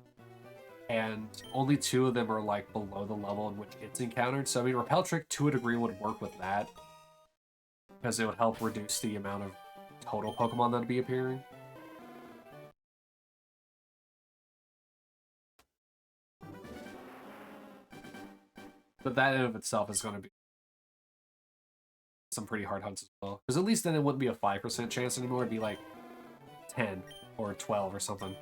And only 2 of them are like below the level in which it's encountered. So I mean, Repel Trick to a degree would work with that. Because it would help reduce the amount of total Pokemon that would be appearing. But that in of itself is going to be some pretty hard hunts as well. Because at least then it wouldn't be a 5% chance anymore. It'd be like 10 or 12 or something.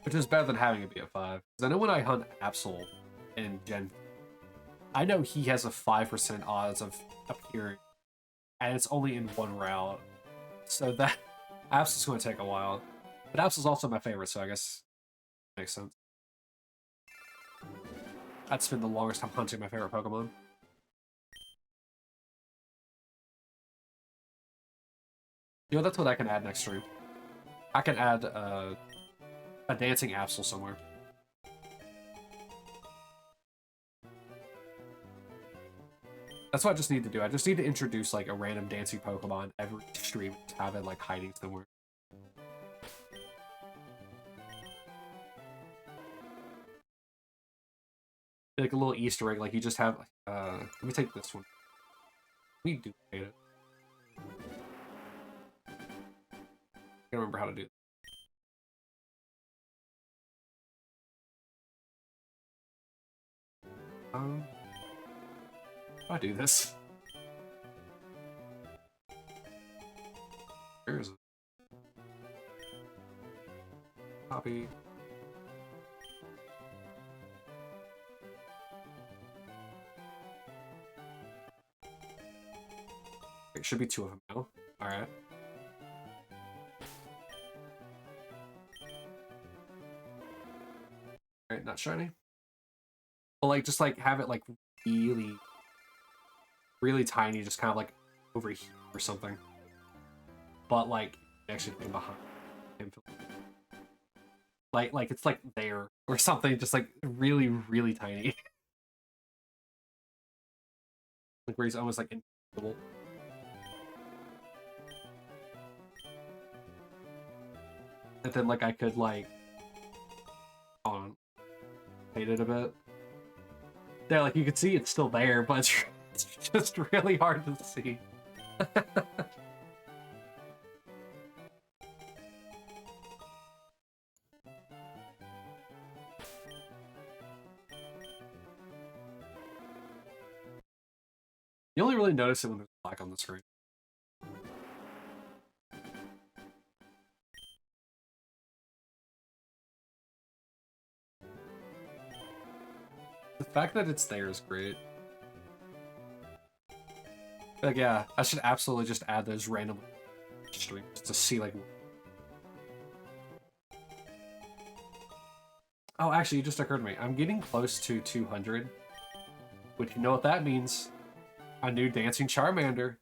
Which is better than having it be a 5. Because I know when I hunt Absol in Gen, I know he has a 5% odds of appearing. And it's only in one route. So that Absol's going to take a while. But Absol's also my favorite, so I guess it makes sense. I'd spend the longest time hunting my favorite Pokemon. You know, that's what I can add next stream. I can add a dancing Absol somewhere. That's what I just need to do. I just need to introduce like a random dancing Pokemon every stream to have it like hiding somewhere. Like a little Easter egg, like you just have let me take this one. Let me duplicate it. I can't remember how to do it. How do I do this? Where is it? Copy. It should be 2 of them now. Alright. Alright, not shiny. But like, just like have it like really, really tiny, just kind of like over here or something. But like, actually put him behind him. Like it's like there or something, just like really, really tiny. Like where he's almost like invisible. And then like I could like hate it a bit. Yeah, like you can see it's still there, but it's just really hard to see. You only really notice it when there's black on the screen. The fact that it's there is great. Like, yeah, I should absolutely just add those random streams to see, like... Oh, actually, it just occurred to me. I'm getting close to 200. Which, you know what that means? A new dancing Charmander.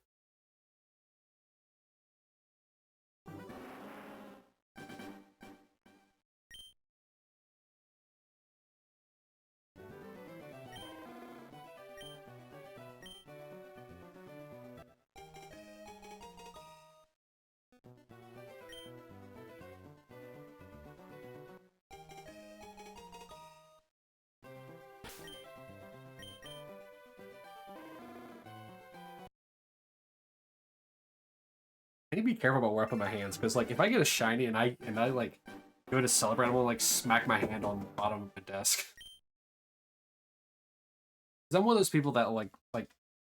I need to be careful about where I put my hands, because like if I get a shiny and I like go to celebrate, I'm gonna like smack my hand on the bottom of the desk. Cause I'm one of those people that like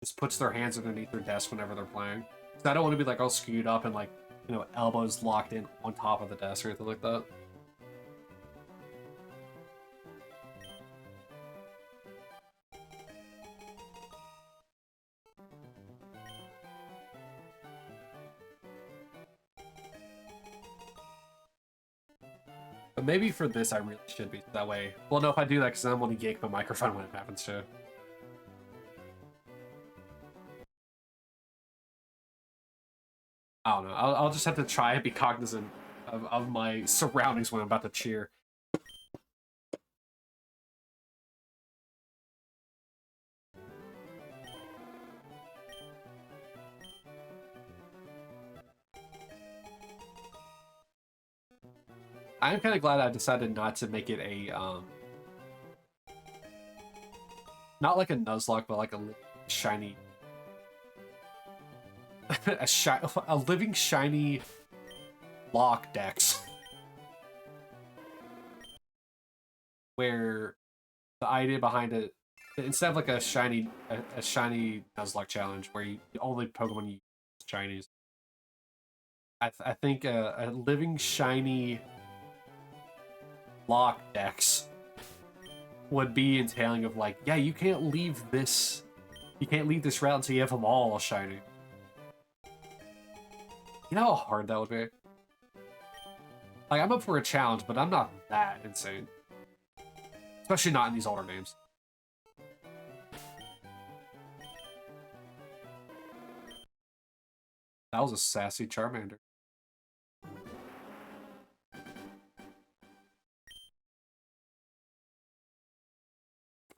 just puts their hands underneath their desk whenever they're playing. Cause I don't want to be like all skewed up and like, you know, elbows locked in on top of the desk or anything like that. But maybe for this I really should be that way. Well, no, if I do that, because I'm going to yank my microphone when it happens too. I don't know. I'll just have to try and be cognizant of my surroundings when I'm about to cheer. I'm kind of glad I decided not to make it a, not like a Nuzlocke, but like a shiny, a living shiny lock dex. Where the idea behind it, instead of like a shiny Nuzlocke challenge where you only Pokemon you use shinies, I think a living shiny lock dex would be entailing of like, yeah, you can't leave this route until you have them all shiny. You know how hard that would be? Like, I'm up for a challenge, but I'm not that insane. Especially not in these older games. That was a sassy Charmander.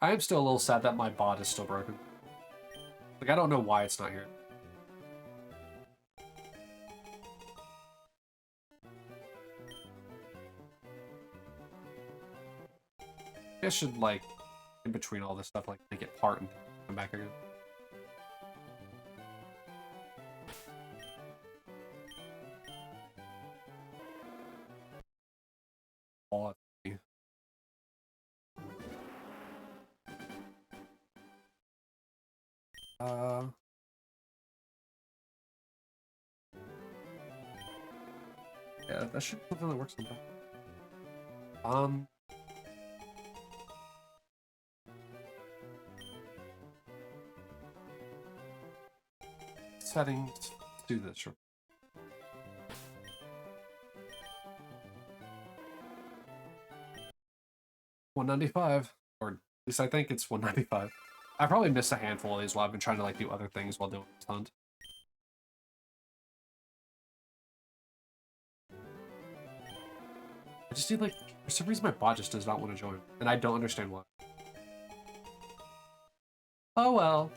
I am still a little sad that my bot is still broken. Like, I don't know why it's not here. I should, like, in between all this stuff, like, make it part and come back again. Bot. Yeah, that should be something that works sometime. Settings, let's do this. 195, or at least I think it's 195. I probably missed a handful of these while I've been trying to like do other things while doing this hunt. I just need like, for some reason my bot just does not want to join, and I don't understand why. Oh well.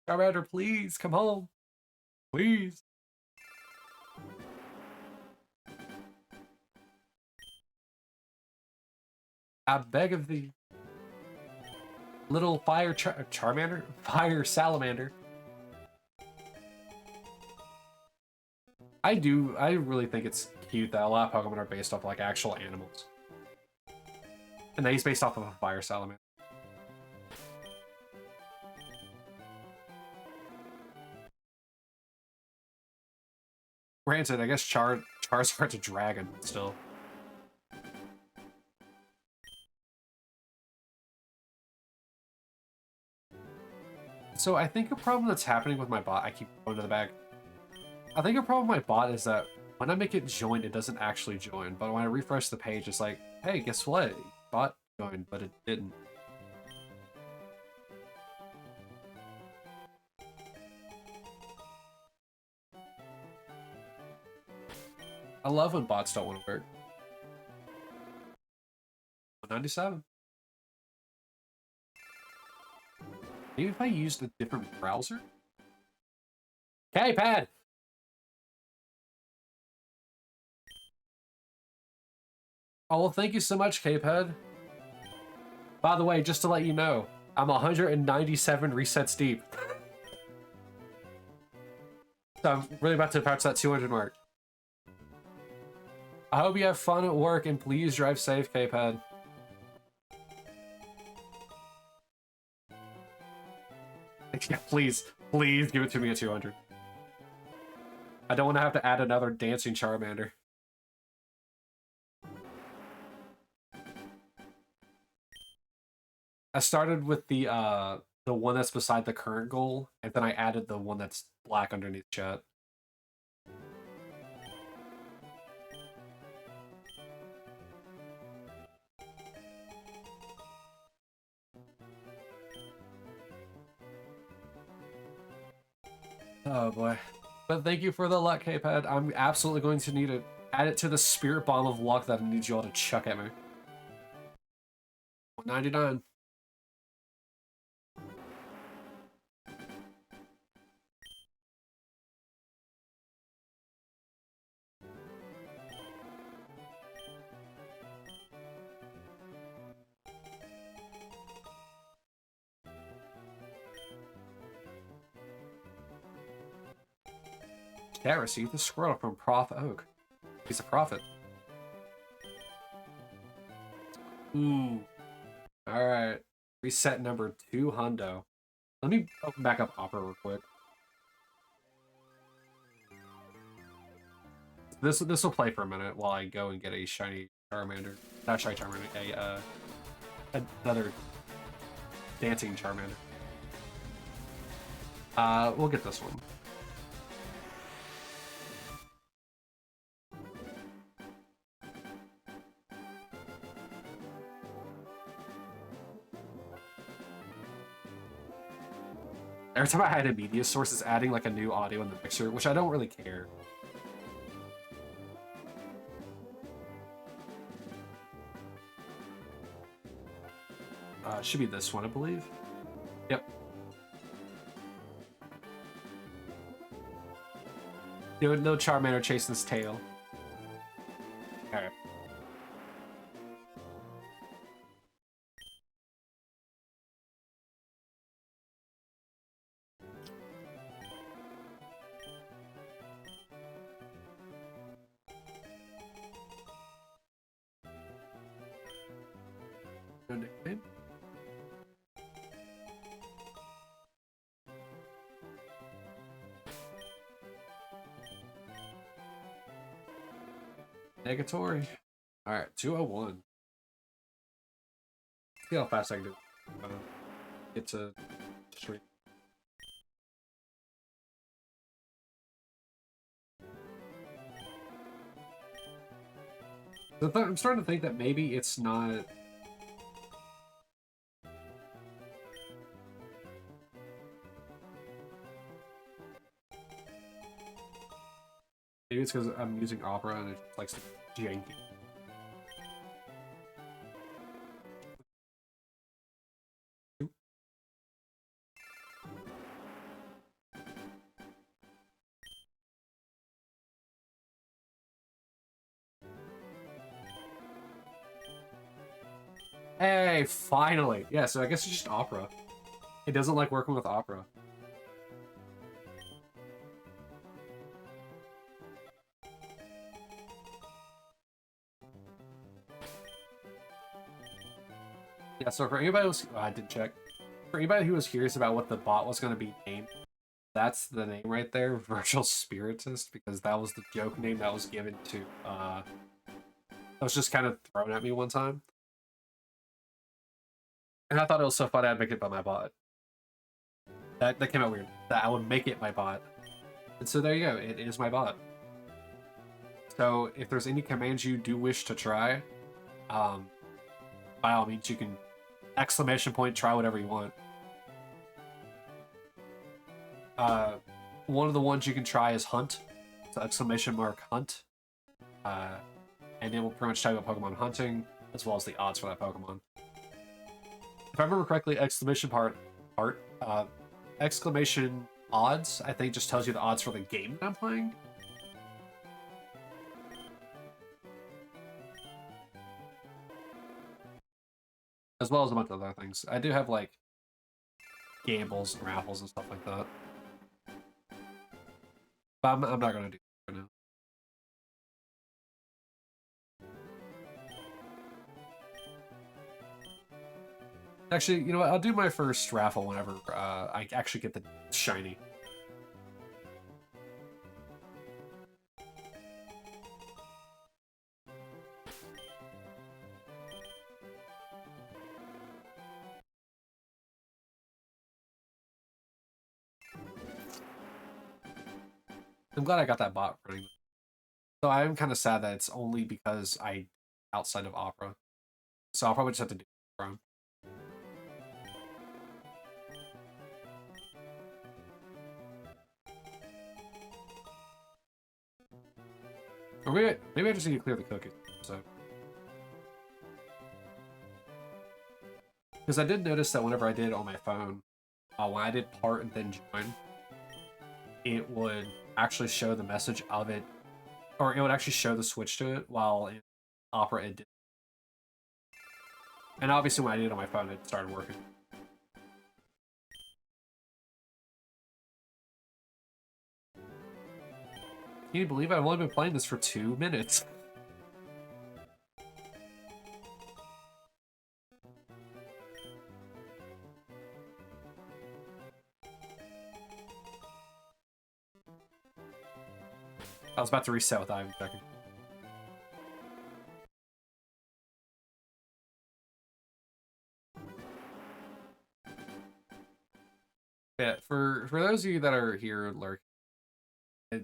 Charmander, please come home. Please. I beg of thee. Little fire Charmander? Fire salamander. I really think it's cute that a lot of Pokemon are based off like actual animals. And that he's based off of a fire salamander. Granted, I guess Charizard's a dragon still. So I think a problem that's happening with my bot, I keep going to the back. I think a problem with my bot is that when I make it join, it doesn't actually join. But when I refresh the page, it's like, hey, guess what? Bot joined, but it didn't. I love when bots don't want to work. 197. Maybe if I used a different browser? K-Pad! Oh, well, thank you so much, K-Pad. By the way, just to let you know, I'm 197 resets deep. So I'm really about to approach that 200 mark. I hope you have fun at work, and please drive safe, K-Pad. Yeah, please give it to me at 200. I don't want to have to add another dancing Charmander. I started with the one that's beside the current goal, and then I added the one that's black underneath chat. Oh boy. But thank you for the luck, K-Pad. I'm absolutely going to need to add it to the spirit bomb of luck that I need you all to chuck at me. 199. Yeah, received the scroll from Prof Oak. He's a prophet. Ooh. Alright. Reset number 2 hundo. Let me open back up Opera real quick. This will play for a minute while I go and get a shiny Charmander. Not shiny Charmander, another dancing Charmander. We'll get this one. Every time I had a media source, it's adding like a new audio in the mixer, which I don't really care. It should be this one, I believe. Yep. No Charmander chasing his tail. Alright. No nickname. Negatory. Alright, 201. See how fast I can do get to stream. I'm starting to think that maybe it's not... Maybe it's because I'm using Opera and it likes to janky. Hey, finally! Yeah, so I guess it's just Opera. It doesn't like working with Opera. Yeah, so for anybody who's... Oh, I did check. For anybody who was curious about what the bot was going to be named, that's the name right there, Virtual Spiritist, because that was the joke name that was given to... that was just kind of thrown at me one time. And I thought it was so funny I'd make it by my bot. That came out weird. That I would make it my bot. And so there you go. It is my bot. So if there's any commands you do wish to try, by all means, you can try whatever you want. One of the ones you can try is hunt. So !hunt. And it will pretty much tell you about Pokemon hunting, as well as the odds for that Pokemon. If I remember correctly, exclamation odds, I think just tells you the odds for the game that I'm playing. As well as a bunch of other things. I do have, like, gambles and raffles and stuff like that. But I'm not going to do that right now. Actually, you know what? I'll do my first raffle whenever I actually get the shiny. I'm glad I got that bot running. So I am kind of sad that it's only because I outside of Opera. So I'll probably just have to do it around. Or maybe I just need to clear the cookies. So, because I did notice that whenever I did it on my phone, when I did part and then join, it would actually show the message of it, or it would actually show the switch to it, while in Opera it did. And obviously when I did it on my phone, it started working. Can you believe I've only been playing this for 2 minutes? I was about to reset without even checking. Yeah, for those of you that are here lurking,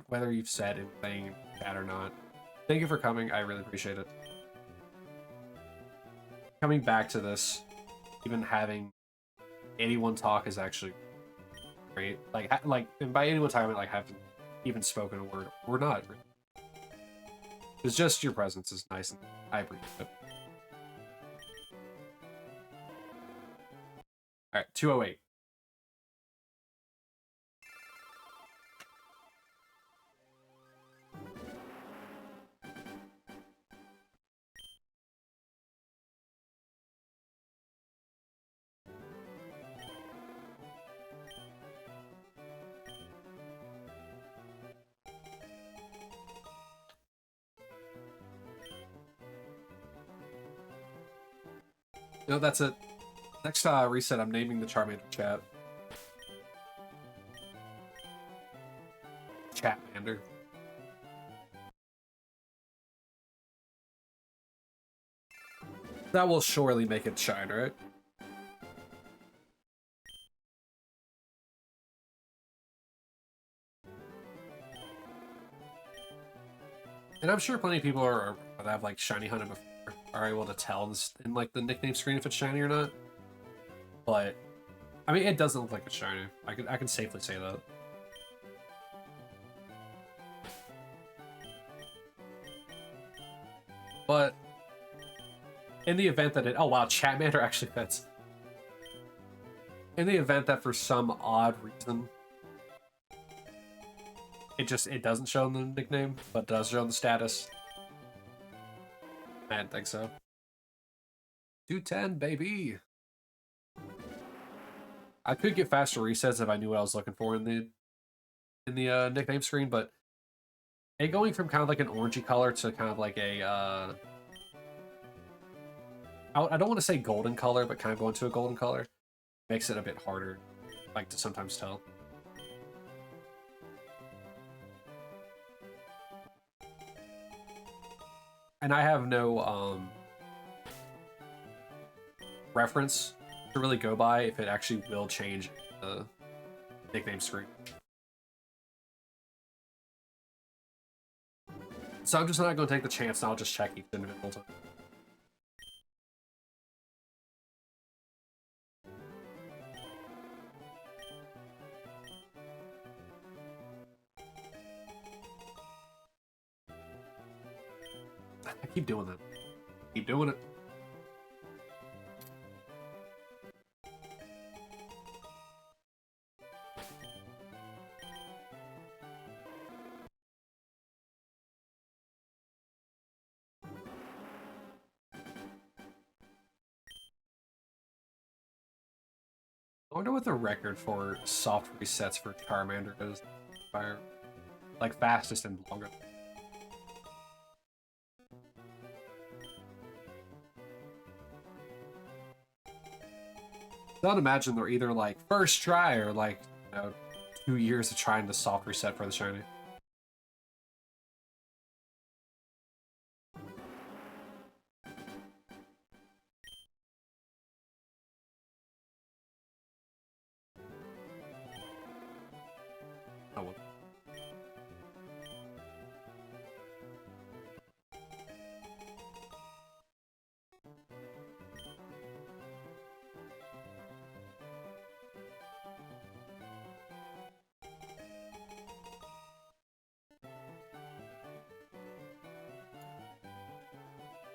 whether you've said anything in chat or not, thank you for coming. I really appreciate it. Coming back to this, even having anyone talk is actually great. Like, and by anyone talking, I mean, like, haven't even spoken a word. We're not. It's just your presence is nice, and I appreciate it. All right, 208. No, that's it. Next reset, I'm naming the Charmander chat. Chatmander. That will surely make it shine, right? And I'm sure plenty of people that have like shiny hunted before are able to tell in like the nickname screen if it's shiny or not. But I mean, it doesn't look like it's shiny. I can safely say that. But in the event that oh wow, Chatmander actually fits. In the event that for some odd reason it doesn't show in the nickname, but does show in the status. I didn't think so. 210, baby. I could get faster resets if I knew what I was looking for in the nickname screen, but it going from kind of like an orangey color to kind of like a I don't want to say golden color, but kind of going to a golden color makes it a bit harder, like, to sometimes tell. And I have no reference to really go by if it actually will change nickname screen. So I'm just not going to take the chance, and I'll just check each individual time. I keep doing that. Keep doing it. I wonder what the record for soft resets for Charmander is. Like fastest and longer. I'd imagine they're either like first try or like, you know, 2 years of trying to soft reset for the shiny. Oh well.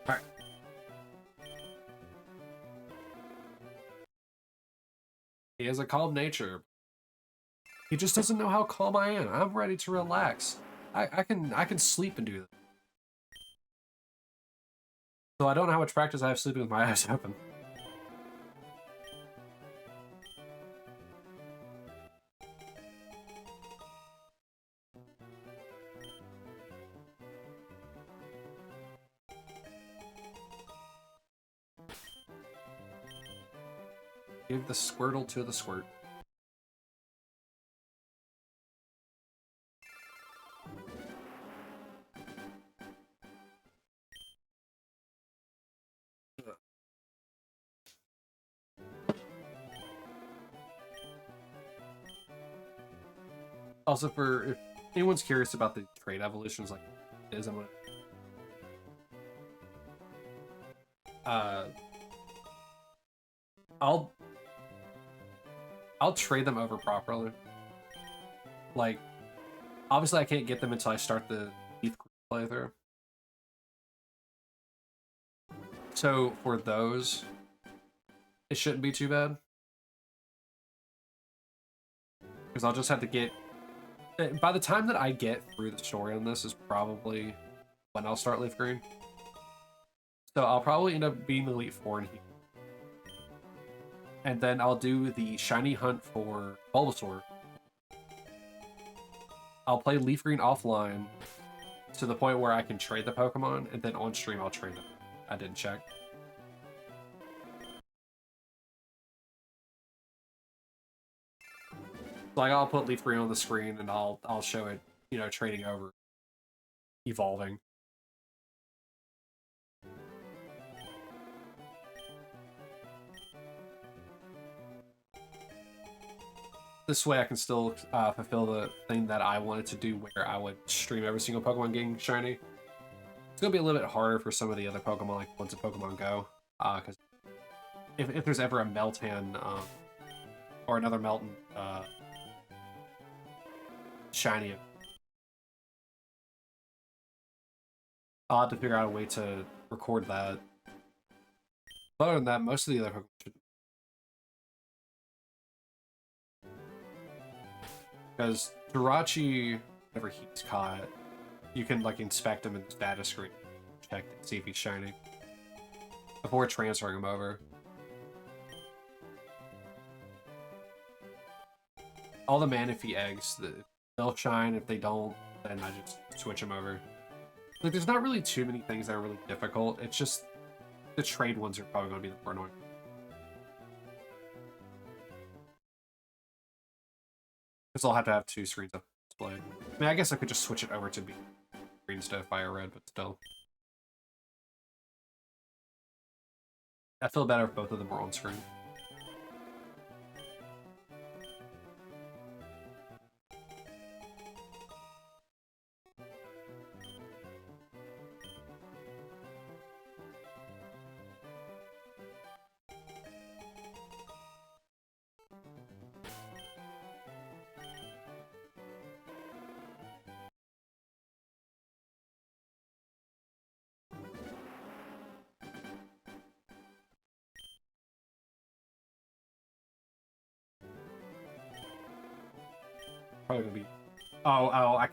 Alright. He has a calm nature. He just doesn't know how calm I am. I'm ready to relax. I can sleep and do that. So I don't know how much practice I have sleeping with my eyes open. Give the Squirtle to the Squirt. Also, for if anyone's curious about the trade evolutions, like it is, I'm gonna I'll trade them over properly. Like, obviously I can't get them until I start the Heath playthrough. So for those, it shouldn't be too bad. Because I'll just have to get... By the time that I get through the story on this is probably when I'll start Leaf Green. So I'll probably end up being Elite 4 in here. And then I'll do the shiny hunt for Bulbasaur. I'll play Leaf Green offline to the point where I can trade the Pokemon, and then on stream I'll trade them. I didn't check. Like, I'll put Leaf Green on the screen and I'll show it, you know, trading over, evolving. This way I can still fulfill the thing that I wanted to do, where I would stream every single Pokemon getting shiny. It's gonna be a little bit harder for some of the other Pokemon, like once a Pokemon Go, because if there's ever a Meltan or another Meltan shiny, I'll have to figure out a way to record that. Other than that, most of the other Pokemon should. Because Jirachi, whenever he's caught, you can like inspect him in the status screen, check to see if he's shiny before transferring him over. All the Manaphy eggs, they'll shine. If they don't, then I just switch them over. Like, there's not really too many things that are really difficult. It's just the trade ones are probably going to be the more annoying. Because I'll have to have 2 screens up display. I mean, I guess I could just switch it over to be green instead of fire red, but still. I feel better if both of them are on screen. Probably gonna be. I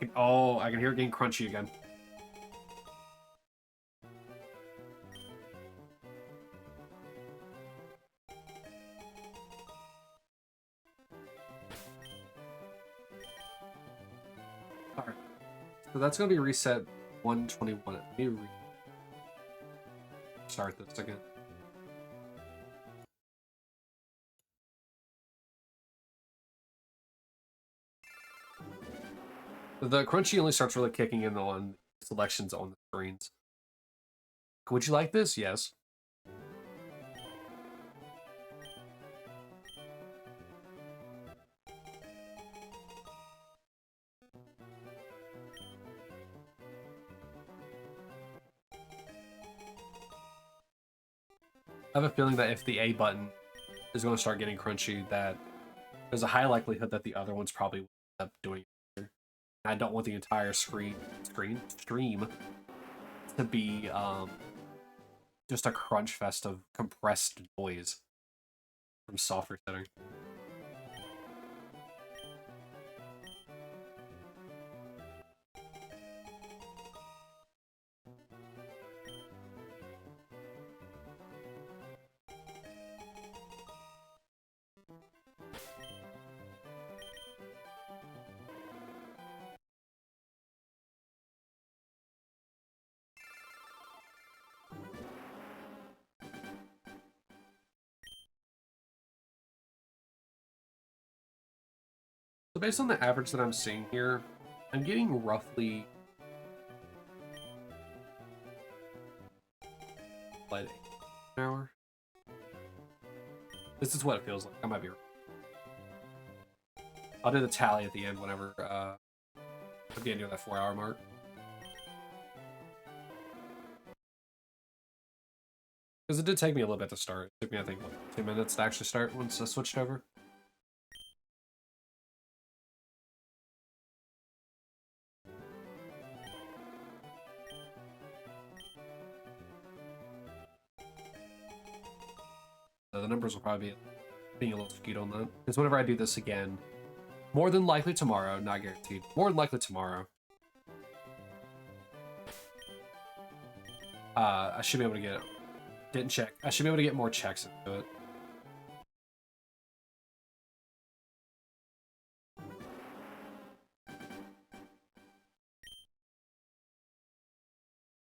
can hear it getting crunchy again. All right, so that's gonna be reset 121. Let me start this again. The crunchy only starts really kicking in on selections on the screens. Would you like this? Yes. I have a feeling that if the A button is going to start getting crunchy, that there's a high likelihood that the other ones probably will end up doing it. I don't want the entire stream to be just a crunch fest of compressed noise from software setting. So based on the average that I'm seeing here, I'm getting roughly like an hour. This is what it feels like. I might be wrong. I'll do the tally at the end whenever I'm getting near that 4-hour mark. Because it did take me a little bit to start. It took me, I think, 2 minutes to actually start once I switched over. So the numbers will probably be being a little skewed on that. Because whenever I do this again, more than likely tomorrow, not guaranteed, more than likely tomorrow, I should be able to get it. Didn't check. I should be able to get more checks into it.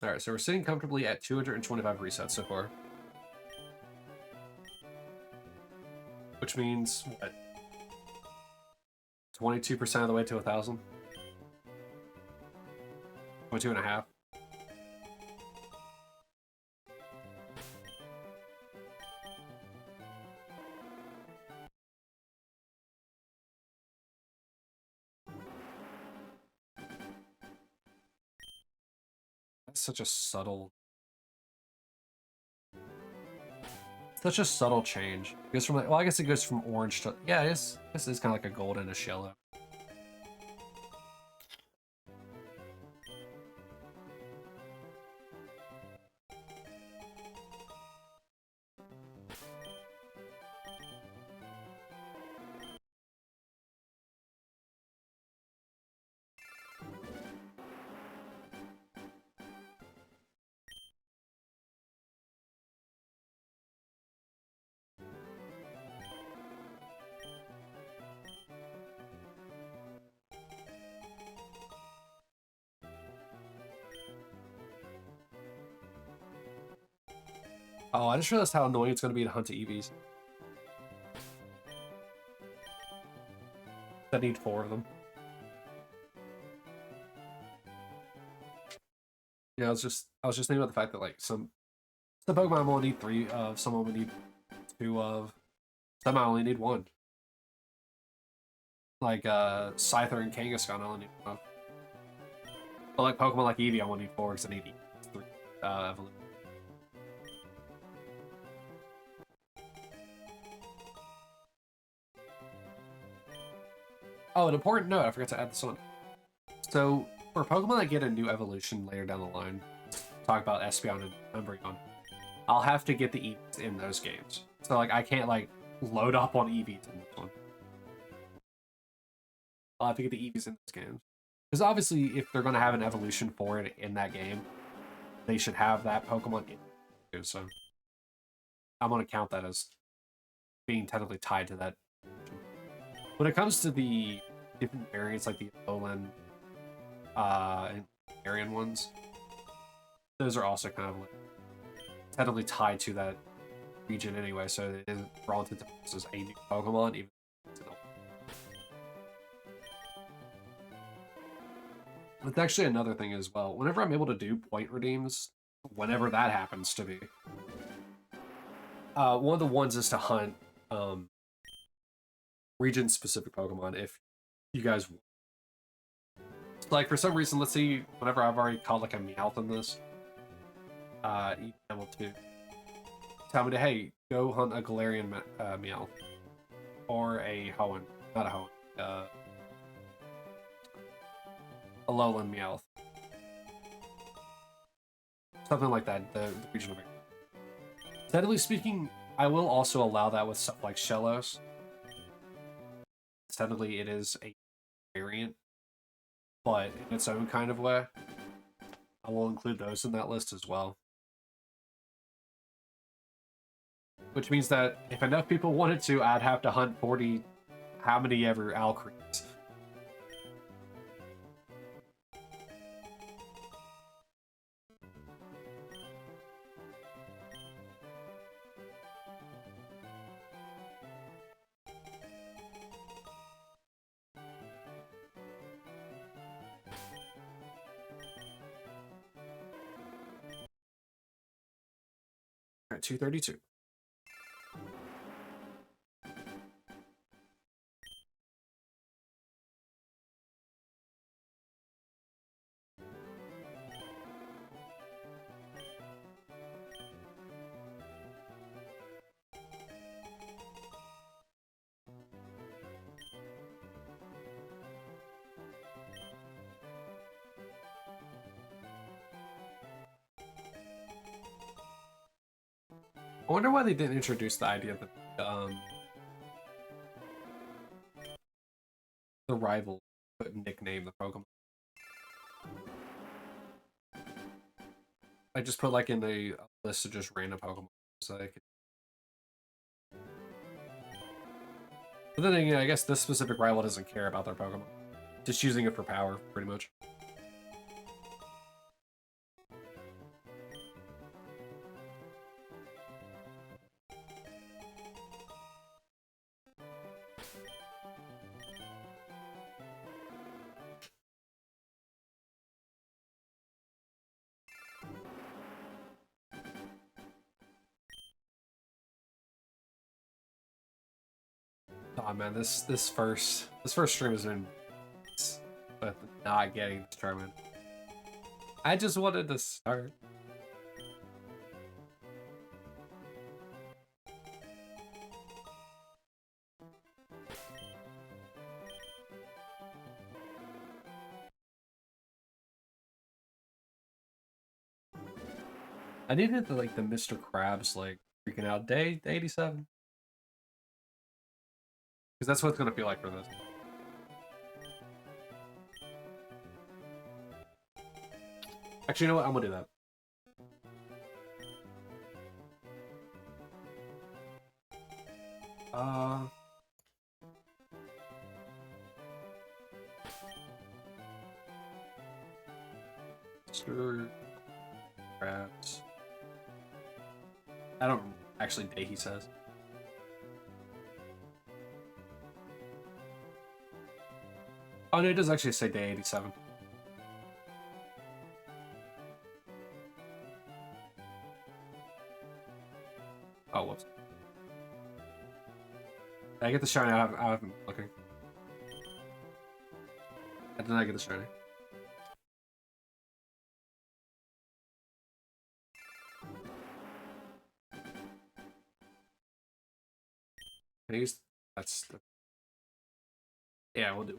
Alright, so we're sitting comfortably at 225 resets so far. Which means, what? 22% of the way to 1,000? 22 and a half. That's such a subtle change. It goes from like, well, I guess it goes from orange to, yeah, this is kind of like a gold and a yellow. Oh, I just realized how annoying it's going to be to hunt EVs. I need 4 of them. Yeah, I was just thinking about the fact that like some Pokemon will need 3 of, some will need 2 of, some I only need 1. Like Scyther and Kangaskhan I only need 1 of. But like Pokemon like Eevee I only need 4 because I need 3 evolution. Oh, an important note, I forgot to add this on. So, for Pokemon that get a new evolution later down the line, talk about Espeon and Umbreon, I'll have to get the Eevees in those games. So, like, I can't, like, load up on Eevees in this one. I'll have to get the Eevees in those games. Because obviously, if they're going to have an evolution for it in that game, they should have that Pokemon in it. So I'm going to count that as being technically tied to that. When it comes to the different variants, like the Alolan and Arian ones, those are also kind of like technically tied to that region anyway, so it isn't for all intents and purposes a new Pokemon, even though it's an old. It's actually another thing as well. Whenever I'm able to do point redeems, whenever that happens to be, one of the ones is to hunt region-specific Pokemon if you guys want. Like, for some reason, let's see, whenever I've already caught, like, a Meowth in this, you'd be able to tell me to, hey, go hunt a Galarian Meowth. Or a Hoenn. Not a Hoenn. A Alolan Meowth. Something like that, the regional variant. Technically speaking, I will also allow that with stuff like Shellos. Technically, it is a variant, but in its own kind of way. I will include those in that list as well. Which means that if enough people wanted to, I'd have to hunt 40 how many ever Alcreens. At 232. I wonder why they didn't introduce the idea that the rival could nickname the Pokemon. I just put like in a list of just random Pokemon, so I could. But then again, I guess this specific rival doesn't care about their Pokemon, just using it for power, pretty much. Oh man, this first stream has been but not getting this tournament. I just wanted to start. I needed the like the Mr. Krabs like freaking out day 87. Because that's what it's gonna feel like for this. Actually, you know what? I'm gonna do that. Mr. Krabs. I don't actually day he says. Oh no, it does actually say day 87. Oh, whoops. Did I get the shiny? I haven't been looking. I did not get the shiny. Can I use... That's the... Yeah, we'll do.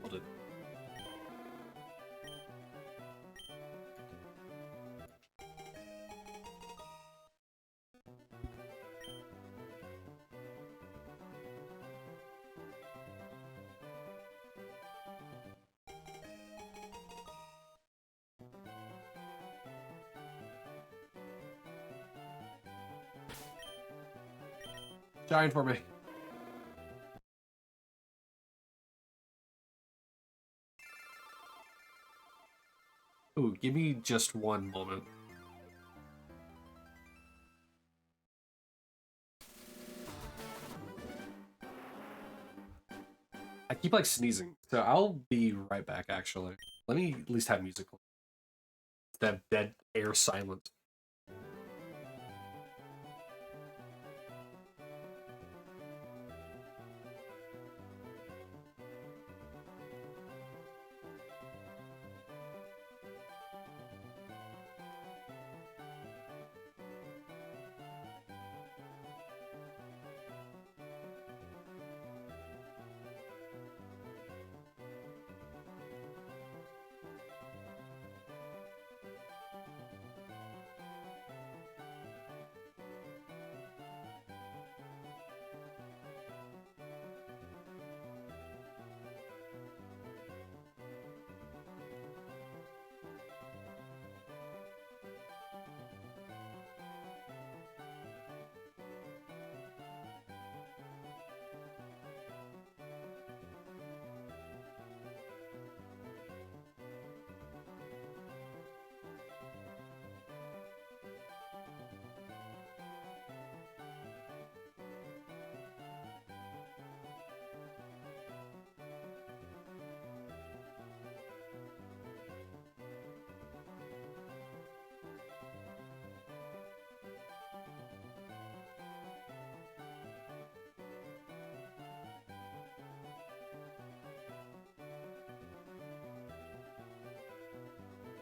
Giant for me. Ooh, give me just one moment. I keep like sneezing, so I'll be right back actually. Let me at least have music. That dead air silent.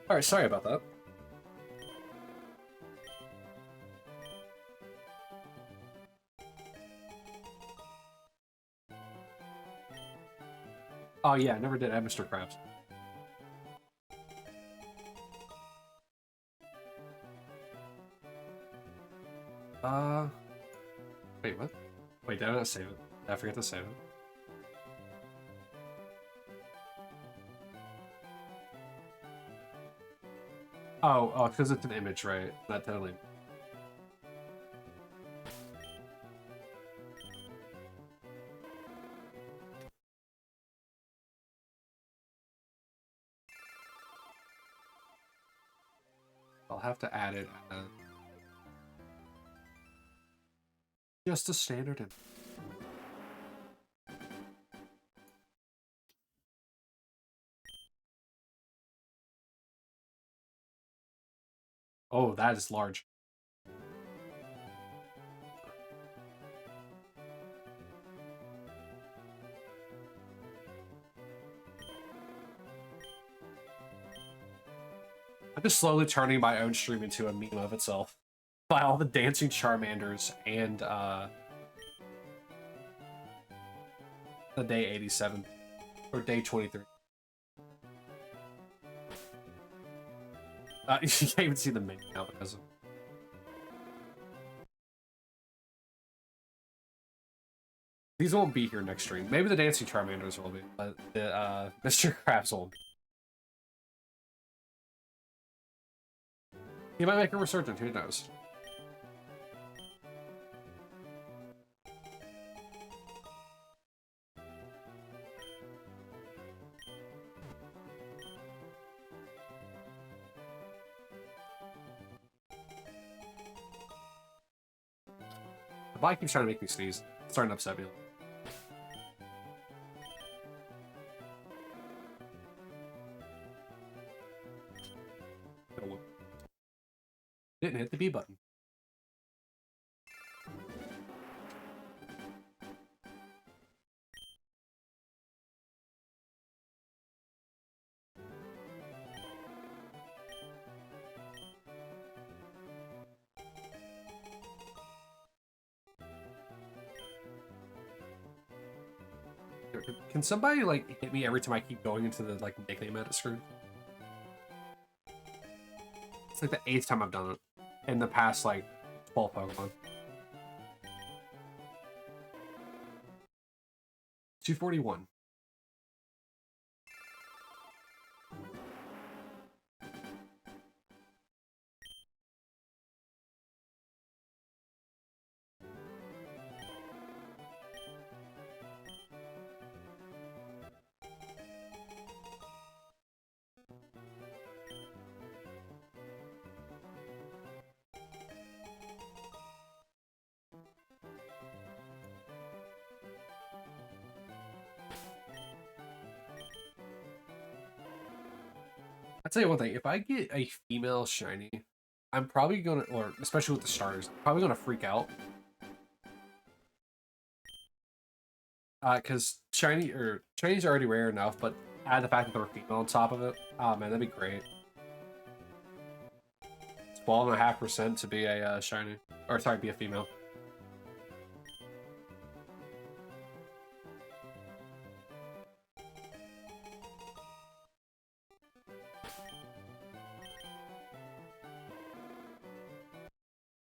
Alright, sorry about that. Oh yeah, I never did add Mr. Krabs. Wait, what? Wait, did I not save it? Did I forget to save it? Oh, because it's an image, right? Not totally. I'll have to add it. Just a standard image. Oh, that is large. I'm just slowly turning my own stream into a meme of itself. By all the dancing Charmanders and the day 87 or day 23. You can't even see the menu now because of... These won't be here next stream. Maybe the dancing Charmanders will be, but the Mr. Krabs won't be. He might make a resurgence, who knows? The bike keeps trying to make me sneeze. It's starting to upset me. Didn't hit the B button. Can somebody like hit me every time I keep going into the like nickname edit screen? It's like the 8th time I've done it in the past like 12 Pokemon. 241. I'll tell you one thing. If I get a female shiny, I'm probably gonna, or especially with the starters, I'm probably gonna freak out. Because shinies are already rare enough, but add the fact that they're a female on top of it. Oh man, that'd be great. 12.5% to be a shiny, or sorry, be a female.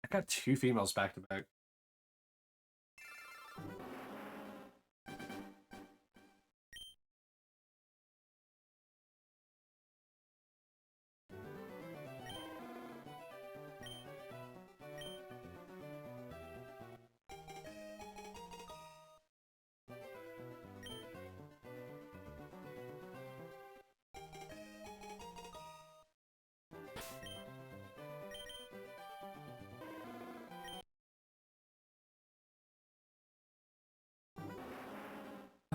I got 2 females back to back.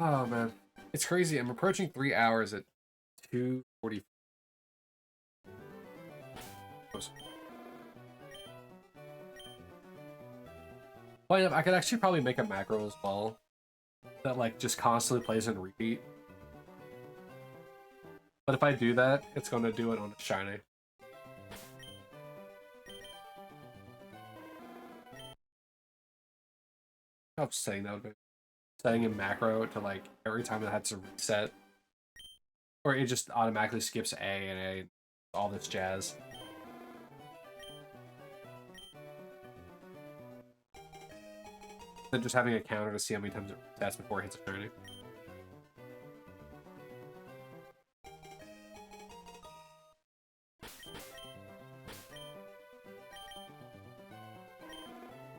Oh man, it's crazy. I'm approaching 3 hours at 2:40. Well, yeah, I could actually probably make a macro as well that like just constantly plays and repeat. But if I do that, it's going to do it on a shiny. I'm saying that, but setting a macro to like every time it had to reset, or it just automatically skips A, all this jazz. Then just having a counter to see how many times it resets before it hits a shiny.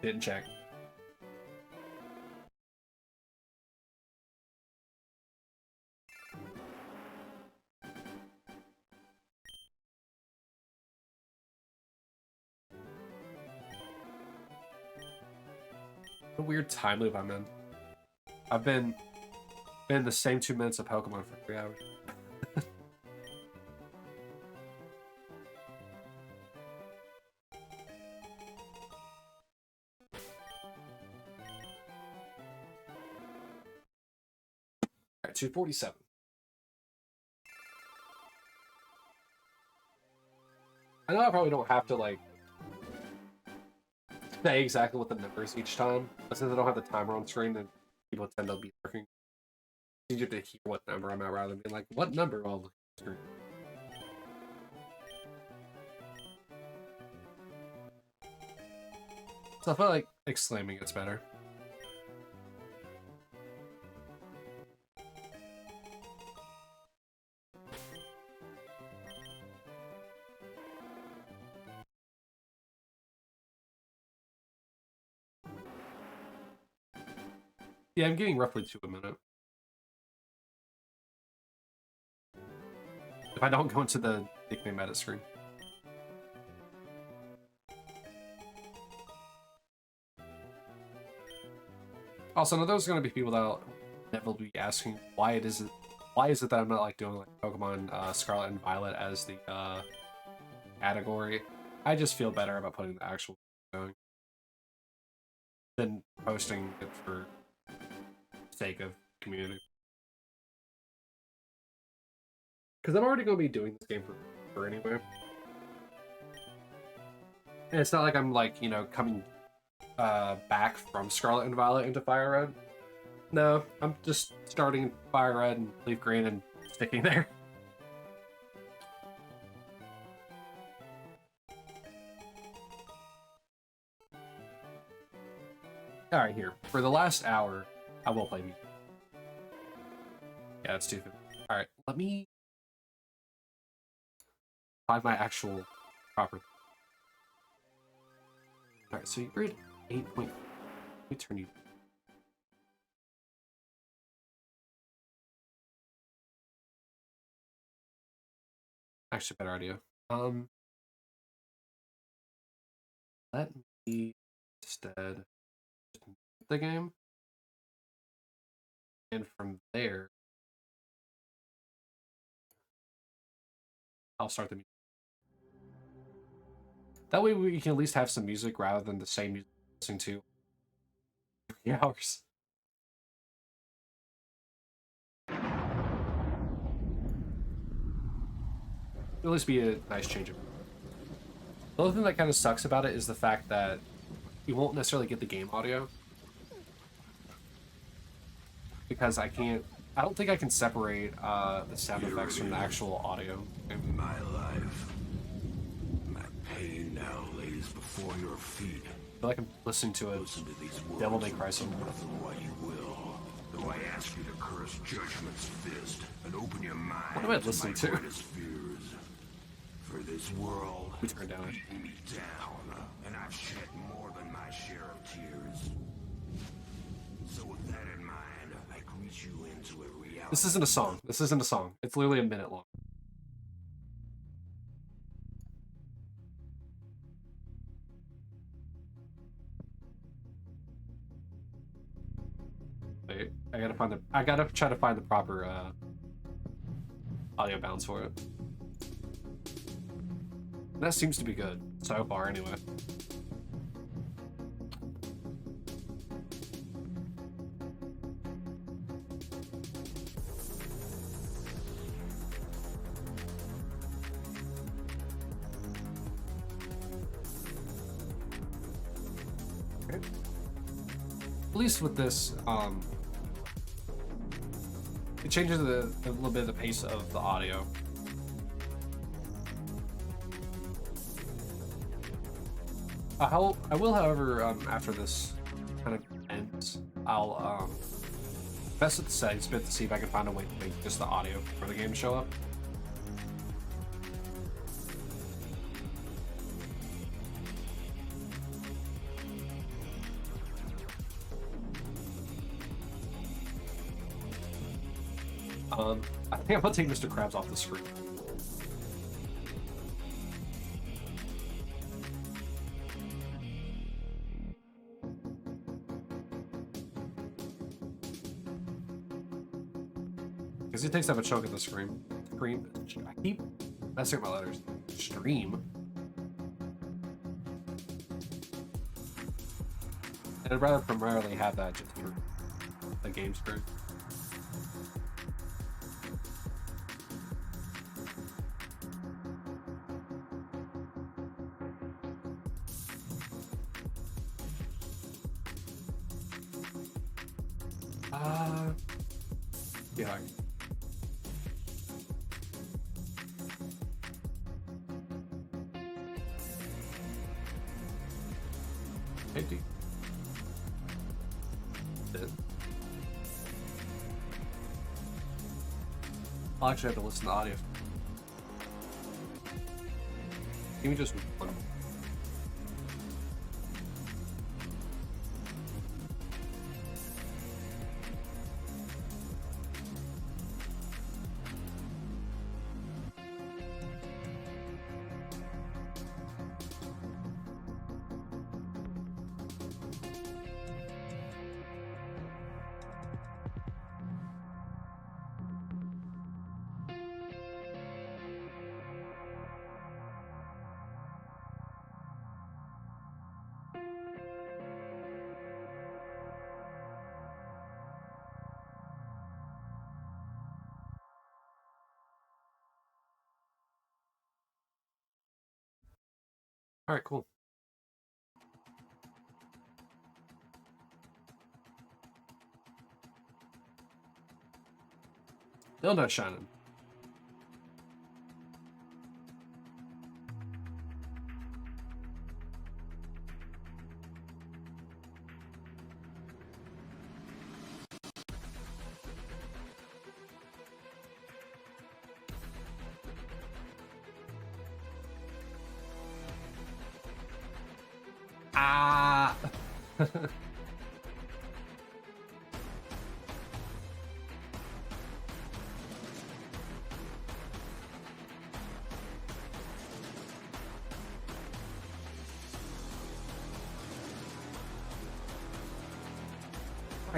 Didn't check. What a weird time loop I'm in. I've been the same 2 minutes of Pokemon for 3 hours. Alright, 247. I know I probably don't have to like say exactly what the number is each time, but since I don't have the timer on screen, then people tend to be working. It's easier to hear what number I'm at rather than being like, what number? I'll look at the screen. So I feel like exclaiming it's better. Yeah, I'm getting roughly 2 a minute. If I don't go into the nickname edit screen. Also, now there's going to be people that will be asking why is it that I'm not like doing like Pokemon Scarlet and Violet as the category. I just feel better about putting the actual going than posting it for sake of community. Because I'm already going to be doing this game for anyway. And it's not like I'm like, you know, coming back from Scarlet and Violet into Fire Red. No, I'm just starting Fire Red and Leaf Green and sticking there. Alright, here. For the last hour, I will play music. Yeah, that's 250. Alright, let me find my actual proper. Alright, so you're at 8 point. Let me turn you. Actually, better idea. Let me instead just mute the game, and from there, I'll start the music. That way we can at least have some music rather than the same music listening to 3 hours. It'll at least be a nice change of. The other thing that kind of sucks about it is the fact that you won't necessarily get the game audio. Because I don't think I can separate the sound effects from the actual audio. My life. My pain now lays before your feet. I feel like I'm listening to a Devil May Cry song. What you will. Though I ask you to curse Judgment's fist and open your mind. What am I listening to? Fears. For this world we turn down. Beating me down, and I've shed more than my share of tears. So with that in mind, I greet you into a reality. This isn't a song. This isn't a song. It's literally a minute long. Wait, I gotta try to find the proper audio balance for it. That seems to be good so far, anyway. Okay. At least with this, it changes a little bit of the pace of the audio. I will, however, after this kind of ends, I'll mess with the settings a bit to see if I can find a way to make just the audio for the game show up. I think I'm gonna take Mr. Krabs off the screen. Because he takes up a chunk of the screen. I keep messing up my letters. Stream. And I'd rather primarily have that just for the game screen. Yeah. Empty. I'll actually have to listen to audio. Give me just one. All right, cool. Still not shining. Ah. All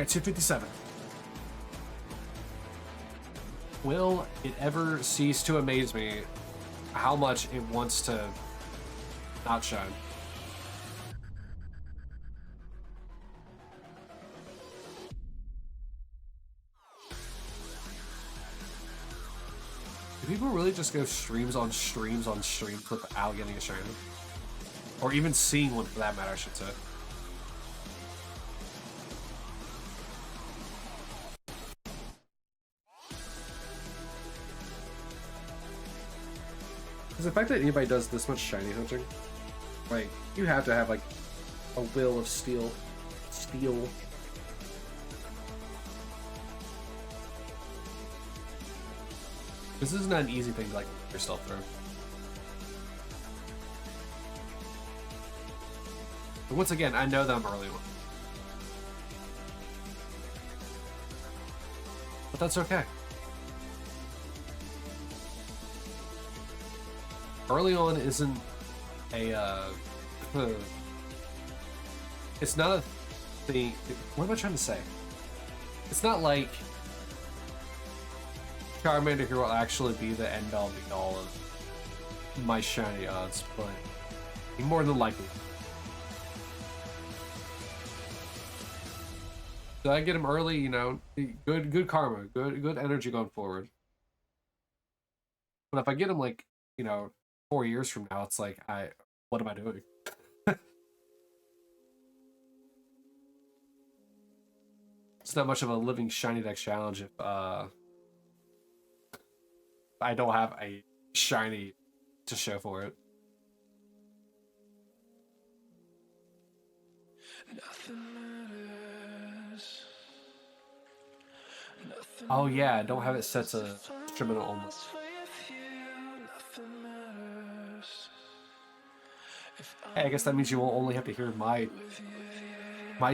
right, 257. Will it ever cease to amaze me how much it wants to not shine. Do people really just go streams on streams on streams without getting a shiny? Or even seeing one for that matter, I should say. Because the fact that anybody does this much shiny hunting, like, you have to have, like, a will of steel. This isn't an easy thing to, like, put yourself through. But once again, I know that I'm early on. But that's okay. Early on isn't a, it's not a thing. What am I trying to say? It's not like Charmander here will actually be the end-all be-all of my shiny odds, but more than likely. Did I get him early? You know, good karma, good energy going forward. But if I get him like, you know, 4 years from now, it's like, what am I doing? It's not much of a living Shiny Dex challenge if I don't have a shiny to show for it. Oh yeah, I don't have it set to instrumental only. Hey, I guess that means you will only have to hear my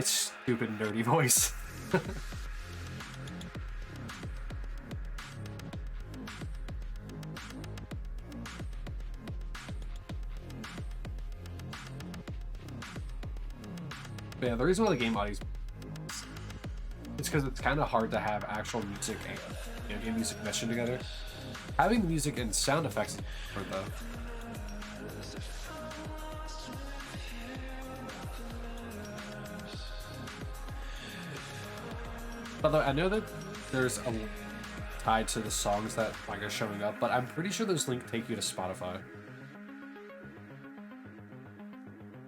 stupid nerdy voice. But yeah, the reason why the game audio is because it's kind of hard to have actual music and game music meshed together. Having the music and sound effects is hard though. Although I know that there's a link tied to the songs that like are showing up, but I'm pretty sure those links take you to Spotify.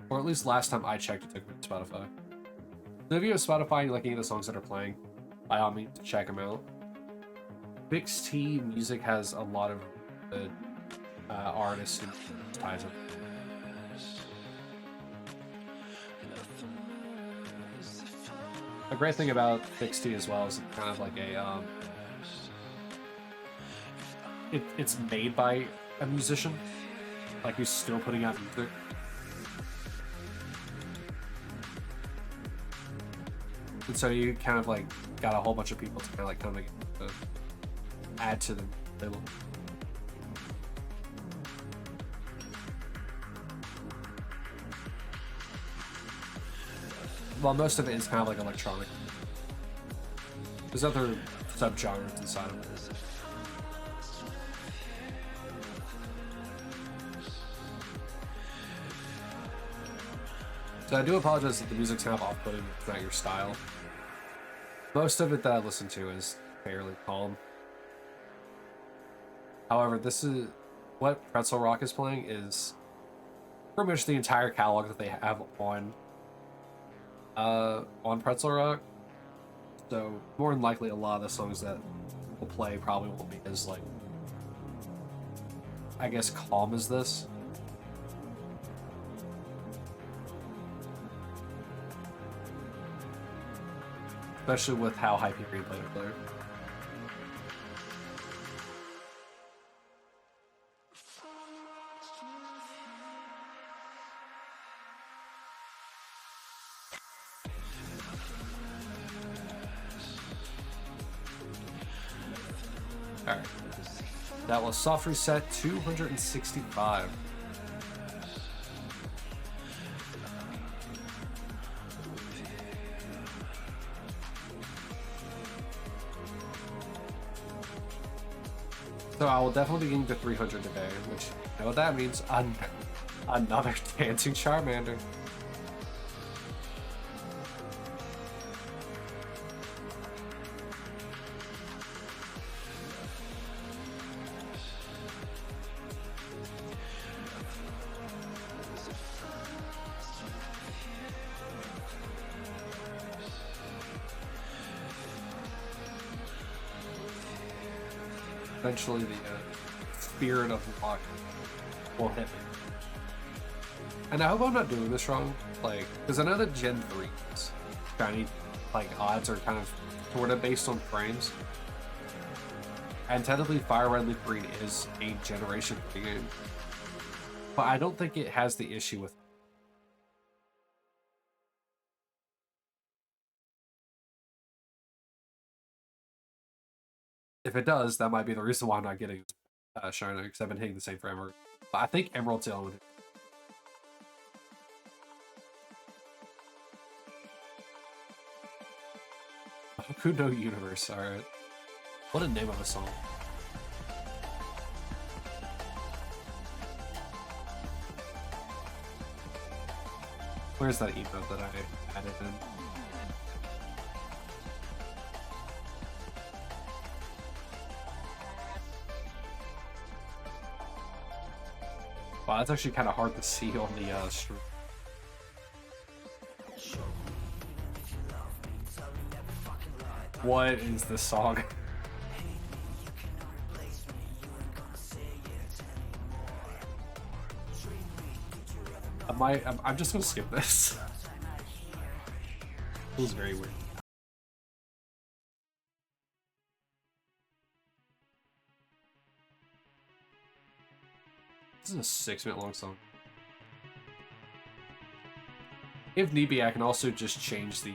Or at least last time I checked, it took me to Spotify. So if you have Spotify and you like any of the songs that are playing, by all means, check them out. Fixed T Music has a lot of good artists and tied to it. A great thing about Fixed T as well is kind of like a it's made by a musician, like who's still putting out music. And so you kind of like got a whole bunch of people to kind of like coming to add to the label. Well, most of it is kind of like electronic. There's other subgenres inside of it. So I do apologize if the music's kind of off-putting, it's not your style. Most of it that I listen to is fairly calm. However, this is what Pretzel Rock is playing is pretty much the entire catalog that they have on Pretzel Rock. So more than likely, a lot of the songs that will play probably won't be as like, I guess, calm as this. Especially with how hype you replay the player. Alright. That was soft reset 265. So I will definitely be getting to 300 today, which you know what that means. Another dancing Charmander. Eventually the spirit of luck will hit me. And I hope I'm not doing this wrong, like, because I know that Gen 3's shiny, like, odds are kind of sort of based on frames. And technically Fire Red Leaf Green is a Generation 3 game. But I don't think it has the issue with. If it does, that might be the reason why I'm not getting Shiny, because I've been hitting the same for Emerald. But I think Emerald's the only one. Boku no Universe, alright. What a name of a song. Where's that emote that I added in? Wow, that's actually kind of hard to see on the stream. What is this song? I'm just gonna skip this. It was very weird. This is a 6-minute long song. If need be, I can also just change the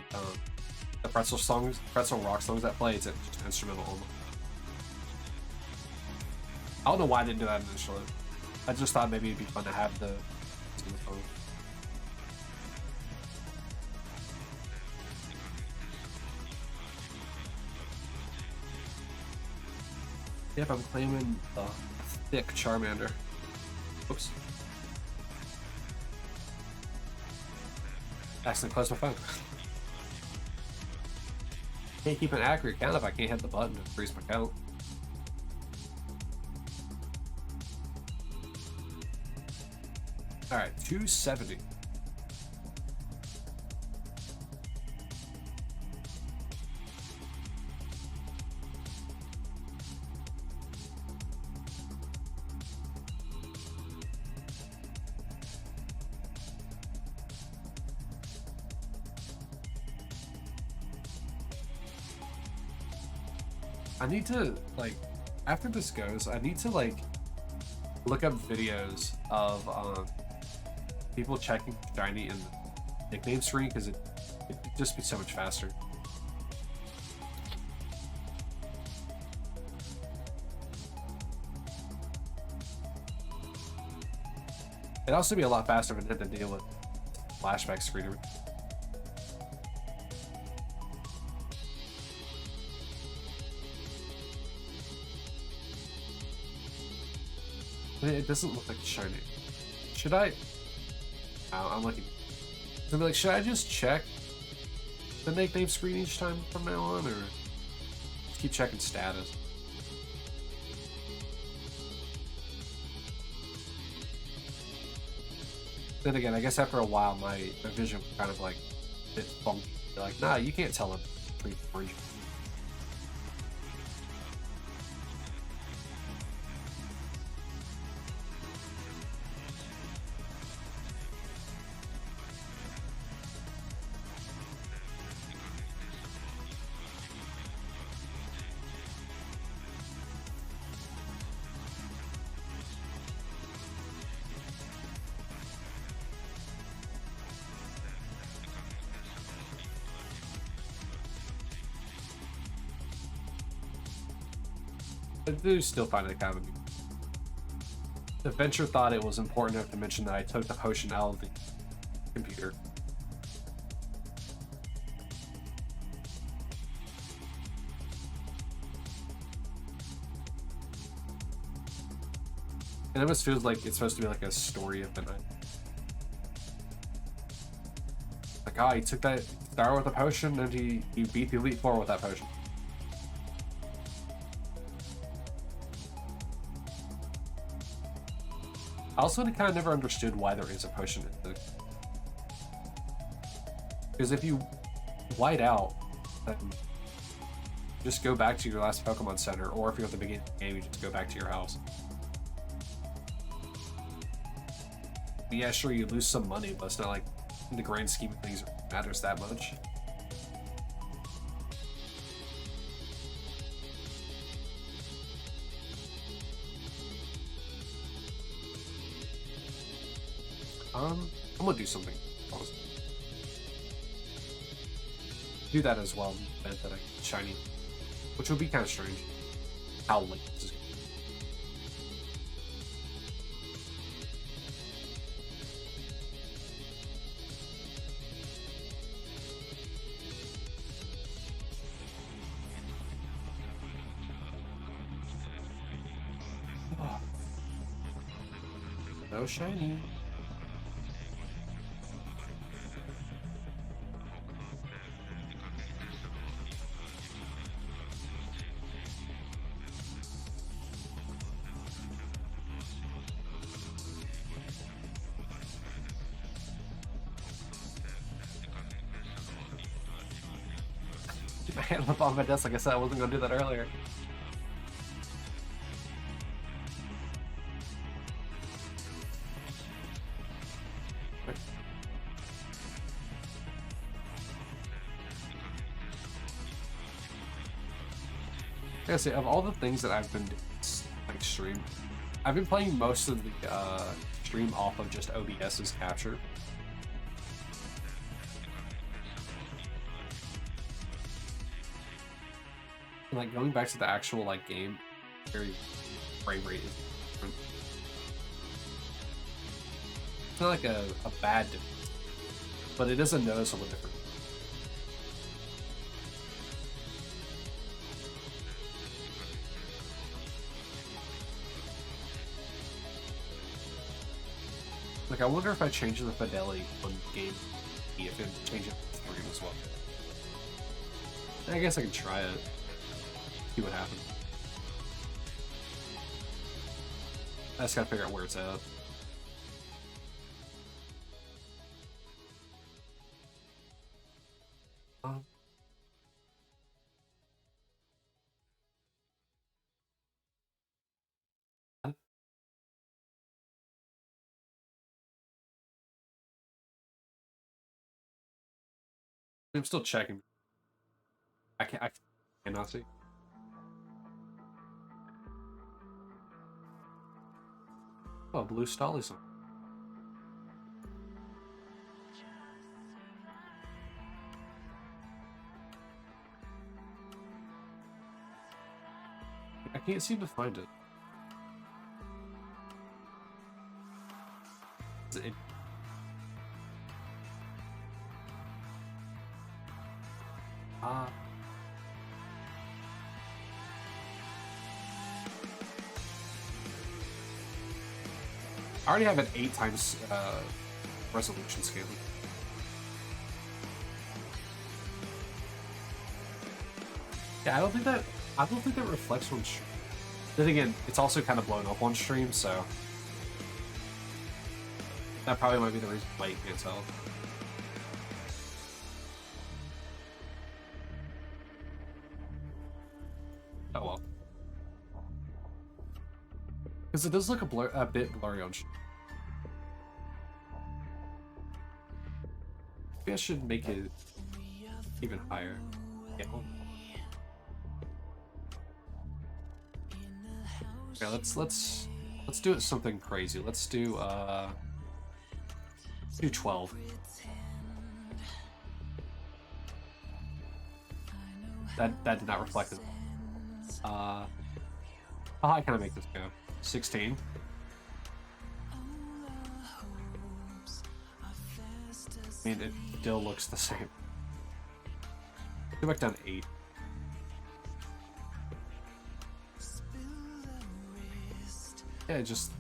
pretzel rock songs that play. It's just instrumental only. I don't know why I didn't do that initially. I just thought maybe it'd be fun to have the song. Yep, I'm claiming the thick Charmander. Oops. Accidentally closed my phone. Can't keep an accurate count if I can't hit the button to freeze my count. Alright, 270. I need to, like, after this goes, I need to, like, look up videos of people checking Shiny in the nickname screen, because it'd just be so much faster. It'd also be a lot faster if it had to deal with flashback screen. It doesn't look like Shiny. Should I? Oh, I'm looking. So like, should I just check the nickname screen each time from now on, or just keep checking status? Then again, I guess after a while, my vision kind of like bit funky. Like, nah, you can't tell him pre-free. I do still find it kind of. The Venture thought it was important enough to mention that I took the potion out of the computer. It almost feels like it's supposed to be like a story of midnight. Like, oh, he took that star with a potion and he beat the Elite Four with that potion. I also kind of never understood why there is a potion in the... Because if you white out, then just go back to your last Pokemon Center, or if you're at the beginning of the game, you just go back to your house. Yeah, sure, you lose some money, but it's not like, in the grand scheme of things, it matters that much. I'm gonna do something. Do that as well, that I get shiny, which would be kind of strange. How late this is. Oh. No shiny. My hand up on my desk, like I said, I wasn't gonna do that earlier. Like I say, of all the things that I've been doing, like stream, I've been playing most of the stream off of just OBS's capture. And like going back to the actual like game, very frame rate is different. It's not like a bad difference, but it is a noticeable difference. Like, I wonder if I change the fidelity on game, if it change it to stream as well. I guess I can try it. See what happens. I just gotta figure out where it's at. I'm still checking. I cannot see. Oh, blue Stolly's on. I can't seem to find it. It I already have an 8 times resolution scaling. Yeah, I don't think that reflects on stream. Then again, it's also kind of blown up on stream, so that probably might be the reason why you can't tell. Oh well. Because it does look a bit blurry on stream. Maybe I should make it even higher. Yeah. Okay, let's do it something crazy. Let's do 12. That did not reflect it. How high can I make this go? 16. I mean, it still looks the same. Go back down to 8. Yeah, just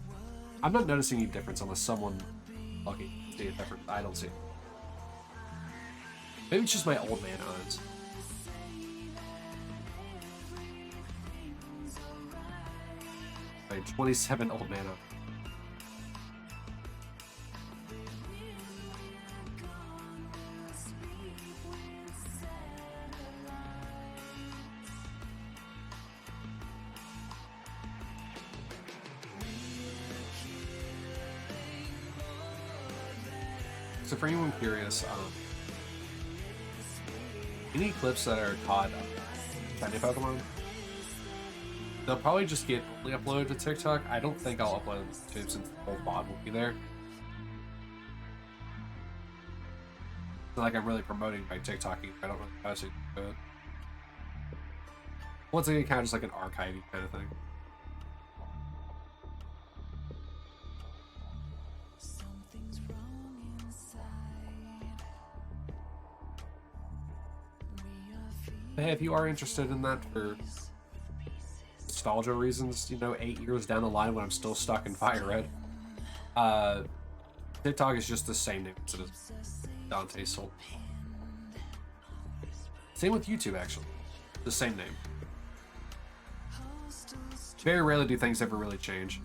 I'm not noticing any difference unless someone lucky see a difference. I don't see it. Maybe it's just my old man eyes. Like 27 old man eyes. So for anyone curious, any clips that are caught Shiny Pokemon, they'll probably just get only uploaded to TikTok. I don't think I'll upload them to YouTube since the whole VOD will be there. It's not like I'm really promoting my TikTok either. I don't really know how to do it. Once again, kind of just like an archiving kind of thing. Hey, if you are interested in that for nostalgia reasons, 8 years down the line when I'm still stuck in Fire Red, TikTok is just the same name as it is Dante Soul. Same with YouTube, actually. The same name. Very rarely do things ever really change.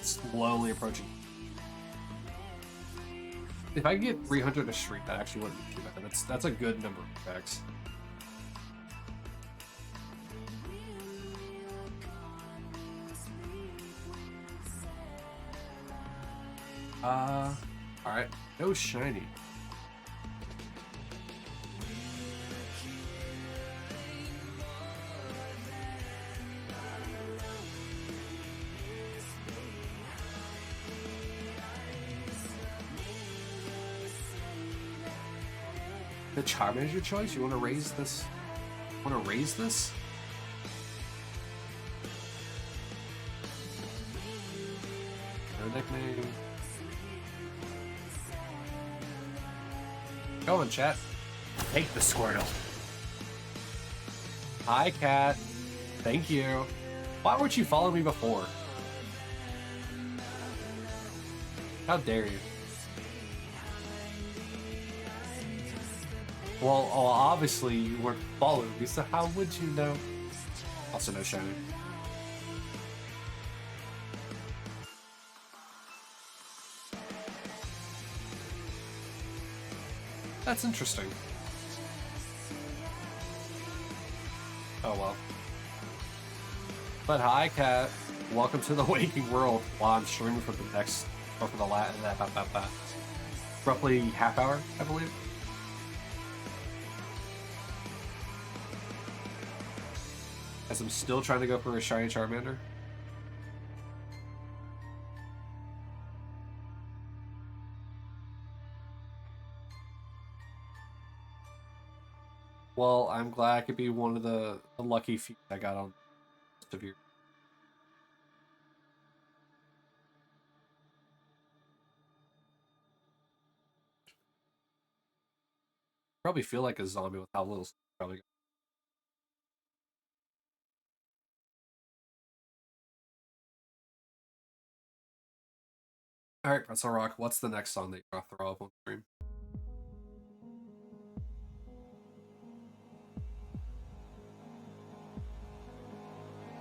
Slowly approaching. If I get 300 a streak, that actually wouldn't be too bad. That's a good number of effects. Alright. No shiny. The Charmander is your choice? You want to raise this? Want to raise this? No nickname. Go on, chat. Take the Squirtle. Hi, cat. Thank you. Why weren't you following me before? How dare you? Well, obviously you weren't following me, so how would you know? Also, no shiny. That's interesting. Oh well. But hi, cat. Welcome to the waking world. While I'm streaming for the next, or for the last, roughly half hour, I believe. As I'm still trying to go for a shiny Charmander. Well, I'm glad I could be one of the lucky few I got on severe. Probably feel like a zombie with how little probably got. Alright, that's all rock. What's the next song that you're gonna throw up on stream?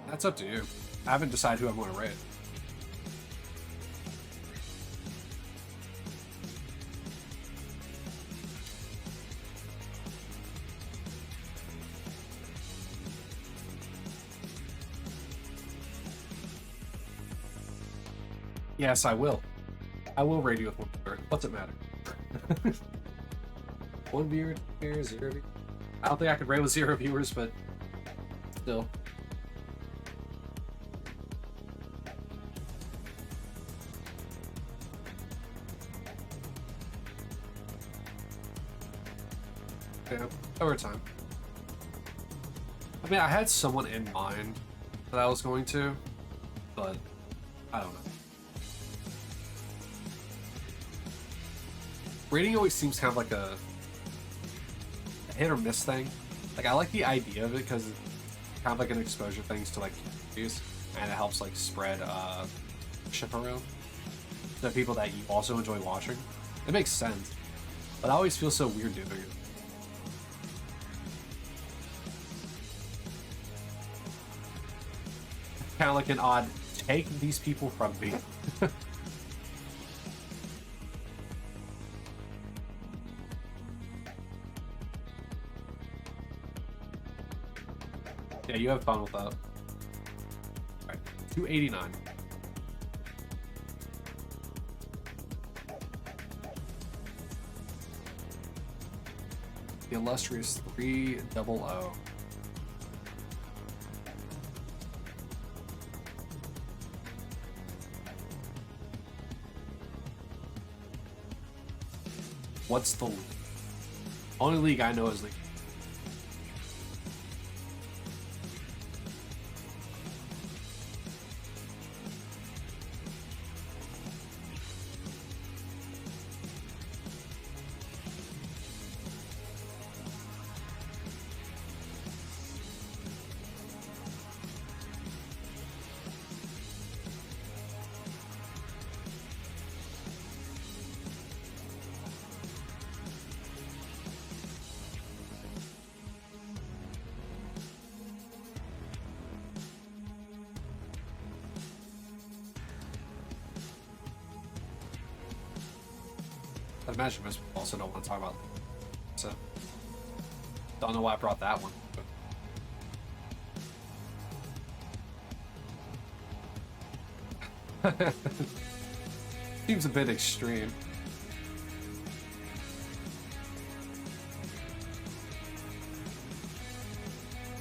That's up to you. I haven't decided who I'm going to raid. Yes, I will. I will raid you with one viewer. What's it matter? One viewer, 0 viewer. I don't think I could raid with 0 viewers, but still. Yeah, over time. I mean, I had someone in mind that I was going to, but I don't know. Rating always seems kind of like a hit or miss thing. Like, I like the idea of it because it's kind of like an exposure things to like communities, and it helps like spread shit around to people that you also enjoy watching. It makes sense, but I always feel so weird doing it. Kind of like an odd, take these people from me. Yeah, you have fun with that. Alright, 289. The illustrious 300. What's the league? Only league I know is League. I imagine most people also don't want to talk about it. So, don't know why I brought that one. But seems a bit extreme.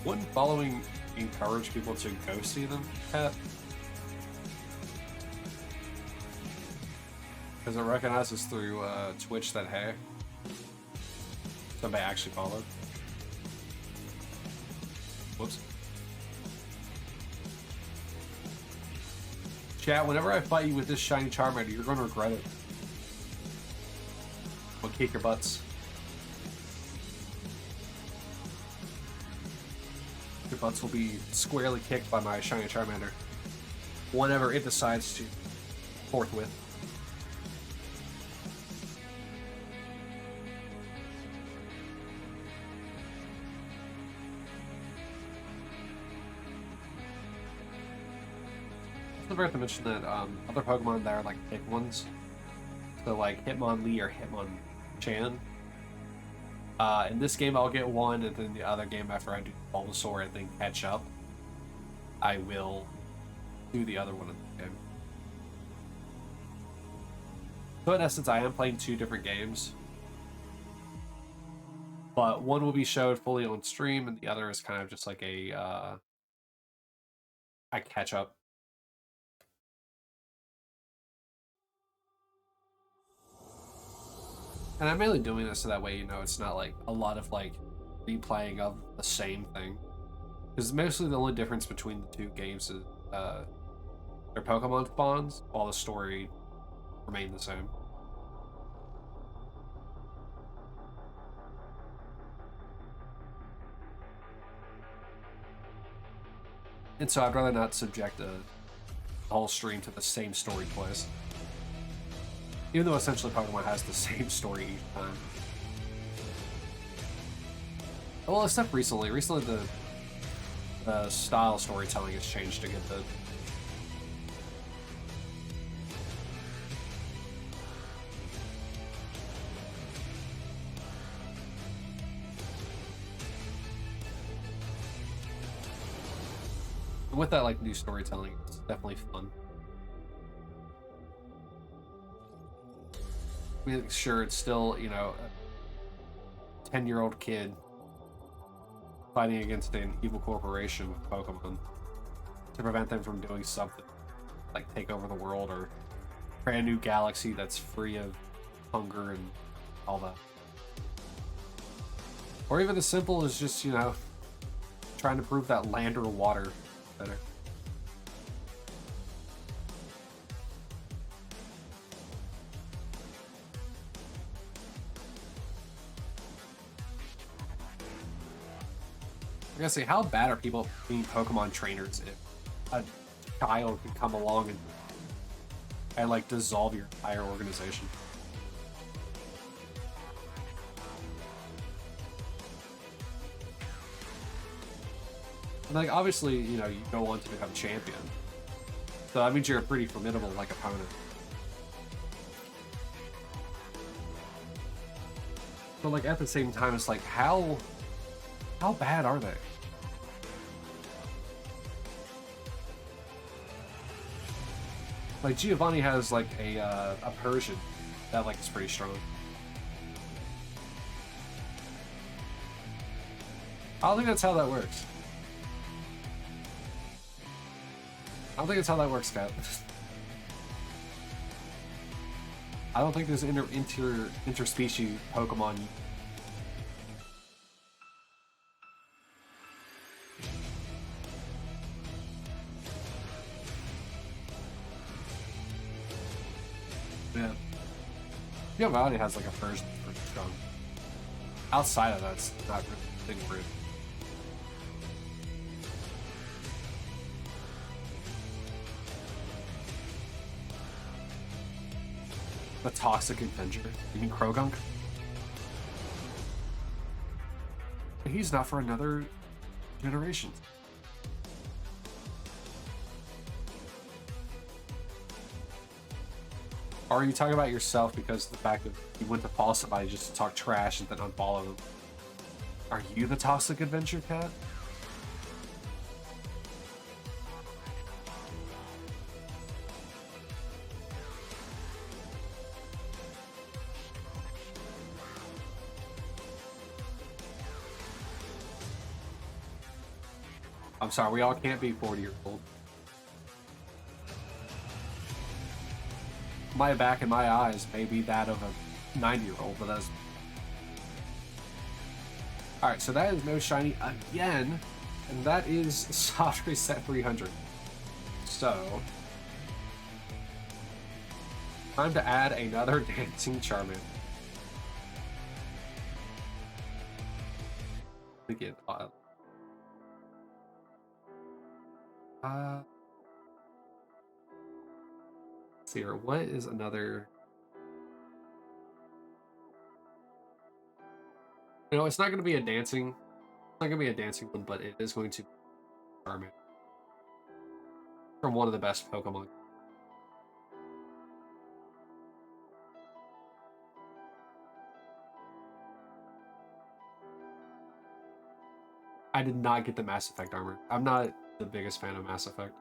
Wouldn't following encourage people to go see them, Pat? Because it recognizes through Twitch that, hey, somebody actually followed. Whoops. Chat, whenever I fight you with this shiny Charmander, you're going to regret it. I'll kick your butts. Your butts will be squarely kicked by my shiny Charmander whenever it decides to forthwith. I forgot to mention that other Pokemon that are like pick ones, so like Hitmonlee or Hitmonchan. In this game, I'll get one, and then the other game after I do Bulbasaur and then catch up, I will do the other one in the game. So in essence, I am playing two different games, but one will be showed fully on stream, and the other is kind of just like a catch up. And I'm mainly doing this so that way, you know, it's not like a lot of like replaying of the same thing. Because mostly the only difference between the two games is their Pokemon spawns, while the story remained the same. And so I'd rather not subject a whole stream to the same story twice. Even though essentially Pokemon has the same story each time. Well, except recently. Recently the style of storytelling has changed a good bit. And with that, like, new storytelling, it's definitely fun. I mean, sure, it's still, you know, a 10-year-old kid fighting against an evil corporation with Pokemon to prevent them from doing something, like take over the world or create a new galaxy that's free of hunger and all that. Or even as simple as just, you know, trying to prove that land or water is better. gonna say, how bad are people being Pokemon trainers if a child can come along and like dissolve your entire organization? And, like, obviously, you know, you go on to become champion, so that means you're a pretty formidable like opponent. But like at the same time, it's like how bad are they? Like Giovanni has like a Persian that like is pretty strong. I don't think that's how that works. I don't think that's how that works, Kat. I don't think there's interspecies Pokemon. Yeah. Giovanni has like a Persian pretty strong. Outside of that, it's not really big rude. The Toxic Avenger? You mean Krogunk? He's not for another generation. Or are you talking about yourself because of the fact that you went to follow somebody just to talk trash and then unfollow them? Are you the Toxic Avenger, Cat? I'm sorry, we all can't be 40 years old. My back and my eyes may be that of a 90-year-old, but that's... Alright, so that is no shiny again, and that is soft reset 300. So... time to add another dancing Charmander. Again, let's see here. What is another? You know, it's not going to be a dancing. It's not going to be a dancing one, but it is going to be Charmander from one of the best Pokemon. I did not get the Mass Effect armor. I'm not the biggest fan of Mass Effect.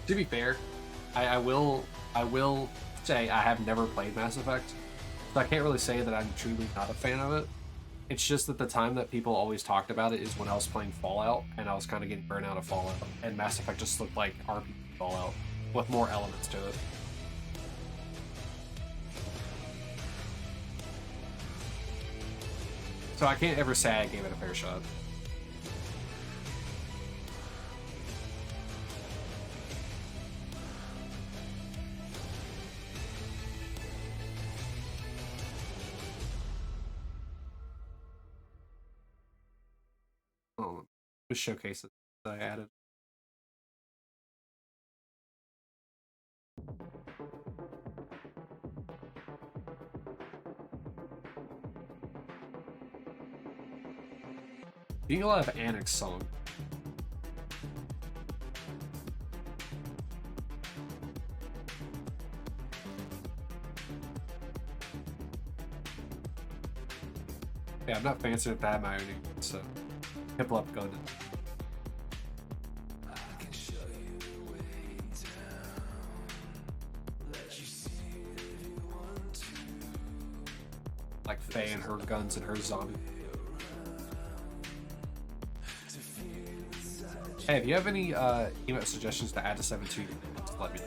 To be fair, I will say I have never played Mass Effect, so I can't really say that I'm truly not a fan of it. It's just that the time that people always talked about it is when I was playing Fallout, and I was kind of getting burnt out of Fallout, and Mass Effect just looked like RPG Fallout with more elements to it. So I can't ever say I gave it a fair shot. The showcases that I added. You will have Annex song. Yeah, I'm not fancy with that my own name, so hip up going. Like Faye and her guns and her zombie. Hey, if you have any email suggestions to add to 7.2, just let me know.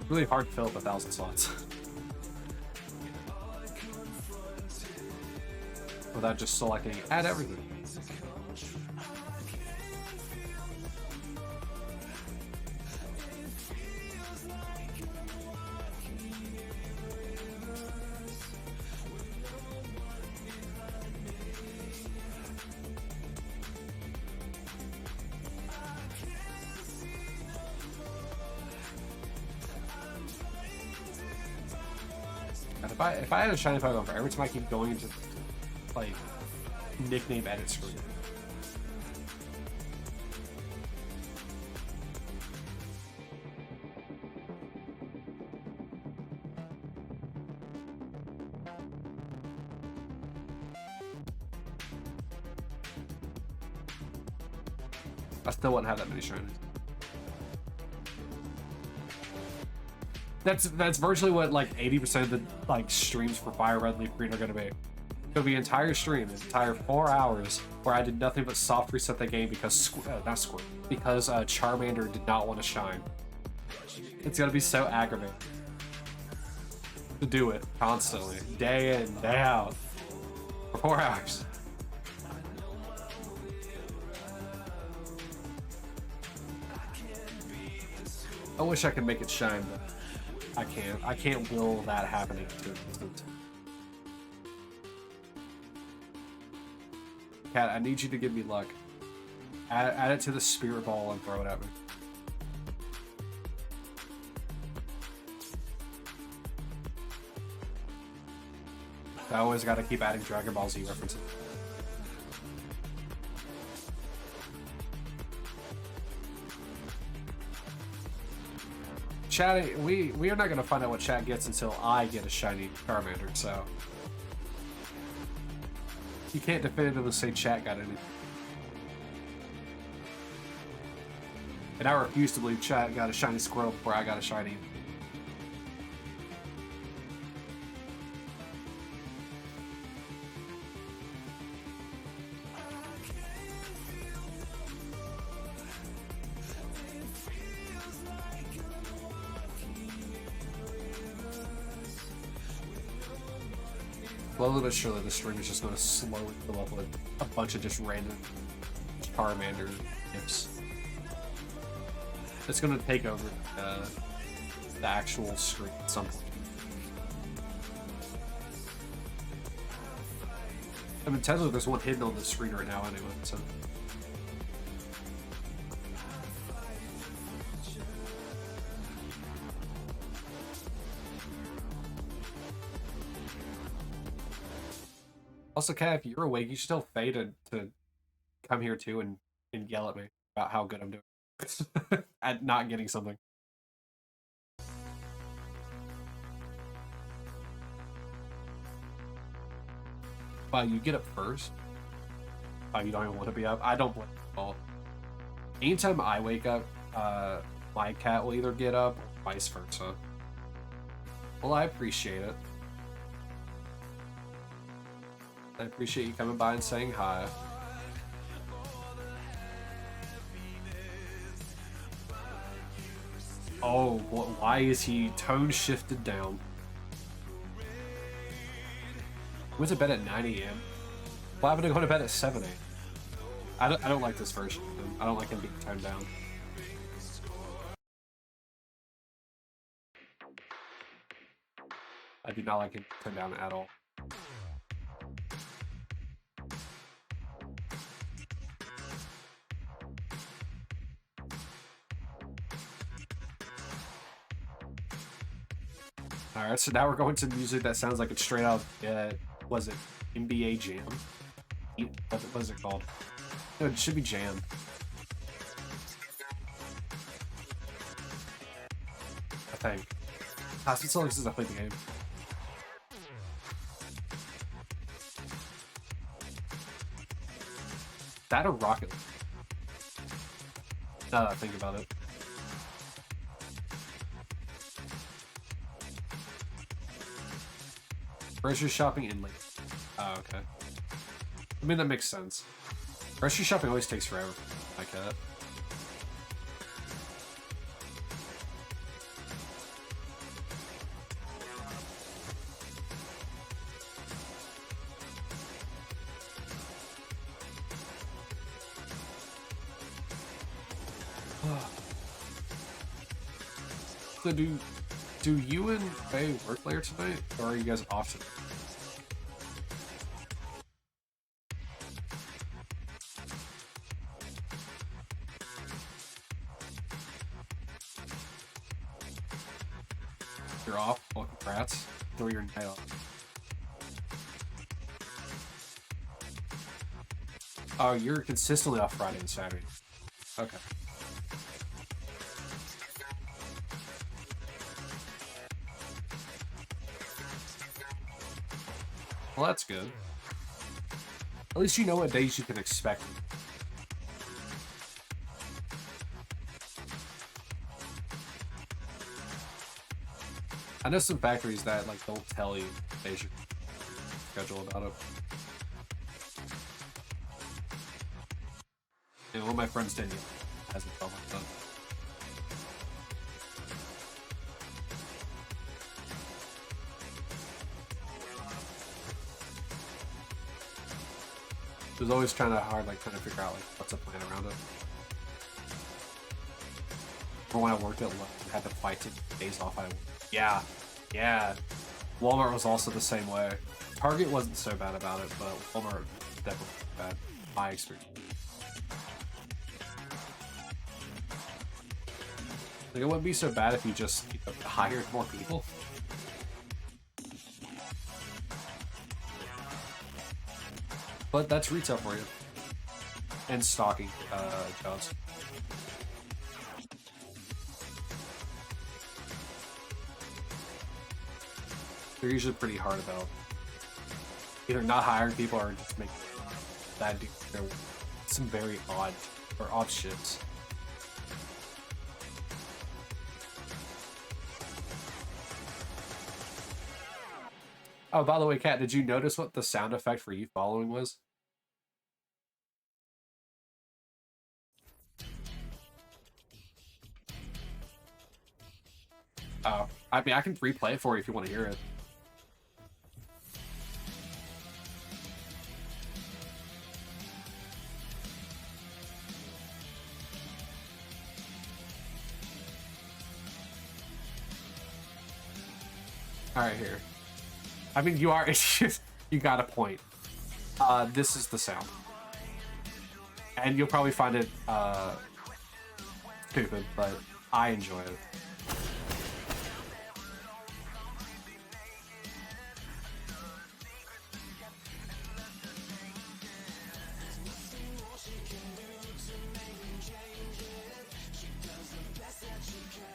Really hard to fill up 1,000 slots. without just selecting add everything. If I had a shiny Pokemon for every time I keep going into like nickname edit screen. I still wouldn't have that many shinies. That's virtually what like 80% of the like streams for Fire Red Leaf Green are gonna be. It'll be an entire stream, an entire 4 hours where I did nothing but soft reset the game because because Charmander did not want to shine. It's gonna be so aggravating to do it constantly, day in, day out, for 4 hours. I wish I could make it shine, but I can't. I can't will that happening to existence. Cat, I need you to give me luck. Add it to the spirit ball and throw it at me. I always gotta keep adding Dragon Ball Z references. Chat, we are not gonna find out what chat gets until I get a shiny Charmander, so you can't definitively say chat got anything. And I refuse to believe chat got a shiny Squirtle before I got a shiny. Slowly but surely, the stream is just going to slowly fill up with a bunch of just random Charmander gifts. It's going to take over the actual screen at some point. I mean, technically there's one hidden on the screen right now anyway, so... Also, Kat, if you're awake, you should tell Faye to come here too and yell at me about how good I'm doing at not getting something. But you get up first. Oh, you don't even want to be up? I don't blame you at all. Anytime I wake up, my cat will either get up or vice versa. Well, I appreciate it. I appreciate you coming by and saying hi. Oh, why is he tone shifted down? Went to bed at 9 a.m. Why happened to go to bed at 7 a.m.? I don't like this version. I don't like him being toned down. I do not like him toned down at all. Alright, so now we're going to music that sounds like it's straight out of, was it NBA Jam? What is it called? No, it should be Jam. I think. It's been so long since I played the game. Is that a rocket? Now that I think about it. Grocery shopping in late. Oh, okay. I mean, that makes sense. Grocery shopping always takes forever. Like that. So do you and Faye work later tonight, or are you guys off tonight? You're off? Well, congrats. Enjoy your night off. Oh, you're consistently off Friday and Saturday. Okay. Well, that's good. At least you know what days you can expect. I know some factories that like don't tell you they should schedule about it. And one of my friends didn't hasn't told my son. It was always kind of hard, like trying to figure out like what's a plan around it. Or when I worked at Lowe's, I had to fight to get days off. Yeah. Walmart was also the same way. Target wasn't so bad about it, but Walmart definitely bad. My experience. Like, it wouldn't be so bad if you just hired more people. But that's retail for you. And stocking jobs. They're usually pretty hard about either not hiring people or just making that do some very odd shifts. Oh, by the way, Kat, did you notice what the sound effect for you following was? Oh, I mean, I can replay it for you if you want to hear it. All right, here. I mean, you are. It's just, you got a point. This is the sound, and you'll probably find it stupid, but I enjoy it.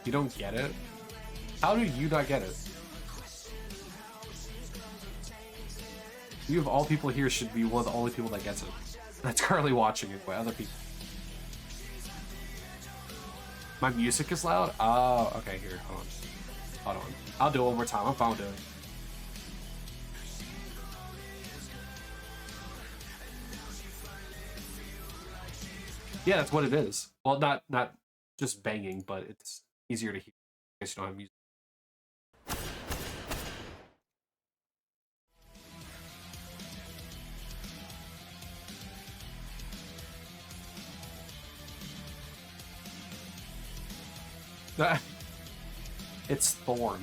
You don't get it? How do you not get it? You of all people here should be one of the only people that gets it. That's currently watching it by other people. My music is loud? Oh, okay, here, hold on. Hold on. I'll do it one more time. I'm fine with doing it. Yeah, that's what it is. Well, not just banging, but it's easier to hear in case you don't have music. It's Thorn.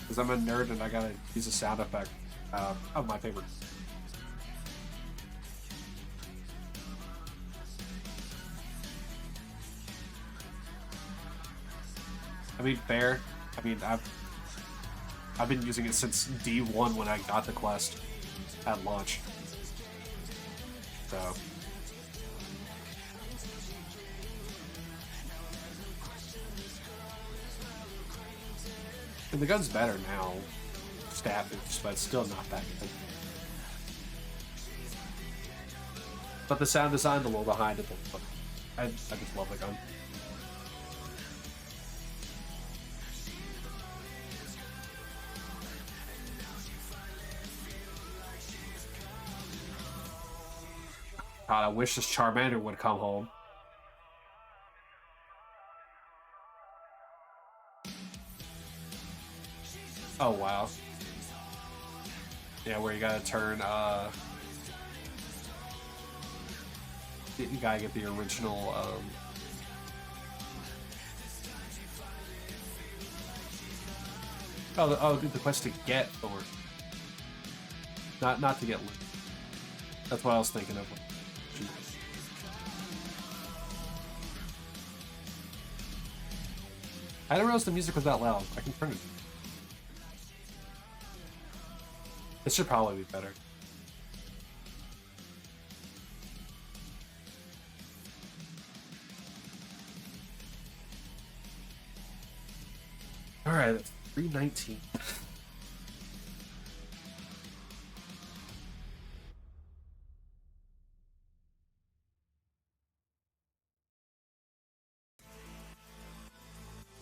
Because I'm a nerd and I gotta use a sound effect of my favorite. I mean, fair. I mean, I've been using it since D1 when I got the quest at launch. So. And the gun's better now, stat boost, but it's still not that good. But the sound design's a little behind it. I just love the gun. God, I wish this Charmander would come home. Oh, wow. Yeah, where you gotta turn, You gotta get the original. The quest to get Thor, not to get Luke. That's what I was thinking of. I didn't realize the music was that loud. I can turn it. It should probably be better. All right, that's 319.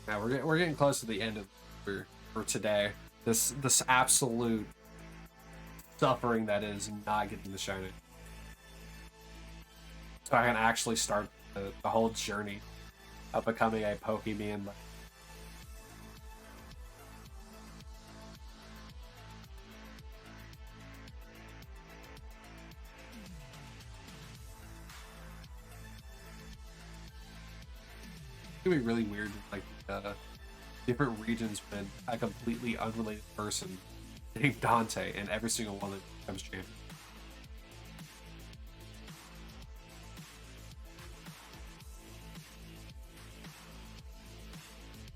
Now we're getting close to the end of for today. This absolute suffering that is not getting the shiny. So I can actually start the whole journey of becoming a Pokemon. It's gonna be really weird, like different regions when a completely unrelated person named Dante, and every single one of them becomes champion.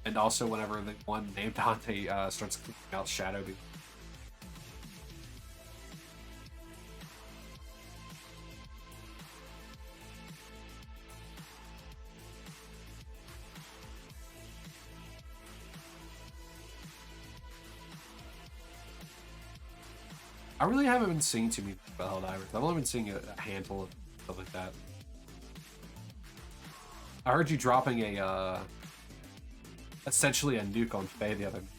And also, whenever the one named Dante starts cleaning out Shadow Beam. I really haven't been seeing too many about Helldivers. I've only been seeing a handful of stuff like that. I heard you dropping a essentially a nuke on Faye the other night.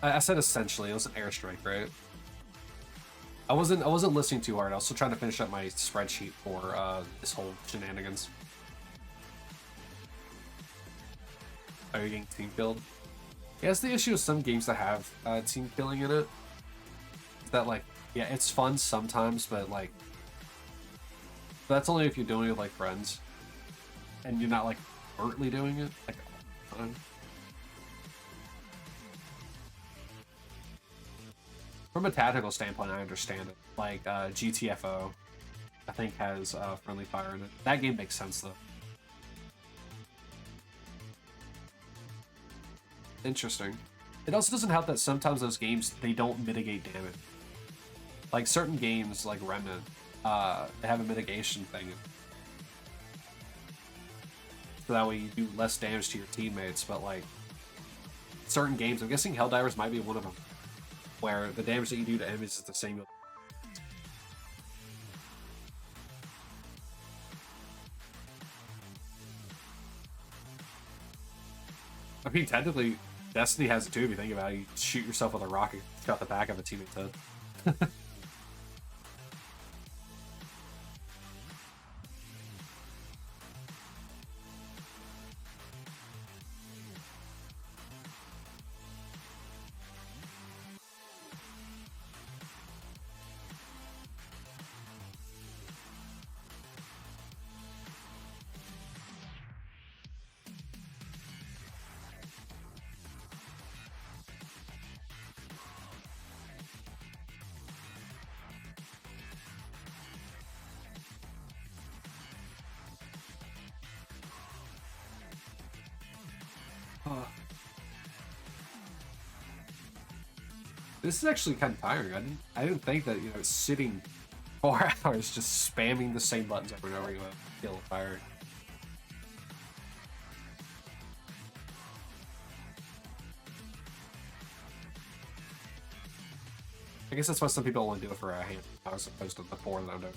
I said essentially, it was an airstrike, right? I wasn't listening too hard. I was still trying to finish up my spreadsheet for this whole shenanigans. Are you getting team killed? Yeah, it's the issue with some games that have team killing in it. That, like, yeah, it's fun sometimes, but like that's only if you're doing it with like friends, and you're not like overtly doing it like all the time. From a tactical standpoint, I understand it. Like GTFO, I think has friendly fire in it. That game makes sense though. Interesting. It also doesn't help that sometimes those games, they don't mitigate damage. Like certain games, like Remnant, they have a mitigation thing. So that way you do less damage to your teammates, but like certain games, I'm guessing Helldivers might be one of them, where the damage that you do to enemies is the same. I mean, technically, Destiny has it too, if you think about it. You shoot yourself with a rocket, cut the back of a teammate's head. This is actually kind of tiring. I didn't think that, you know, sitting 4 hours just spamming the same buttons over and over again would kill a fire. I guess that's why some people only do it for a hand as opposed to the 4 that I'm doing.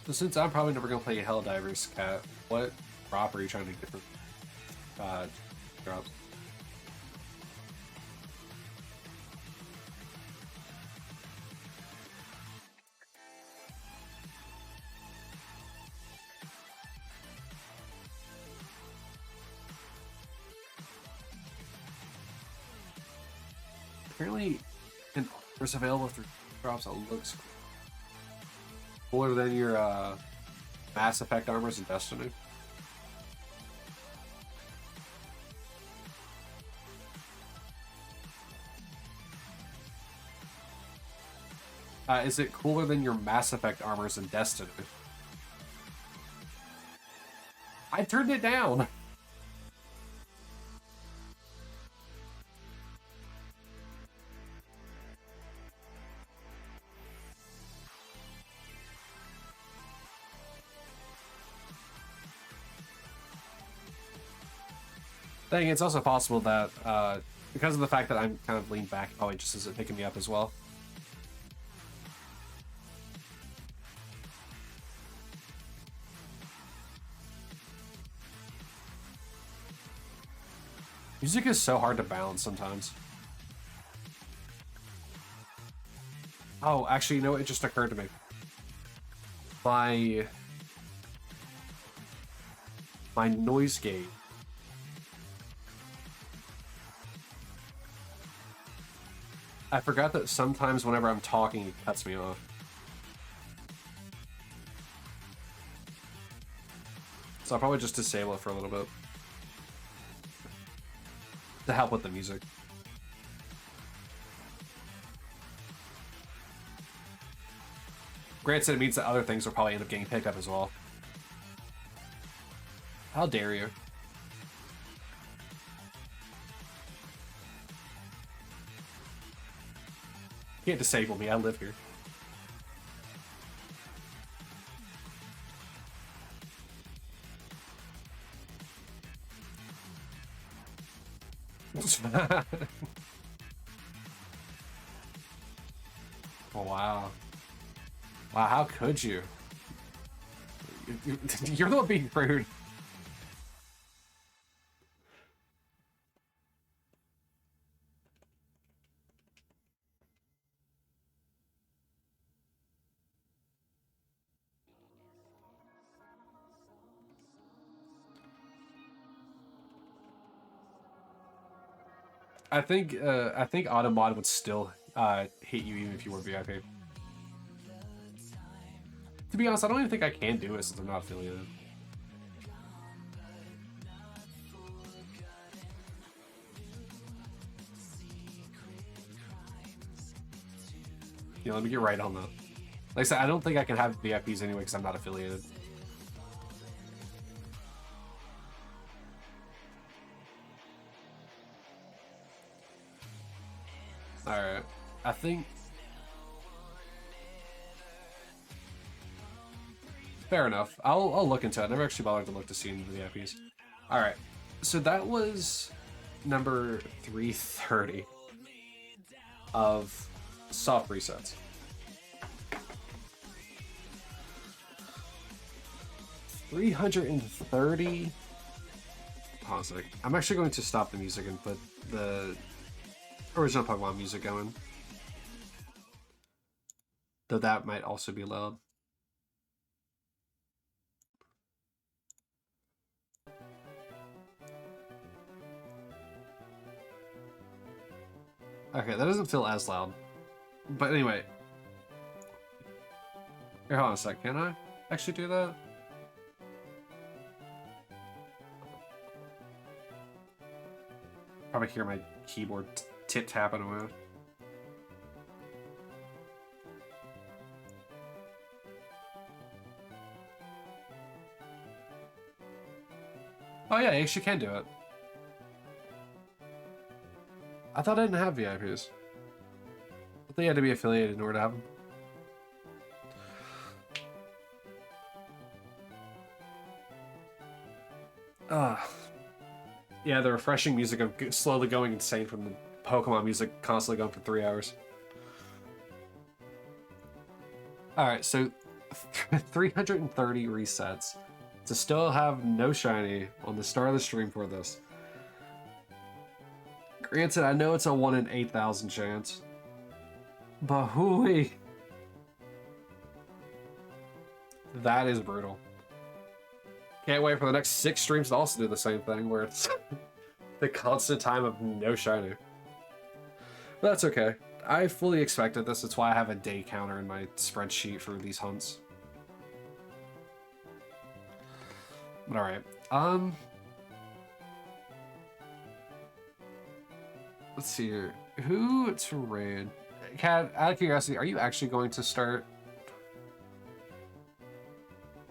So since I'm probably never gonna play Helldivers, Cat, what drop are you trying to get from drops? Apparently, an offer's available through drops that looks cooler than your Mass Effect armors in Destiny. Is it cooler than your Mass Effect armors in Destiny? I turned it down. Dang, it's also possible that because of the fact that I'm kind of leaned back, it probably just isn't picking me up as well. Music is so hard to balance sometimes. Oh, actually, you know, it just occurred to me. My noise gate. I forgot that sometimes whenever I'm talking, it cuts me off. So I'll probably just disable it for a little bit. To help with the music. Granted, it means that other things will probably end up getting picked up as well. How dare you? You can't disable me, I live here. Oh, wow. Wow, how could you? You're the one being rude. I think Automod would still hate you even if you were VIP. To be honest, I don't even think I can do it since I'm not affiliated. Yeah, let me get right on that. Like I said, I don't think I can have VIPs anyway because I'm not affiliated. Alright. I think... Fair enough. I'll look into it. I never actually bothered to look to see any VIPs. Alright. So that was number 330 of soft resets. 330. Hold on a sec. I'm actually going to stop the music and put the original Pokemon music going. Though that might also be loud. Okay, that doesn't feel as loud. But anyway. Here, hold on a sec. Can I actually do that? Probably hear my keyboard tip-tapping away. Oh yeah, you actually can do it. I thought I didn't have VIPs. But they had to be affiliated in order to have them. Yeah, the refreshing music of slowly going insane from the Pokemon music constantly going for 3 hours. Alright, so 330 resets to still have no shiny on the start of the stream for this. Granted, I know it's a 1 in 8,000 chance, but hooey, that is brutal. Can't wait for the next 6 streams to also do the same thing, where it's the constant time of no shiny. But that's okay. I fully expected this. That's why I have a day counter in my spreadsheet for these hunts. But alright. Let's see here. Who to raid? Cat, out of curiosity, are you actually going to start?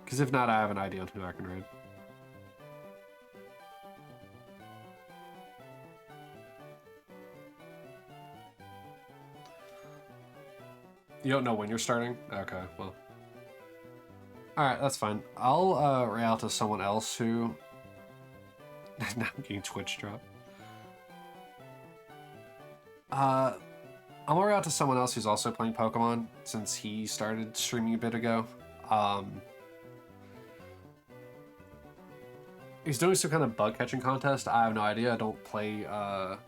Because if not, I have an idea on who I can raid. You don't know when you're starting? Okay, well. Alright, that's fine. I'll raid out to someone else who... now I'm getting Twitch dropped. I'm gonna raid out to someone else who's also playing Pokemon, since he started streaming a bit ago. He's doing some kind of bug catching contest. I have no idea. I don't play, I've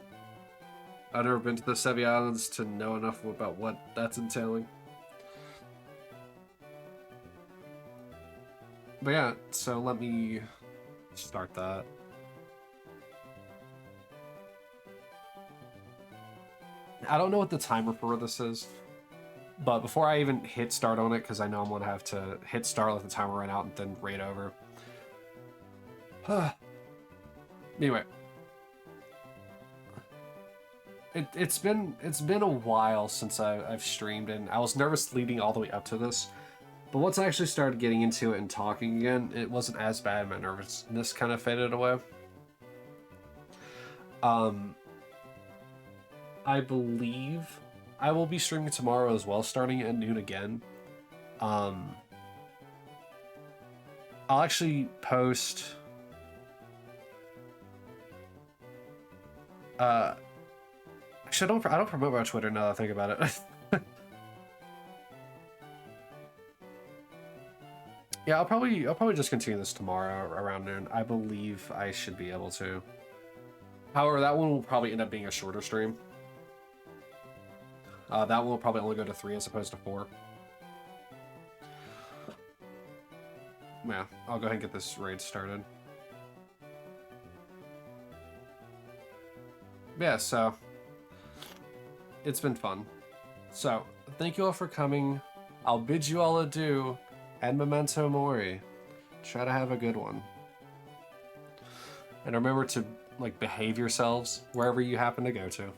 never been to the Sevi Islands to know enough about what that's entailing. But yeah, so let me start that. I don't know what the timer for this is, but before I even hit start on it, because I know I'm gonna have to hit start, let the timer run out, and then raid over. Anyway, it's been a while since I've streamed, and I was nervous leading all the way up to this. But once I actually started getting into it and talking again, it wasn't as bad. My nervousness kind of faded away. I believe I will be streaming tomorrow as well, starting at noon again. I'll actually post... actually, I don't promote my Twitter now that I think about it. Yeah, I'll probably just continue this tomorrow around noon. I believe I should be able to. However, that one will probably end up being a shorter stream. That one will probably only go to 3 as opposed to 4. Yeah, I'll go ahead and get this raid started. Yeah, so it's been fun. So thank you all for coming. I'll bid you all adieu, and memento mori. Try to have a good one. And remember to behave yourselves wherever you happen to go to.